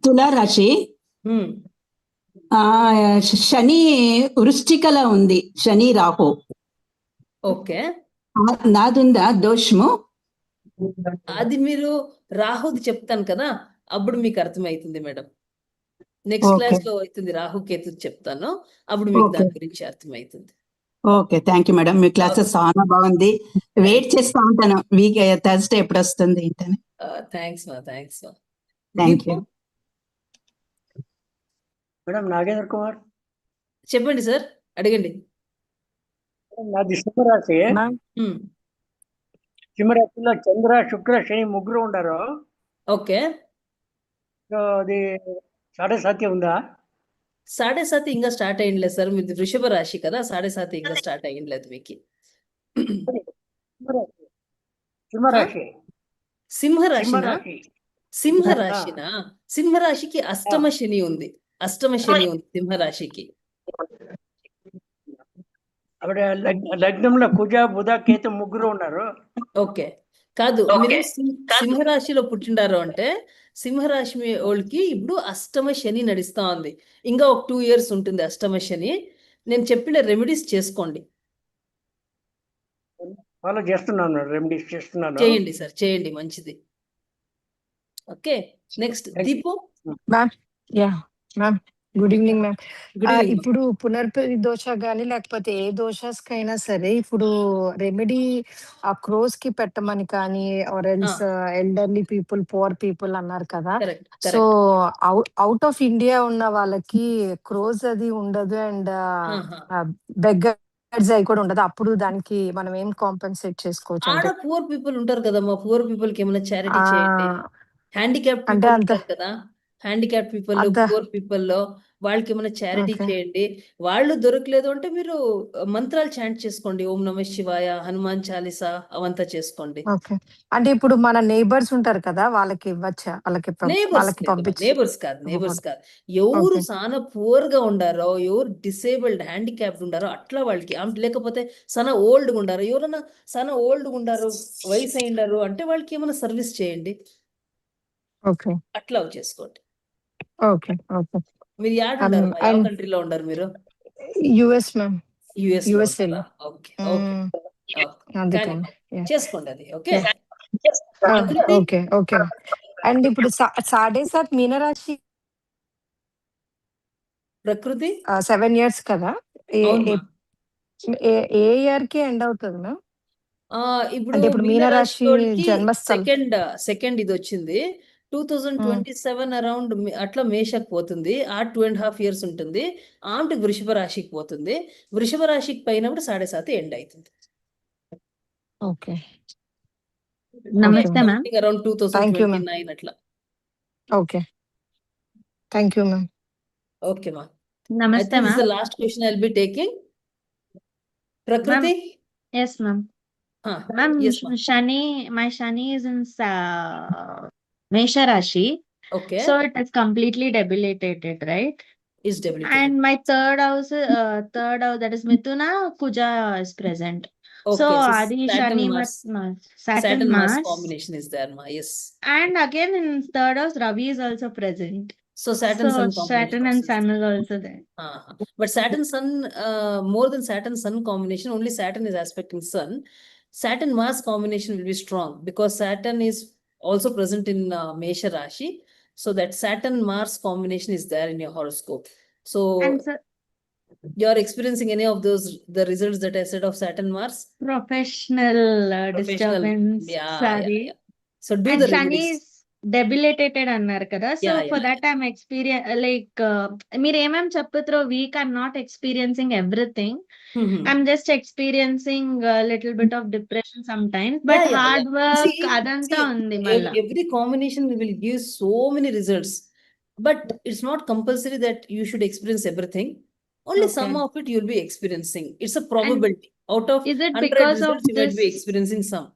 తులా రాశి. శని వృశ్చికలో ఉంది, శని Rahu. Okay, నాదుందా దోషము? అది మీరు రాహుది చెప్తాను కదా, అప్పుడు మీకు అర్థమవుతుంది మేడం. నెక్స్ట్ క్లాస్ లో అవుతుంది, రాహు కేతు చెప్తాను, అప్పుడు మీకు దాని గురించి అర్థమవుతుంది. Okay, thank you madam. Me classes చాలా బాగుంది. వెయిట్ చేస్తా ఉంటాను వీక్ థర్స్డే ఎప్పుడు వస్తుంది ఏంటని. థ్యాంక్స్ మా, థ్యాంక్స్ మా. Thank you madam. Nagendra Kumar చెప్పండి సార్, అడగండి. నాది సింహరాశి. సింహరాశిలో చంద్ర, శుక్ర, శని ముగ్గురు ఉండరు. ఓకే, సో అది 7.5 ఉందా? 7.5 ఇంకా స్టార్ట్ అయ్యిండలేదు సార్, మీది వృషభ రాశి కదా, 7.5 ఇంకా స్టార్ట్ అయ్యిండలేదు మీకు. సింహరాశి. సింహరాశినా? సింహరాశినా? సింహరాశికి అష్టమ శని ఉంది, అష్టమ శని ఉంది సింహరాశికి. అక్కడ లగ్నంలో కుజ, బుధ, కేతు ముగ్గురు ఉన్నారు. ఓకే, కాదు, మీరు సింహరాశిలో పుట్టిండారు అంటే సింహరాశి వాళ్ళకి ఇప్పుడు అష్టమ శని నడుస్తా ఉంది. ఇంకా ఒక 2 years ఉంటుంది అష్టమ శని. నేను చెప్పిన రెమెడీస్ చేసుకోండి. ఫాలో చేస్తున్నాను, రెమెడీస్ చేస్తున్నాను. చేయండి సార్, చేయండి, మంచిది. Okay, next Deepu. Ma'am, ma'am good evening ma'am. ఇప్పుడు పునర్పరి దోష గానీ లేకపోతే ఏ దోషాస్కైనా సరే ఇప్పుడు రెమెడీ ఆ క్రోస్ కి పెట్టమని కానీ or else elderly people, poor people అన్నారు కదా. సో అవుట్ ఆఫ్ ఇండియా ఉన్న వాళ్ళకి క్రోస్ అది ఉండదు అండ్ బెగ్గర్స్ అవి కూడా ఉండదు. అప్పుడు దానికి మనం ఏం కాంపెన్సేట్ చేసుకోవచ్చు ఆడ అంటే? పూర్ పీపుల్ ఉంటారు కదా, మా పూర్ పీపుల్ కి ఏమైనా చారిటీ చేయండి. హ్యాండిక్యాప్ పీపుల్ ఉంటారు కదా, హ్యాండిక్యాప్ పీపుల్, పూర్ పీపుల్ లో వాళ్ళకి ఏమైనా చారిటీ చేయండి. వాళ్ళు దొరకలేదు అంటే మీరు మంత్రాలు చాంట్ చేసుకోండి, ఓం నమ శివాయ, హనుమాన్ చాలీసా అవంతా చేసుకోండి. ఓకే, అంటే ఇప్పుడు మన నేబర్స్ ఉంటారు కదా, వాళ్ళకి ఇవ్వచ్చా? వాళ్ళకి పంపించి? నేబర్స్ కాదు, ఎవరు చాలా పూర్ గా ఉండారో, ఎవరు డిసేబుల్డ్ హ్యాండిక్యాప్డ్ ఉండారో అట్లా వాళ్ళకి, లేకపోతే చాలా ఓల్డ్ గా ఉండారో, ఎవరైనా చాలా ఓల్డ్ గా ఉండారు, వయసు అయిండారు అంటే వాళ్ళకి ఏమైనా సర్వీస్ చేయండి. ఓకే, అట్లా చేసుకోండి. Okay, okay. మీరు ಯಾವ కంట్రీలో ఉండరు మీరు? US ma'am. యుఎస్ యుఎస్ఏ లో. ఓకే, ఓకే, అందుకని చేసుకోండి అది. Okay, okay, okay. అండ్ ఇప్పుడు 7.5 మీనరాశి ప్రకృతి 7 years కదా, ఏ ఇయర్ కి ఎండ్ అవుతుంది మ్యామ్? ఇప్పుడు మీనరాశి జన్మస్థలం సెకండ్ ఇది వచ్చింది 2027 అరౌండ్ అట్లా మేషకు పోతుంది. ఆ 2.5 years ఉంటుంది. ఆమె వృషభ రాశికి పోతుంది. వృషభ రాశికి పోయినప్పుడు 7.5 ఎండ్ అవుతుంది. ఓకే, నమస్తే మ్యామ్. అరౌండ్ 2029 అట్లా. Okay, thank you ma'am. Okay ma'am. నమస్తే ma'am. This is the last question I will be taking. Prakriti. Yes, ma'am. Ma'am, my Shani is in Mesha Rashi. Okay. So it is completely debilitated, right? Is debilitated. And my third house, that is Mithuna, Kuja is present. Okay, so Adi Shani Saturn Mars combination is there, ma. Yes. And again in third house, Ravi is also present. So Saturn Sun combination. Saturn and Sun is also there. But Saturn Sun, more than Saturn Sun combination, only Saturn is aspecting Sun. Saturn Mars combination will be strong because Saturn is also present in Mesha Rashi. So that Saturn Mars combination is there in your horoscope. So you're experiencing any of those, the results that I said of Saturn Mars? Professional disturbance. Yeah. So do the remedies. Debilitated అన్నారు కదా, so for that I'm మీరు ఏమేం చెప్తారో week I'm not experiencing everything. I'm just experiencing a little bit of depression sometimes, but hard work అదంతా ఉంది మళ్ళా. Every combination will give so many results, but it's not compulsory that you should experience everything. Only some of it you'll be experiencing. It's a probability. Out of 100 results you might be experiencing some.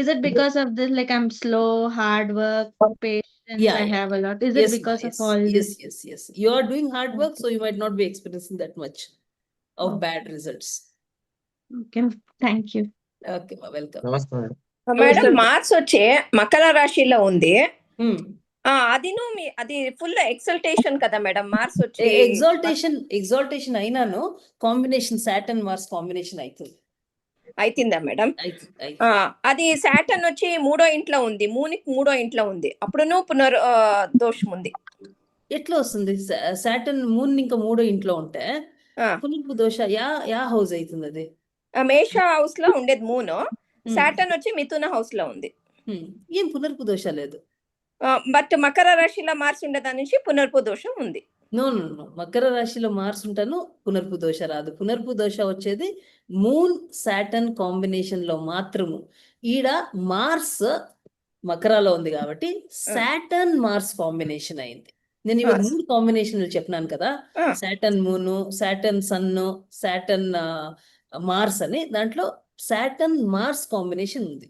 Is it because of this, like I'm slow, hard work, patient? Yeah, I yeah. have a lot. Is it Yes, ma, because of yes, all yes, this? yes, yes. You are doing hard work, Okay. so you might not be experiencing that much of Okay. bad results. Okay. Thank you. Okay, ma, welcome. నమస్తే madam. Madam Mars వచ్చే మకర రాశిలో ఉంది Hmm. అదిను అది full ఎక్సల్టేషన్ కదా madam Mars వచ్చి exaltation అయినాను combination Saturn Mars combination అవుతుంది. అయితుందా madam? అది సాటర్న్ వచ్చి 3వ ఇంట్లో ఉంది, మూనికి 3వ ఇంట్లో ఉంది, అప్పుడును దోషం ఉంది. ఎట్లా వస్తుంది? సాటర్న్ మూన్ ఇంకా 3వ ఇంట్లో ఉంటే పునర్పు దోష యా హౌస్ అవుతుంది? అది మేష హౌస్ లో ఉండేది మూన్, సాటర్న్ వచ్చి మిథున హౌస్ లో ఉంది. ఏం పునర్పు దోష లేదు. బట్ మకర రాశిలో మార్స్ ఉండేదాని నుంచి పునర్పు దోషం ఉంది. నో నో నో, మకర రాశిలో మార్స్ ఉంటాను, పునర్పు దోష రాదు. పునర్పు దోష వచ్చేది మూన్ సాటర్న్ కాంబినేషన్ లో మాత్రము. ఈడ మార్స్ మకరాలో ఉంది కాబట్టి సాటర్న్ మార్స్ కాంబినేషన్ అయింది. నేను ఇవాళ 3 కాంబినేషన్లు చెప్పినాను కదా, సాటర్న్ మూను, సాటర్న్ సన్ను, సాటర్న్ మార్స్ అని. దాంట్లో సాటర్న్ మార్స్ కాంబినేషన్ ఉంది.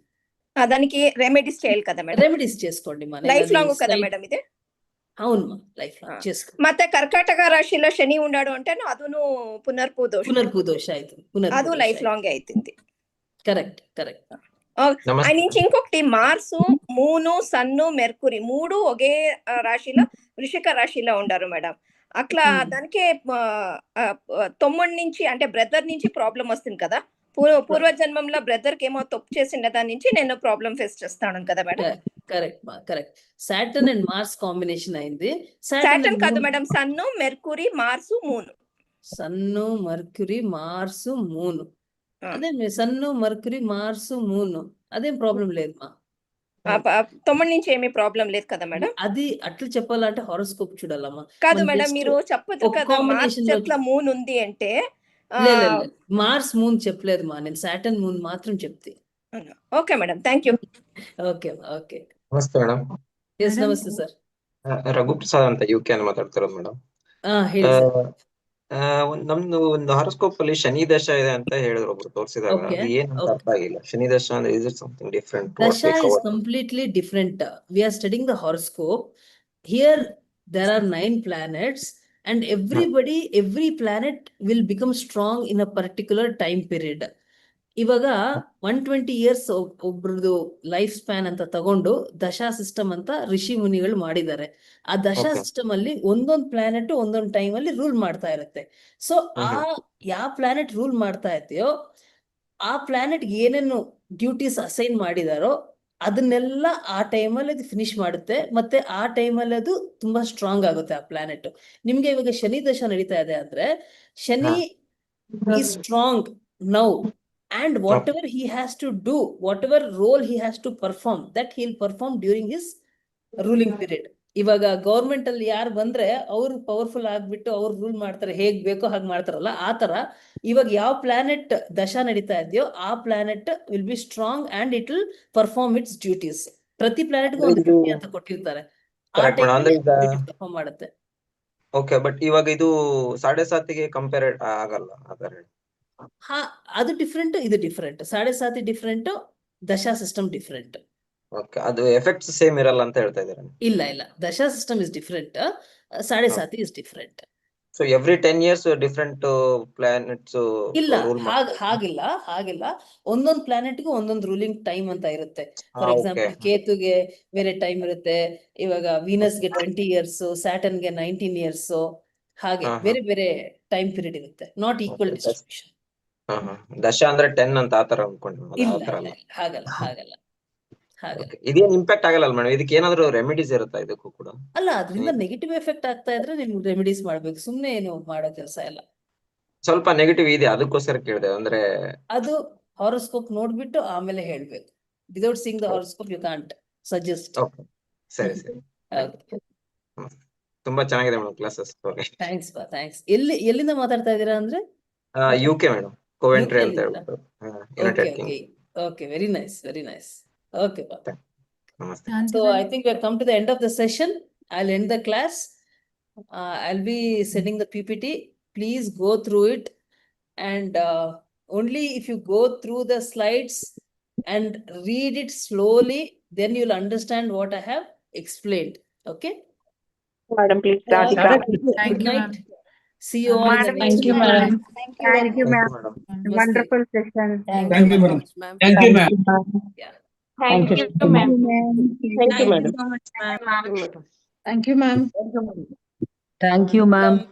దానికి రెమెడీస్ చేయాలి కదా మేడం? రెమెడీస్ చేసుకోండి మా, లైఫ్ లాంగ్ కదా మేడం ఇది? అవును, లైఫ్ లాంగ్ చేసుకో. ಮತ್ತೆ ಕರ್ಕಾಟಕ ರಾಶಿలో ಶನಿ ఉండాడు అంటే అదును పునర్పు దోష అవుతుంది. ಅದು ಲೈಫ್ ಲಾಂಗ್ అవుతుంది. Correct correct. ఆయన నుంచి ఇంకొకటి మార్సు, మూను, సన్ను, మెర్కురీ 3 ఒకే రాశిలో వృషిక రాశిలో ఉండారు మేడం. అట్లా దానికే 9 నుంచి అంటే బ్రదర్ నుంచి ప్రాబ్లం వస్తుంది కదా, పూర్వజన్మంలో బ్రదర్ కి ఏమో తప్పు చేసిండే దాని నుంచి నేను ప్రాబ్లం ఫేస్ చేస్తాను కదా madam? Correct correct. Saturn and Mars combination అయింది. సాటర్న్ కాదు madam, sun, Mercury, Mars, moon. Sun, Mercury, Mars, moon. అదే సన్ను, మర్క్యూరీ, మార్స్, మూను, అదేం ప్రాబ్లం లేదు మా. 9 నుంచి ఏమీ ప్రాబ్లం లేదు కదా మేడం? అది అట్లా చెప్పాలంటే హారోస్కోప్ చూడాలమ్మా. కాదు మేడం, మీరు చెప్పదు కదా మార్స్ చెట్ల మూన్ ఉంది అంటే. మార్స్ మూన్ చెప్పలేదు మా, నేను సాటర్న్ మూన్ మాత్రం చెప్తే. Okay madam, thank you. Okay okay. ನಮಸ್ತೆ ಮೇಡಮ್. ಎಸ್ ನಮಸ್ತೆ ಸರ್. ರಘು ಪ್ರಸಾದ್ ಅಂತ UK ಅಂತ ಮಾತಾಡ್ತಿರೋದು ಮೇಡಮ್. ಹೇಳಿ ಸರ್. ನಮ್ದು ಒಂದು ಹಾರೋಸ್ಕೋಪ್ ಅಲ್ಲಿ ಶನಿ ದಶ ಇದೆ ಅಂತ ಹೇಳಿದ್ರು ಒಬ್ರು ತೋರಿಸಿದಾಗ. ಅದು ಏನಂತ ಅರ್ಥ ಆಗಿಲ್ಲ. ಶನಿ ದಶ ಅಂದ್ರೆ is it something different? Dasha is completely different. We are studying the horoscope. Here there are 9 planets and every planet will become strong in a particular time period. ಇವಾಗ 120 years ಒಬ್ರದ್ದು ಲೈಫ್ ಸ್ಪ್ಯಾನ್ ಅಂತ ತಗೊಂಡು ದಶಾ system ಅಂತ ಋಷಿ ಮುನಿಗಳು ಮಾಡಿದ್ದಾರೆ. ಆ ದಶಾ system ಅಲ್ಲಿ ಒಂದೊಂದು planet ಒಂದೊಂದು ಟೈಮ್ ಅಲ್ಲಿ ರೂಲ್ ಮಾಡ್ತಾ ಇರುತ್ತೆ. ಸೊ ಯಾವ ಪ್ಲಾನೆಟ್ ರೂಲ್ ಮಾಡ್ತಾ ಇರ್ತೀಯೋ ಆ ಪ್ಲಾನೆಟ್ ಏನೇನು ಡ್ಯೂಟೀಸ್ ಅಸೈನ್ ಮಾಡಿದಾರೋ ಅದನ್ನೆಲ್ಲ ಆ ಟೈಮಲ್ಲಿ ಅದು ಫಿನಿಶ್ ಮಾಡುತ್ತೆ. ಮತ್ತೆ ಆ ಟೈಮಲ್ಲಿ ಅದು ತುಂಬಾ ಸ್ಟ್ರಾಂಗ್ ಆಗುತ್ತೆ ಆ ಪ್ಲಾನೆಟ್. ನಿಮ್ಗೆ ಇವಾಗ ಶನಿ ದಶಾ ನಡೀತಾ ಇದೆ ಅಂದ್ರೆ Shani is strong now and whatever he has to do, whatever role he has to perform, that he'll perform during his ruling period. ಇವಾಗ ಗೌರ್ಮೆಂಟ್ ಅಲ್ಲಿ ಯಾರು ಬಂದ್ರೆ ಅವ್ರು ಪವರ್ಫುಲ್ ಆಗ್ಬಿಟ್ಟು ಅವ್ರು ರೂಲ್ ಮಾಡ್ತಾರೆ, ಹೇಗ್ ಬೇಕೋ ಹಾಗೆ ಮಾಡ್ತಾರಲ್ಲ ಆ ತರ ಇವಾಗ ಯಾವ ಪ್ಲಾನೆಟ್ ದಶಾ ನಡೀತಾ ಇದೆಯೋ ಆ planet will be strong and it will perform it's duties. ಪ್ರತಿ ಪ್ಲಾನೆಟ್ಗೂ ಒಂದು ಡ್ಯೂಟಿ ಅಂತ ಕೊಟ್ಟಿರ್ತಾರೆ, ಆ ಟೈಮಲ್ಲಿ ಪರ್ಫಾರ್ಮ್ ಮಾಡುತ್ತೆ. ಓಕೆ, ಬಟ್ ಇವಾಗ ಇದು 7.5ಗೆ ಕಂಪೇರ್ ಆಗಲ್ಲ ಅದರ? ಅದು ಡಿಫ್ರೆಂಟ್, ಇದು different. 7.5 different, dasha system different. Okay, ಅದು ಎಫೆಕ್ಟ್ಸ್ ಸೇಮ್ ಇರಲ್ಲ ಅಂತ ಹೇಳ್ತಾ ಇದ್ದೀರಾ? ಇಲ್ಲ, dasha system is different, 7.5 is different. So every 10 years different planets rule ಹಾಗಿಲ್ಲ. ಒಂದೊಂದು ಪ್ಲಾನೆಟ್ಗೂ ಒಂದೊಂದು ರೂಲಿಂಗ್ ಟೈಮ್ ಅಂತ ಇರುತ್ತೆ. ಫಾರ್ ಎಕ್ಸಾಂಪಲ್ ಕೇತುಗೆ ಬೇರೆ ಟೈಮ್ ಇರುತ್ತೆ, ಇವಾಗ ವೀನಸ್ಗೆ 20 years, ಸ್ಯಾಟರ್ನ್ಗೆ 19 years, ಹಾಗೆ ಬೇರೆ ಬೇರೆ ಟೈಮ್ ಪೀರಿಯಡ್ ಇರುತ್ತೆ. Not equal distribution. ದಶ ಅಂದ್ರೆ 10 ಅಂತ ಆತರ ಅನ್ಕೊಂಡು? ಹಾಗಲ್ಲ. ಇದೇನ್ ಇಂಪ್ಯಾಕ್ಟ್ ಆಗಲ್ಲ ಮೇಡಮ್? ಇದಕ್ಕೆ ಏನಾದ್ರು ರೆಮಿಡೀಸ್ ಇರುತ್ತಾ ಇದಕ್ಕೂ ಕೂಡ? ಅಲ್ಲ, ಅದರಿಂದ ನೆಗೆಟಿವ್ ಎಫೆಕ್ಟ್ ಆಗ್ತಾ ಇದ್ರೆ ನೀವು ರೆಮಿಡೀಸ್ ಮಾಡ್ಬೇಕು, ಸುಮ್ನೆ ಏನು ಮಾಡೋ ಕೆಲಸ ಇಲ್ಲ. ಸ್ವಲ್ಪ ನೆಗೆಟಿವ್ ಇದೆ, ಅದಕ್ಕೋಸ್ಕರ ಕೇಳಿದೆ. ಅಂದ್ರೆ ಅದು ಹಾರೋಸ್ಕೋಪ್ ನೋಡ್ಬಿಟ್ಟು ಆಮೇಲೆ ಹೇಳ್ಬೇಕು. Without seeing the horoscope you can't suggest. ಸರಿ. ತುಂಬಾ ಚೆನ್ನಾಗಿದೆ ಮೇಡಮ್ ಕ್ಲಾಸಸ್. ಥ್ಯಾಂಕ್ಸ್. ಎಲ್ಲಿಂದ ಮಾತಾಡ್ತಾ ಇದ್ದೀರಾ ಅಂದ್ರೆ? UK ಮೇಡಮ್, ಕೋವೆಂಟ್ರಿ ಅಂತ ಹೇಳ್ಬಿಟ್ಟು, United Kingdom. Okay, very nice. Okay, Namaste. So I think we have come to the end of the session. I'll end the class. I'll be sending the PPT. Please go through it, and only if you go through the slides and read it slowly, then you'll understand what I have explained. Okay. Madam, please. Thank Thank you, ma'am. See you all in the Madam, next Thank you, video. madam. Thank you, ma'am. Namaste. Wonderful session. Thank Thank you, you, madam. ma'am. Thank you, ma'am. Yeah. Thank you, Thank ma'am. you, ma'am. Thank you, Thank you madam. so much, ma'am. Thank you, ma'am. Thank you, ma'am.